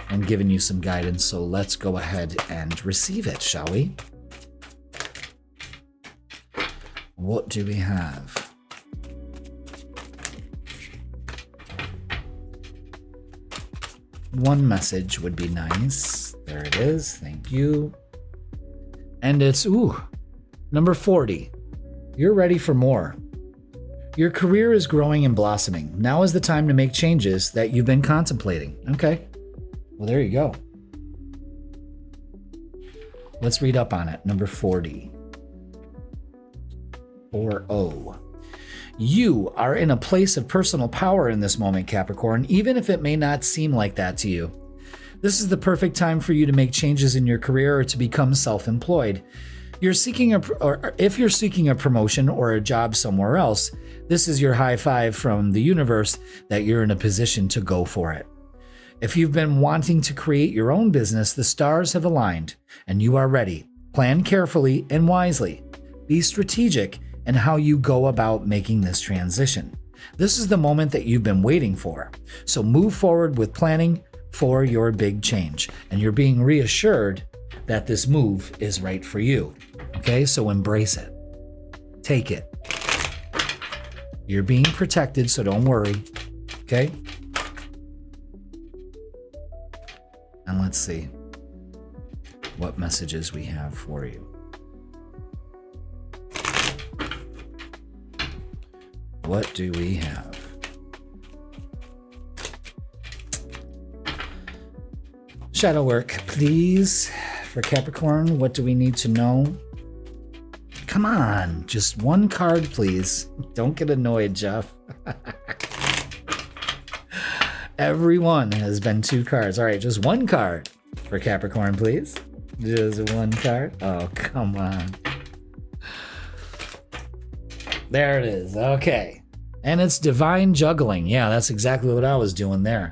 and giving you some guidance. So let's go ahead and receive it, shall we? What do we have? One message would be nice. There it is. Thank you. And it's, number 40. You're ready for more. Your career is growing and blossoming. Now is the time to make changes that you've been contemplating. Okay. Well, there you go. Let's read up on it. Number 40. 40. You are in a place of personal power in this moment, Capricorn, even if it may not seem like that to you. This is the perfect time for you to make changes in your career or to become self-employed. If you're seeking a promotion or a job somewhere else, this is your high five from the universe that you're in a position to go for it. If you've been wanting to create your own business, the stars have aligned and you are ready. Plan carefully and wisely. Be strategic in how you go about making this transition. This is the moment that you've been waiting for. So move forward with planning for your big change. And you're being reassured that this move is right for you. Okay, so embrace it. Take it. You're being protected, so don't worry. Okay? And let's see what messages we have for you. What do we have? Shadow work, please. For Capricorn, what do we need to know? Come on, just one card, please. Don't get annoyed, Jeff. Everyone has been 2 cards. All right, just 1 card for Capricorn, please. Just 1 card. Oh, come on. There it is. Okay. And it's divine juggling. Yeah, that's exactly what I was doing there.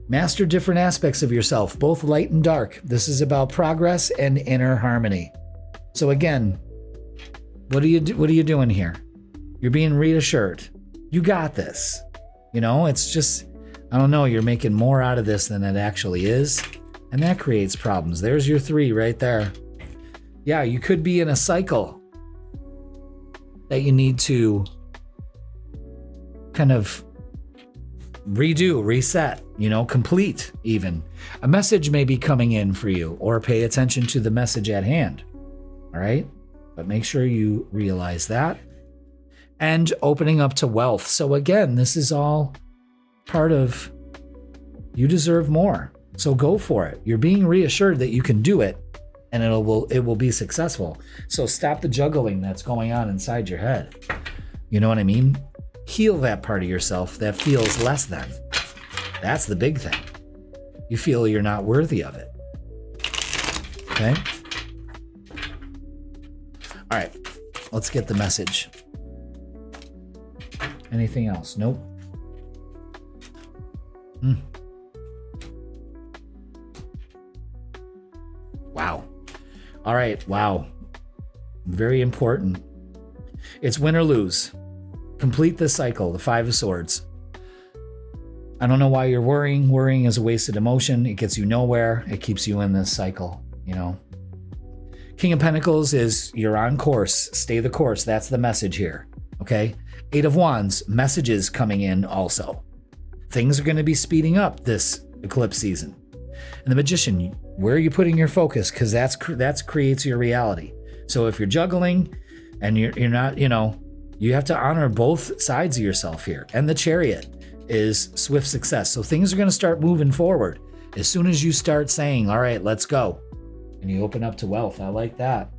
Master different aspects of yourself, both light and dark. This is about progress and inner harmony. So again, what are you doing here? You're being reassured. You got this. You know, it's just, I don't know, you're making more out of this than it actually is. And that creates problems. There's your 3 right there. Yeah, you could be in a cycle that you need to kind of redo, reset, complete even. A message may be coming in for you, or pay attention to the message at hand. All right? But make sure you realize that. And opening up to wealth. So again, this is all part of you deserve more. So go for it. You're being reassured that you can do it and it will be successful. So stop the juggling that's going on inside your head. You know what I mean? Heal that part of yourself that feels less than. That's the big thing. You feel you're not worthy of it. Okay? All right, let's get the message. Anything else? Nope. Wow. All right, wow. Very important. It's win or lose. Complete the cycle, the 5 of Swords. I don't know why you're worrying. Worrying is a wasted emotion. It gets you nowhere. It keeps you in this cycle, King of Pentacles is you're on course. Stay the course. That's the message here, okay? 8 of Wands, messages coming in also. Things are going to be speeding up this eclipse season. And the Magician, where are you putting your focus? Because that's creates your reality. So if you're juggling and you're not, you have to honor both sides of yourself here. And the Chariot is swift success. So things are going to start moving forward as soon as you start saying, all right, let's go. And you open up to wealth. I like that.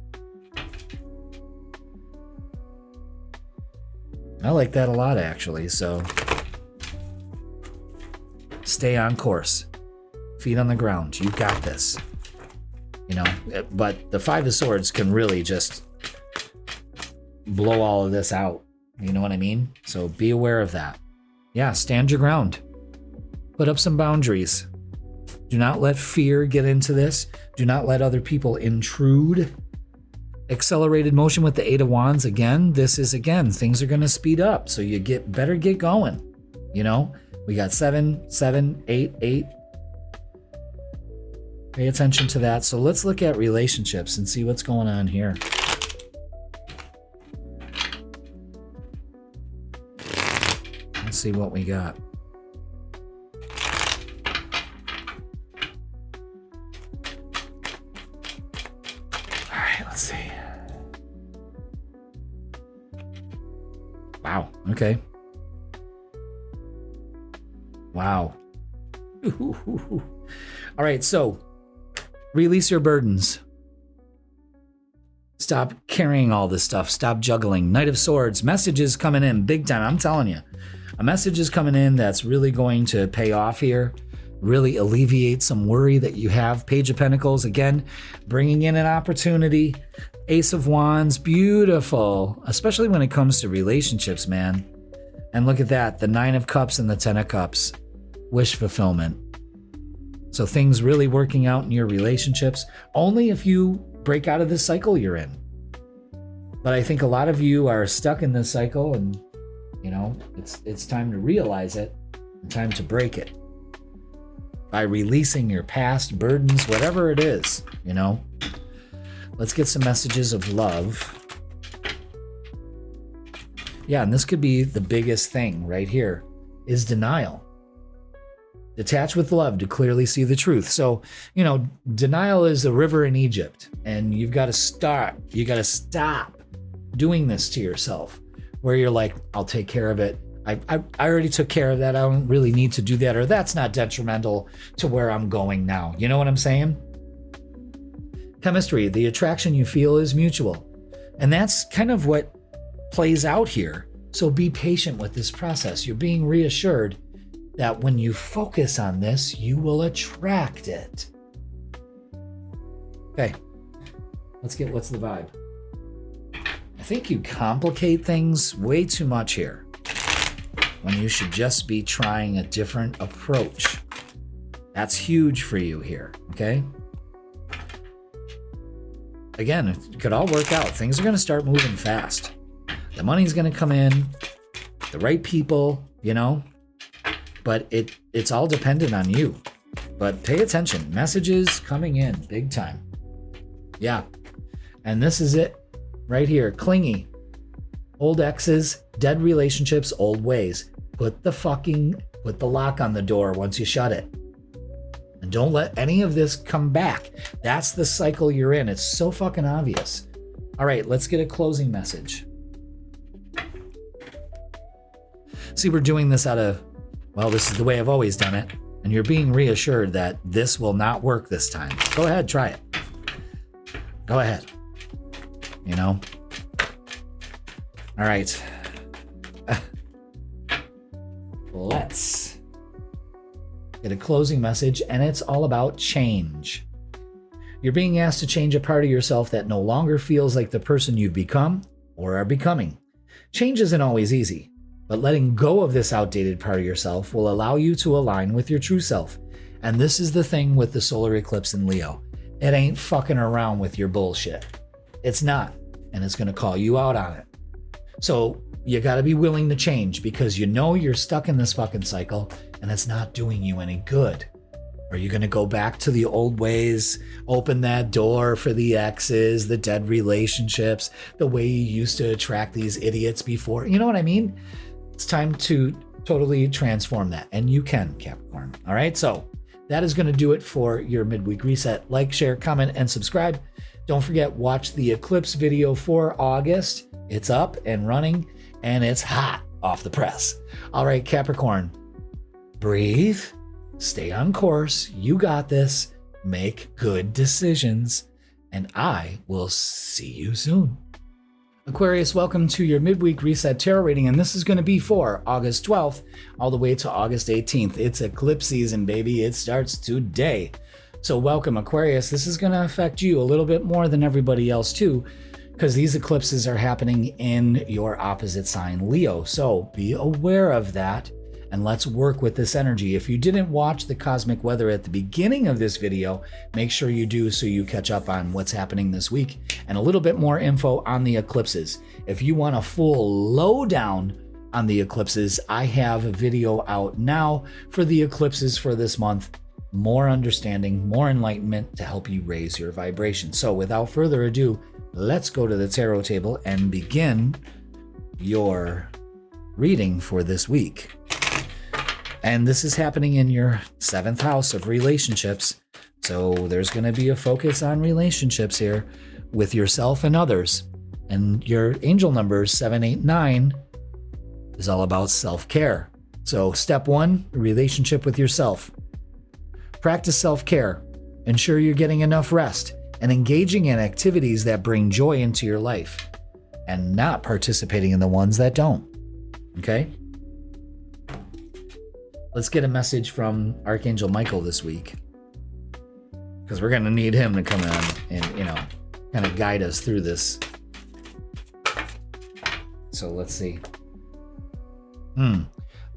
I like that a lot, actually. So stay on course. Feet on the ground. You got this. But the 5 of Swords can really just blow all of this out. You know what I mean? So be aware of that. Yeah, stand your ground. Put up some boundaries. Do not let fear get into this. Do not let other people intrude. Accelerated motion with the 8 of Wands. Again, things are going to speed up. So you better get going. We got 7, 7, 8, 8. Pay attention to that. So let's look at relationships and see what's going on here. Let's see what we got. All right, let's see. Wow, okay. Wow. All right, so release your burdens. Stop carrying all this stuff. Stop juggling. Knight of Swords, messages coming in big time. I'm telling you, a message is coming in that's really going to pay off here, really alleviate some worry that you have. Page of Pentacles, again, bringing in an opportunity. Ace of Wands, beautiful, especially when it comes to relationships, man. And look at that, the 9 of Cups and the 10 of Cups, wish fulfillment. So things really working out in your relationships, only if you break out of this cycle you're in. But I think a lot of you are stuck in this cycle, and you know, it's time to realize it and time to break it by releasing your past burdens, whatever it is, you know. Let's get some messages of love. Yeah, and this could be the biggest thing right here, is denial. Detach with love to clearly see the truth. So, you know, denial is a river in Egypt, and you've got to start. You got to stop doing this to yourself, where you're like, I'll take care of it. I already took care of that. I don't really need to do that, or that's not detrimental to where I'm going now. You know what I'm saying? Chemistry, the attraction you feel is mutual. And that's kind of what plays out here. So be patient with this process. You're being reassured that when you focus on this, you will attract it. Okay, let's get what's the vibe. I think you complicate things way too much here, when you should just be trying a different approach. That's huge for you here, okay? Again, it could all work out. Things are going to start moving fast. The money's going to come in, the right people, you know, but it's all dependent on you. But pay attention. Messages coming in big time. Yeah. And this is it right here. Clingy. Old exes, dead relationships, old ways. Put the lock on the door once you shut it. And don't let any of this come back. That's the cycle you're in. It's so fucking obvious. All right, let's get a closing message. See, we're doing this out of, well, this is the way I've always done it. And you're being reassured that this will not work this time. Go ahead, try it. Go ahead. You know? All right. Let's get a closing message, and it's all about change. You're being asked to change a part of yourself that no longer feels like the person you've become or are becoming. Change isn't always easy, but letting go of this outdated part of yourself will allow you to align with your true self. And this is the thing with the solar eclipse in Leo. It ain't fucking around with your bullshit. It's not, and it's going to call you out on it. So you got to be willing to change, because you know you're stuck in this fucking cycle and it's not doing you any good. Are you going to go back to the old ways, open that door for the exes, the dead relationships, the way you used to attract these idiots before? You know what I mean? It's time to totally transform that, and you can, Capricorn. All right, so that is going to do it for your midweek reset. Like, share, comment, and subscribe. Don't forget, watch the eclipse video for August. It's up and running, and it's hot off the press. All right, Capricorn, breathe, stay on course. You got this. Make good decisions, and I will see you soon. Aquarius, welcome to your midweek reset tarot reading, and this is going to be for August 12th all the way to August 18th. It's eclipse season, baby. It starts today. So welcome, Aquarius. This is going to affect you a little bit more than everybody else too, because these eclipses are happening in your opposite sign, Leo. So be aware of that, and let's work with this energy. If you didn't watch the cosmic weather at the beginning of this video, make sure you do, so you catch up on what's happening this week and a little bit more info on the eclipses. If you want a full lowdown on the eclipses, I have a video out now for the eclipses for this month. More understanding, more enlightenment to help you raise your vibration. So without further ado, let's go to the tarot table and begin your reading for this week. And this is happening in your 7th house of relationships. So there's going to be a focus on relationships here with yourself and others. And your angel number 789 is all about self-care. So step 1, relationship with yourself. Practice self-care. Ensure you're getting enough rest and engaging in activities that bring joy into your life and not participating in the ones that don't. Okay? Let's get a message from Archangel Michael this week, because we're going to need him to come in and, kind of guide us through this. So let's see.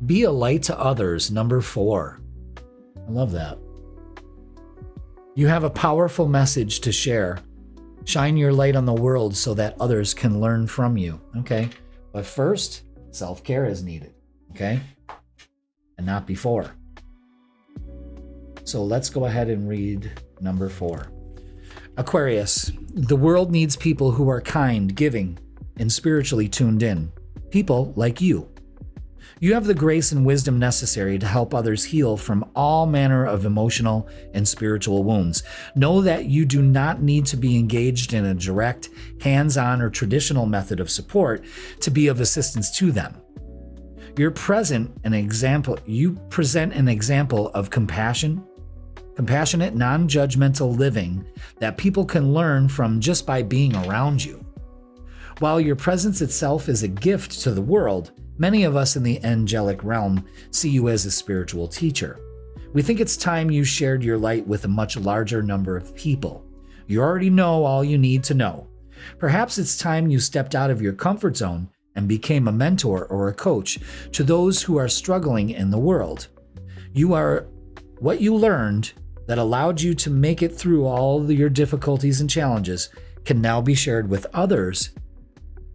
Be a light to others, number 4. I love that. You have a powerful message to share. Shine your light on the world so that others can learn from you. Okay. But first, self-care is needed. Okay. And not before. So let's go ahead and read number 4. Aquarius, the world needs people who are kind, giving, and spiritually tuned in. People like you. You have the grace and wisdom necessary to help others heal from all manner of emotional and spiritual wounds. Know that you do not need to be engaged in a direct, hands-on, or traditional method of support to be of assistance to them. You present an example of compassionate, non-judgmental living that people can learn from just by being around you. While your presence itself is a gift to the world, many of us in the angelic realm see you as a spiritual teacher. We think it's time you shared your light with a much larger number of people. You already know all you need to know. Perhaps it's time you stepped out of your comfort zone and became a mentor or a coach to those who are struggling in the world. You are what you learned that allowed you to make it through all your difficulties and challenges can now be shared with others,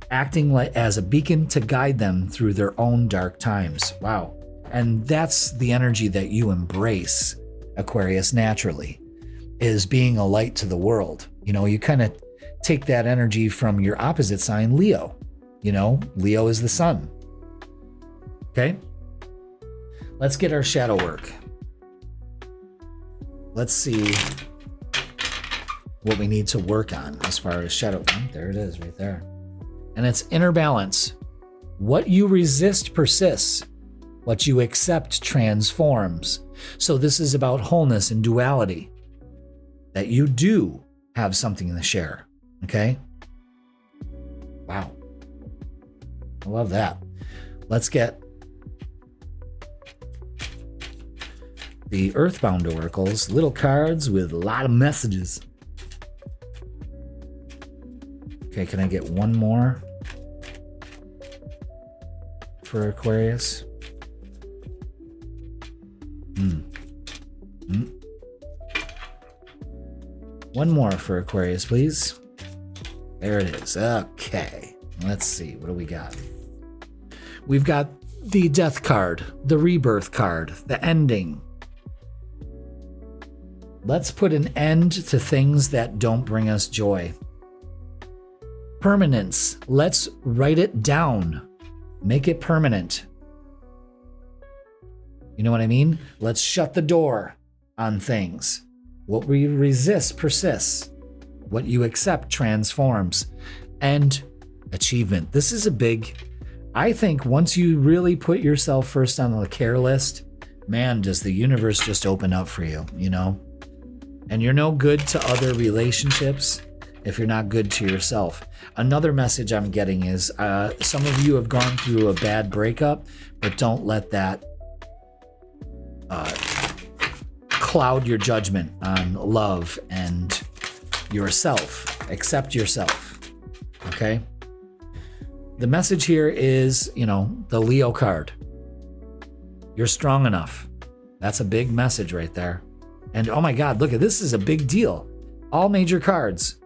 acting as a beacon to guide them through their own dark times. Wow. And that's the energy that you embrace, Aquarius, naturally, is being a light to the world. You kind of take that energy from your opposite sign, Leo. Leo is the sun. Okay? Let's get our shadow work. Let's see what we need to work on as far as shadow. Oh, there it is right there. And it's inner balance. What you resist persists. What you accept transforms. So this is about wholeness and duality. That you do have something to share. Okay? Wow. I love that. Let's get the Earthbound Oracles, little cards with a lot of messages. Okay, can I get one more for Aquarius? One more for Aquarius, please. There it is. Okay, let's see. What do we got? We've got the Death card, the Rebirth card, the Ending. Let's put an end to things that don't bring us joy. Permanence. Let's write it down. Make it permanent. You know what I mean? Let's shut the door on things. What we resist persists. What you accept transforms. And achievement. This is a big... I think once you really put yourself first on the care list, man, does the universe just open up for you, And you're no good to other relationships if you're not good to yourself. Another message I'm getting is some of you have gone through a bad breakup, but don't let that cloud your judgment on love and yourself. Accept yourself. Okay? The message here is, the Leo card. You're strong enough. That's a big message right there. And oh my God, look at this is a big deal. All major cards.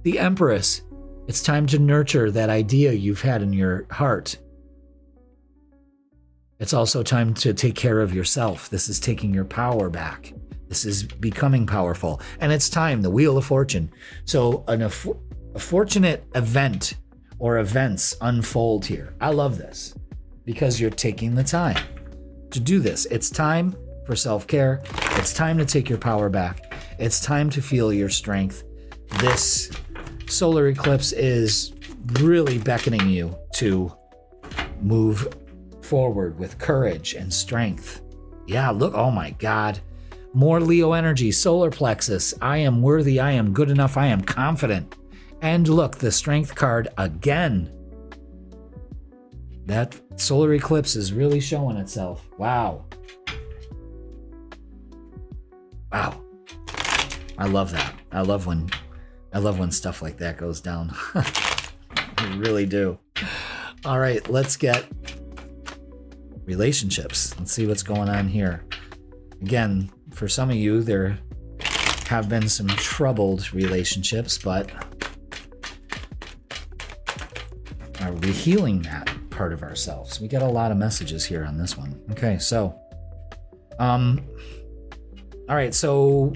The Empress. It's time to nurture that idea you've had in your heart. It's also time to take care of yourself. This is taking your power back. This is becoming powerful. And it's time, the Wheel of Fortune. So a fortunate event or events unfold here. I love this because you're taking the time to do this. It's time for self-care. It's time to take your power back. It's time to feel your strength. This solar eclipse is really beckoning you to move forward with courage and strength. Yeah, look, oh my God. More Leo energy, solar plexus. I am worthy. I am good enough. I am confident. And look, the strength card again. That solar eclipse is really showing itself. Wow. Wow. I love that. I love when stuff like that goes down. I really do. All right, let's get relationships. Let's see what's going on here. Again, for some of you, there have been some troubled relationships, but are we healing that part of ourselves? We got a lot of messages here on this one. Okay, so, all right, so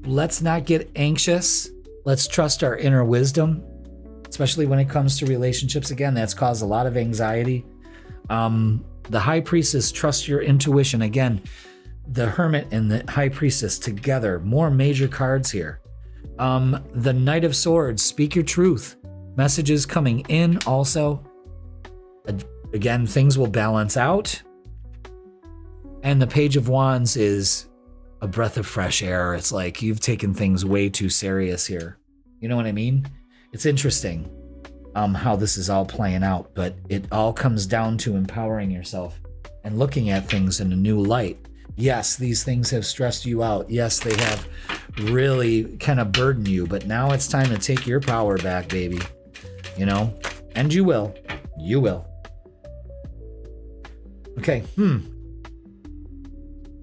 let's not get anxious. Let's trust our inner wisdom, especially when it comes to relationships. Again, that's caused a lot of anxiety. The High Priestess, trust your intuition. Again, the Hermit and the High Priestess together, more major cards here. The Knight of Swords, speak your truth. Messages coming in also. Again, things will balance out. And the Page of Wands is a breath of fresh air. It's like you've taken things way too serious here. You know what I mean? It's interesting how this is all playing out, but it all comes down to empowering yourself and looking at things in a new light. Yes, these things have stressed you out. Yes, they have really kind of burdened you, but now it's time to take your power back, baby. You know? And you will. You will. Okay.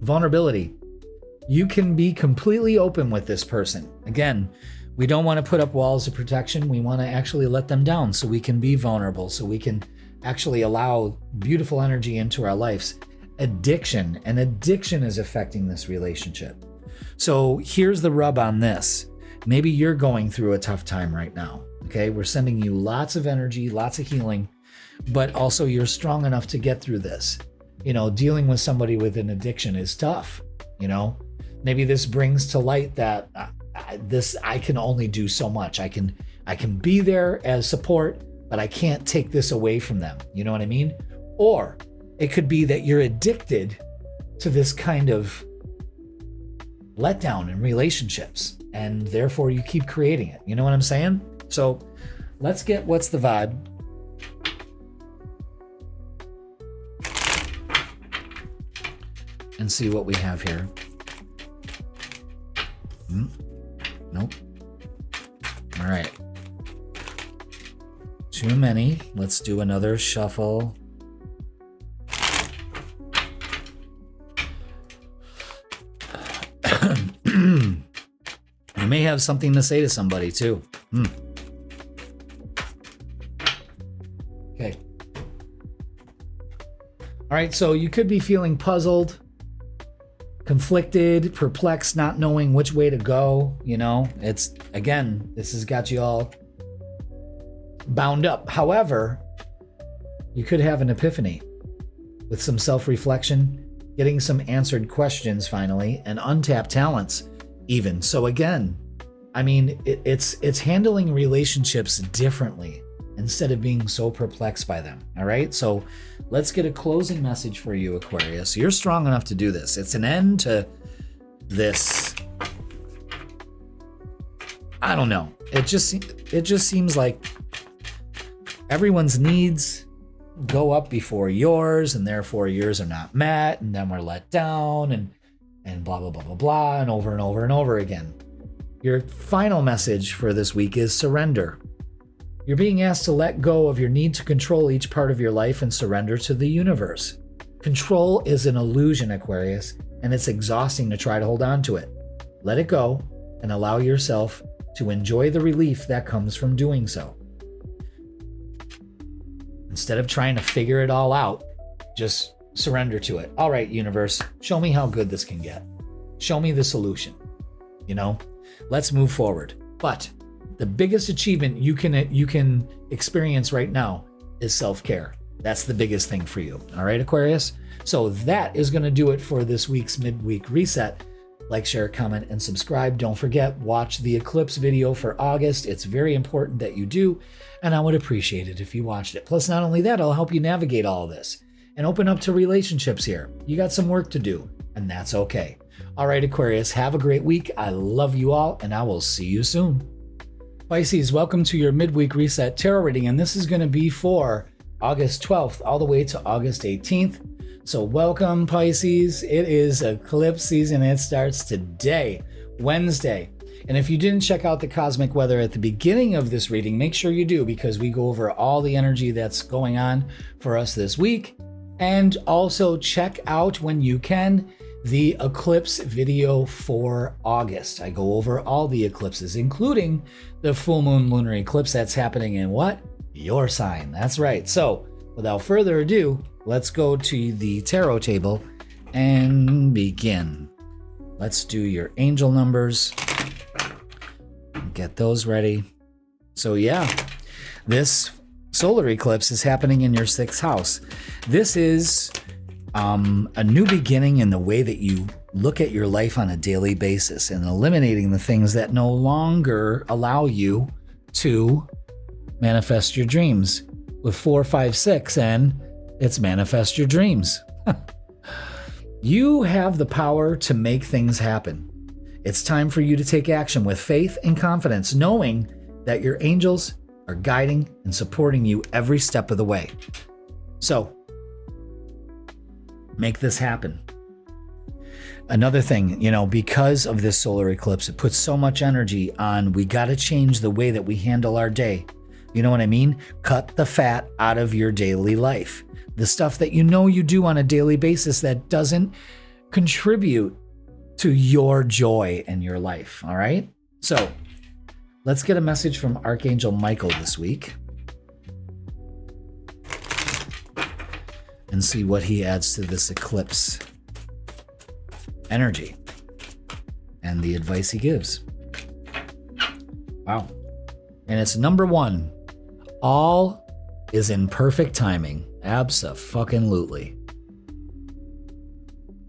Vulnerability. You can be completely open with this person. Again, we don't want to put up walls of protection. We want to actually let them down so we can be vulnerable, so we can actually allow beautiful energy into our lives. Addiction. And addiction is affecting this relationship. So here's the rub on this. Maybe you're going through a tough time right now. Okay, we're sending you lots of energy, lots of healing, but also you're strong enough to get through this. You know, dealing with somebody with an addiction is tough. You know, maybe this brings to light that I can only do so much. I can be there as support, but I can't take this away from them. You know what I mean? Or it could be that you're addicted to this kind of letdown in relationships, and therefore you keep creating it. You know what I'm saying? So let's get what's the vibe. And see what we have here. Nope. All right. Too many. Let's do another shuffle. You may have something to say to somebody too. Okay. All right, so you could be feeling puzzled, conflicted, perplexed, not knowing which way to go. You know, it's, again, this has got you all bound up. However, you could have an epiphany with some self-reflection, getting some answered questions finally, and untapped talents even. So again, I mean, it's handling relationships differently instead of being so perplexed by them. All right, so let's get a closing message for you, Aquarius. You're strong enough to do this. It's an end to this. I don't know. It just seems like everyone's needs go up before yours, and therefore yours are not met, and then we're let down, and blah blah blah blah blah, and over and over and over again. Your final message for this week is surrender. You're being asked to let go of your need to control each part of your life and surrender to the universe. Control is an illusion, Aquarius, and it's exhausting to try to hold on to it. Let it go and allow yourself to enjoy the relief that comes from doing so. Instead of trying to figure it all out, just surrender to it. All right, universe, show me how good this can get. Show me the solution. You know, let's move forward. But the biggest achievement you can experience right now is self-care. That's the biggest thing for you. All right, Aquarius? So that is going to do it for this week's Midweek Reset. Like, share, comment, and subscribe. Don't forget, watch the eclipse video for August. It's very important that you do, and I would appreciate it if you watched it. Plus, not only that, I'll help you navigate all of this and open up to relationships here. You got some work to do, and that's okay. All right, Aquarius, have a great week. I love you all, and I will see you soon. Pisces, welcome to your Midweek Reset Tarot reading, and this is going to be for August 12th all the way to August 18th. So welcome, Pisces. It is eclipse season. It starts today, Wednesday. And if you didn't check out the cosmic weather at the beginning of this reading, make sure you do, because we go over all the energy that's going on for us this week. And also check out, when you can, the eclipse video for August. I go over all the eclipses, including the full moon lunar eclipse that's happening in what? Your sign. That's right. So without further ado, let's go to the tarot table and begin. Let's do your angel numbers. Get those ready. So yeah, this solar eclipse is happening in your 6th house. This is a new beginning in the way that you look at your life on a daily basis, and eliminating the things that no longer allow you to manifest your dreams. With 4, 5, 6, and it's manifest your dreams. You have the power to make things happen. It's time for you to take action with faith and confidence, knowing that your angels are guiding and supporting you every step of the way. So, make this happen. Another thing, because of this solar eclipse, it puts so much energy on, we got to change the way that we handle our day. You know what I mean? Cut the fat out of your daily life. The stuff that you do on a daily basis that doesn't contribute to your joy in your life, all right? So let's get a message from Archangel Michael this week and see what he adds to this eclipse energy and the advice he gives. Wow. And it's number 1. All is in perfect timing. Abso-fucking-lutely.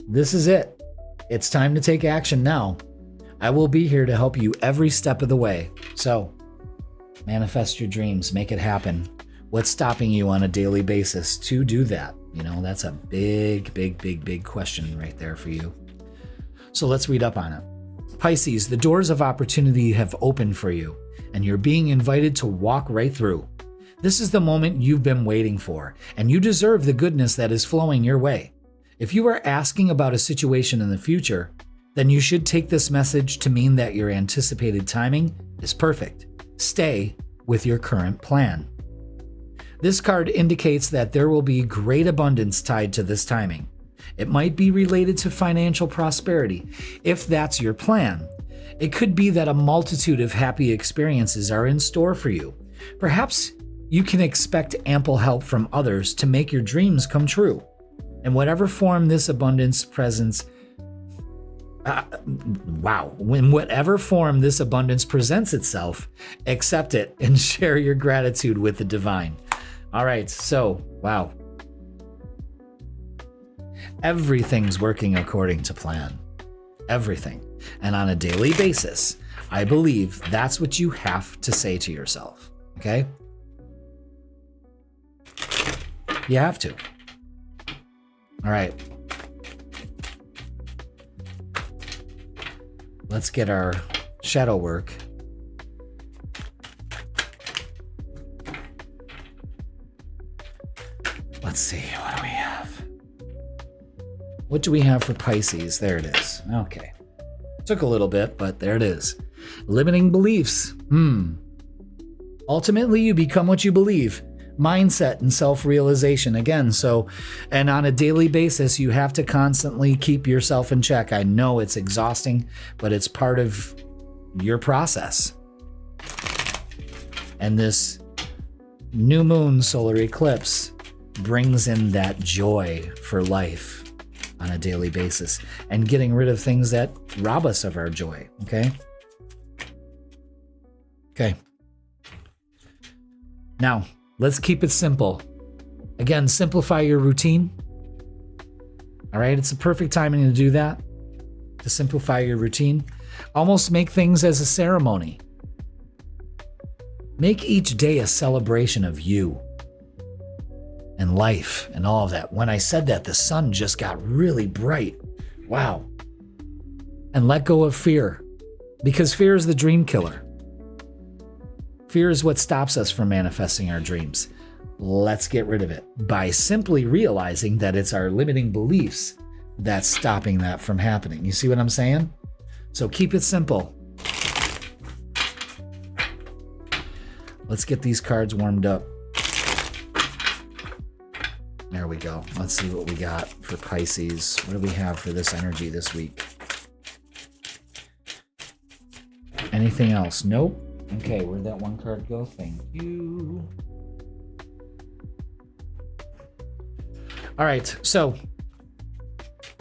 This is it. It's time to take action now. I will be here to help you every step of the way. So, manifest your dreams, make it happen. What's stopping you on a daily basis to do that? That's a big question right there for you. So let's read up on it. Pisces, the doors of opportunity have opened for you, and you're being invited to walk right through. This is the moment you've been waiting for, and you deserve the goodness that is flowing your way. If you are asking about a situation in the future, then you should take this message to mean that your anticipated timing is perfect. Stay with your current plan. This card indicates that there will be great abundance tied to this timing. It might be related to financial prosperity, if that's your plan. It could be that a multitude of happy experiences are in store for you. Perhaps you can expect ample help from others to make your dreams come true. In whatever form this abundance presents, in whatever form this abundance presents itself, accept it and share your gratitude with the divine. All right, so, wow. Everything's working according to plan. Everything. And on a daily basis, I believe that's what you have to say to yourself, okay? You have to. All right. Let's get our shadow work. Let's see, what do we have? What do we have for Pisces? There it is. Okay. Took a little bit, but there it is. Limiting beliefs. Ultimately, you become what you believe. Mindset and self-realization again. So, and on a daily basis, you have to constantly keep yourself in check. I know it's exhausting, but it's part of your process. And this new moon solar eclipse brings in that joy for life on a daily basis and getting rid of things that rob us of our joy. Okay. Now, let's keep it simple. Again, simplify your routine. All right, it's a perfect timing to do that, to simplify your routine. Almost make things as a ceremony. Make each day a celebration of you and life and all of that. When I said that, the sun just got really bright. Wow. and let go of fear, because fear is the dream killer. Fear is what stops us from manifesting our dreams. Let's get rid of it by simply realizing that it's our limiting beliefs that's stopping that from happening. You see what I'm saying? So keep it simple. Let's get these cards warmed up. There we go. Let's see what we got for Pisces. What do we have for this energy this week? Anything else? Nope. Okay, where'd that one card go? Thank you. All right, so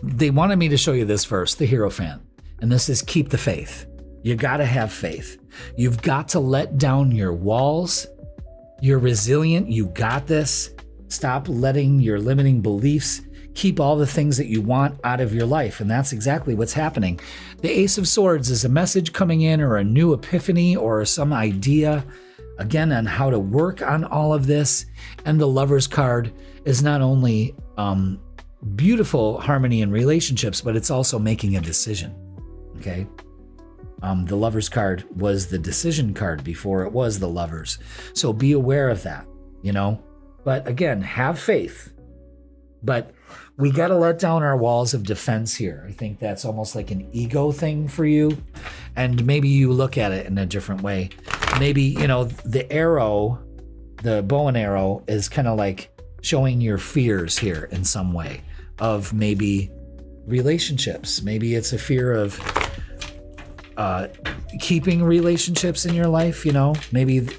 they wanted me to show you this first, the Hierophant. And this is keep the faith. You got to have faith. You've got to let down your walls. You're resilient. You got this. Stop letting your limiting beliefs keep all the things that you want out of your life. And that's exactly what's happening. The Ace of Swords is a message coming in, or a new epiphany, or some idea, again, on how to work on all of this. And the Lover's card is not only beautiful harmony in relationships, but it's also making a decision. Okay? The Lover's card was the decision card before it was the Lovers. So be aware of that, you know? But again, have faith. But we got to let down our walls of defense here. I think that's almost like an ego thing for you. And maybe you look at it in a different way. Maybe, you know, the arrow, the bow and arrow is kind of like showing your fears here in some way of maybe relationships. Maybe it's a fear of keeping relationships in your life, you know, maybe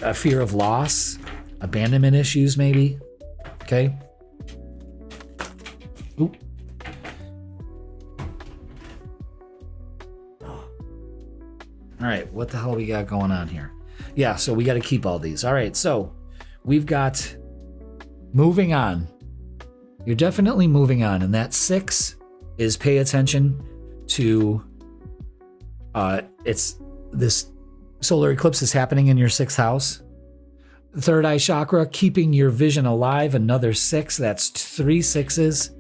a fear of loss, abandonment issues, maybe. Okay. Oop. All right, what the hell we got going on here? Yeah, so we got to keep all these. All right, so we've got moving on. You're definitely moving on, and that 6 is pay attention to it's this solar eclipse is happening in your 6th house. Third eye chakra, keeping your vision alive, another 6. That's 3 6s.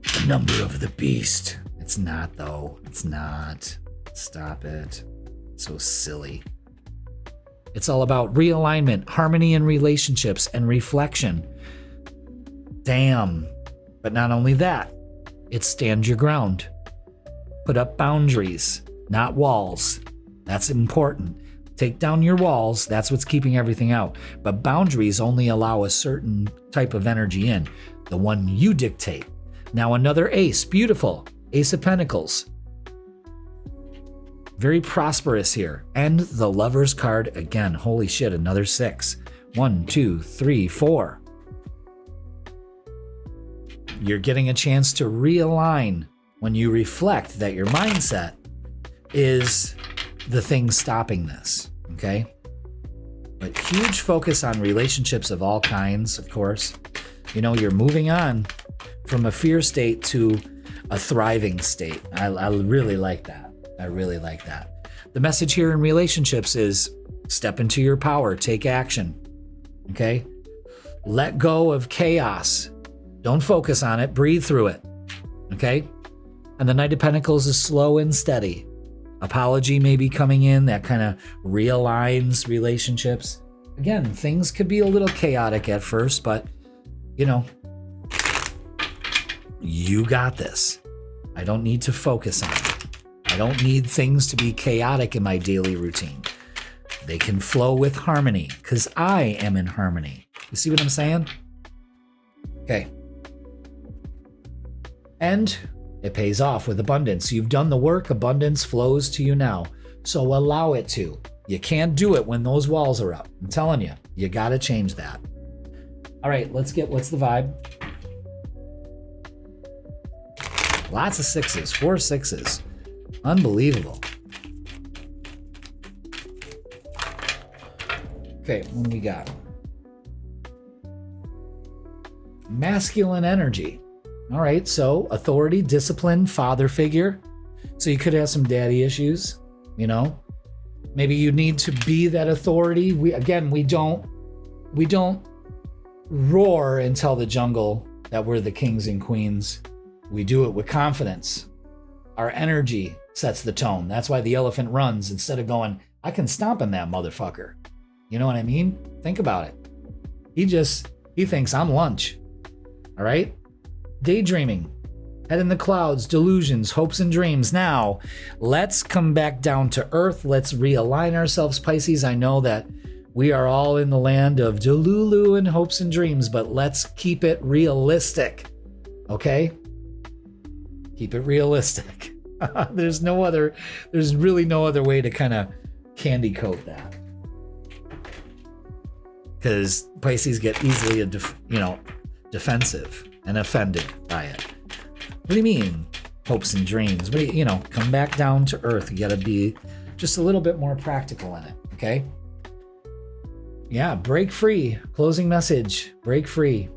The number of the beast. It's not, though. It's not. Stop it. So silly. It's all about realignment, harmony in relationships, and reflection. Damn. But not only that, it's stand your ground. Put up boundaries, not walls. That's important. Take down your walls. That's what's keeping everything out. But boundaries only allow a certain type of energy in, the one you dictate. Now another ace, beautiful. Ace of Pentacles. Very prosperous here. And the Lover's card again. Holy shit, another 6. 1, 2, 3, 4. You're getting a chance to realign when you reflect that your mindset is the thing stopping this, okay? But huge focus on relationships of all kinds, of course. You know, you're moving on from a fear state to a thriving state. I really like that. I really like that. The message here in relationships is step into your power, take action, okay? Let go of chaos. Don't focus on it, breathe through it, okay? And the Knight of Pentacles is slow and steady. Apology may be coming in, that kind of realigns relationships. Again, things could be a little chaotic at first, but, you know, you got this. I don't need to focus on it. I don't need things to be chaotic in my daily routine. They can flow with harmony because I am in harmony. You see what I'm saying? Okay. And it pays off with abundance. You've done the work, abundance flows to you now. So allow it to. You can't do it when those walls are up. I'm telling you, you got to change that. All right, let's get, what's the vibe? Lots of 6s, 4 6s. Unbelievable. Okay, what do we got? Masculine energy. All right, so authority, discipline, father figure. So you could have some daddy issues, you know? Maybe you need to be that authority. We don't roar and tell the jungle that we're the kings and queens. We do it with confidence. Our energy sets the tone. That's why the elephant runs instead of going, I can stomp on that motherfucker. You know what I mean? Think about it. He thinks I'm lunch. All right? Daydreaming. Head in the clouds, delusions, hopes, and dreams. Now, let's come back down to earth. Let's realign ourselves, Pisces. I know that we are all in the land of delulu and hopes and dreams, but let's keep it realistic. Okay? Keep it realistic. There's really no other way to kind of candy coat that. Because Pisces get easily, defensive and offended by it. What do you mean, hopes and dreams? Come back down to earth. You got to be just a little bit more practical in it, okay? Yeah, break free. Closing message, break free.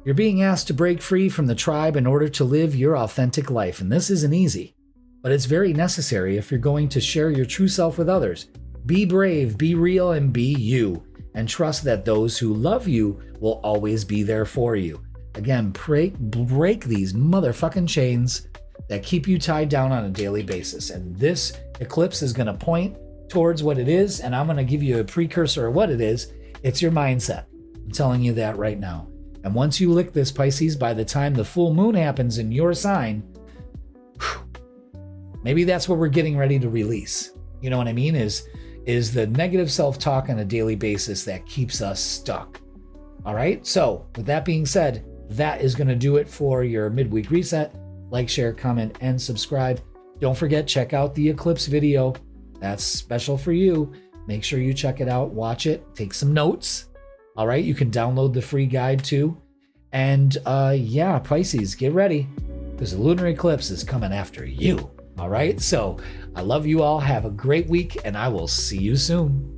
You're being asked to break free from the tribe in order to live your authentic life, and this isn't easy, but it's very necessary if you're going to share your true self with others. Be brave, be real, and be you, and trust that those who love you will always be there for you. Again, break these motherfucking chains that keep you tied down on a daily basis. And this eclipse is going to point towards what it is, and I'm going to give you a precursor of what it is. It's your mindset. I'm telling you that right now. And once you lick this, Pisces, by the time the full moon happens in your sign, maybe that's what we're getting ready to release. You know what I mean? Is the negative self-talk on a daily basis that keeps us stuck. All right? So with that being said, that is going to do it for your midweek reset. Like, share, comment, and subscribe. Don't forget, check out the eclipse video. That's special for you. Make sure you check it out, watch it, take some notes. All right, you can download the free guide too. And Pisces, get ready, because the lunar eclipse is coming after you. All right, so I love you all. Have a great week, and I will see you soon.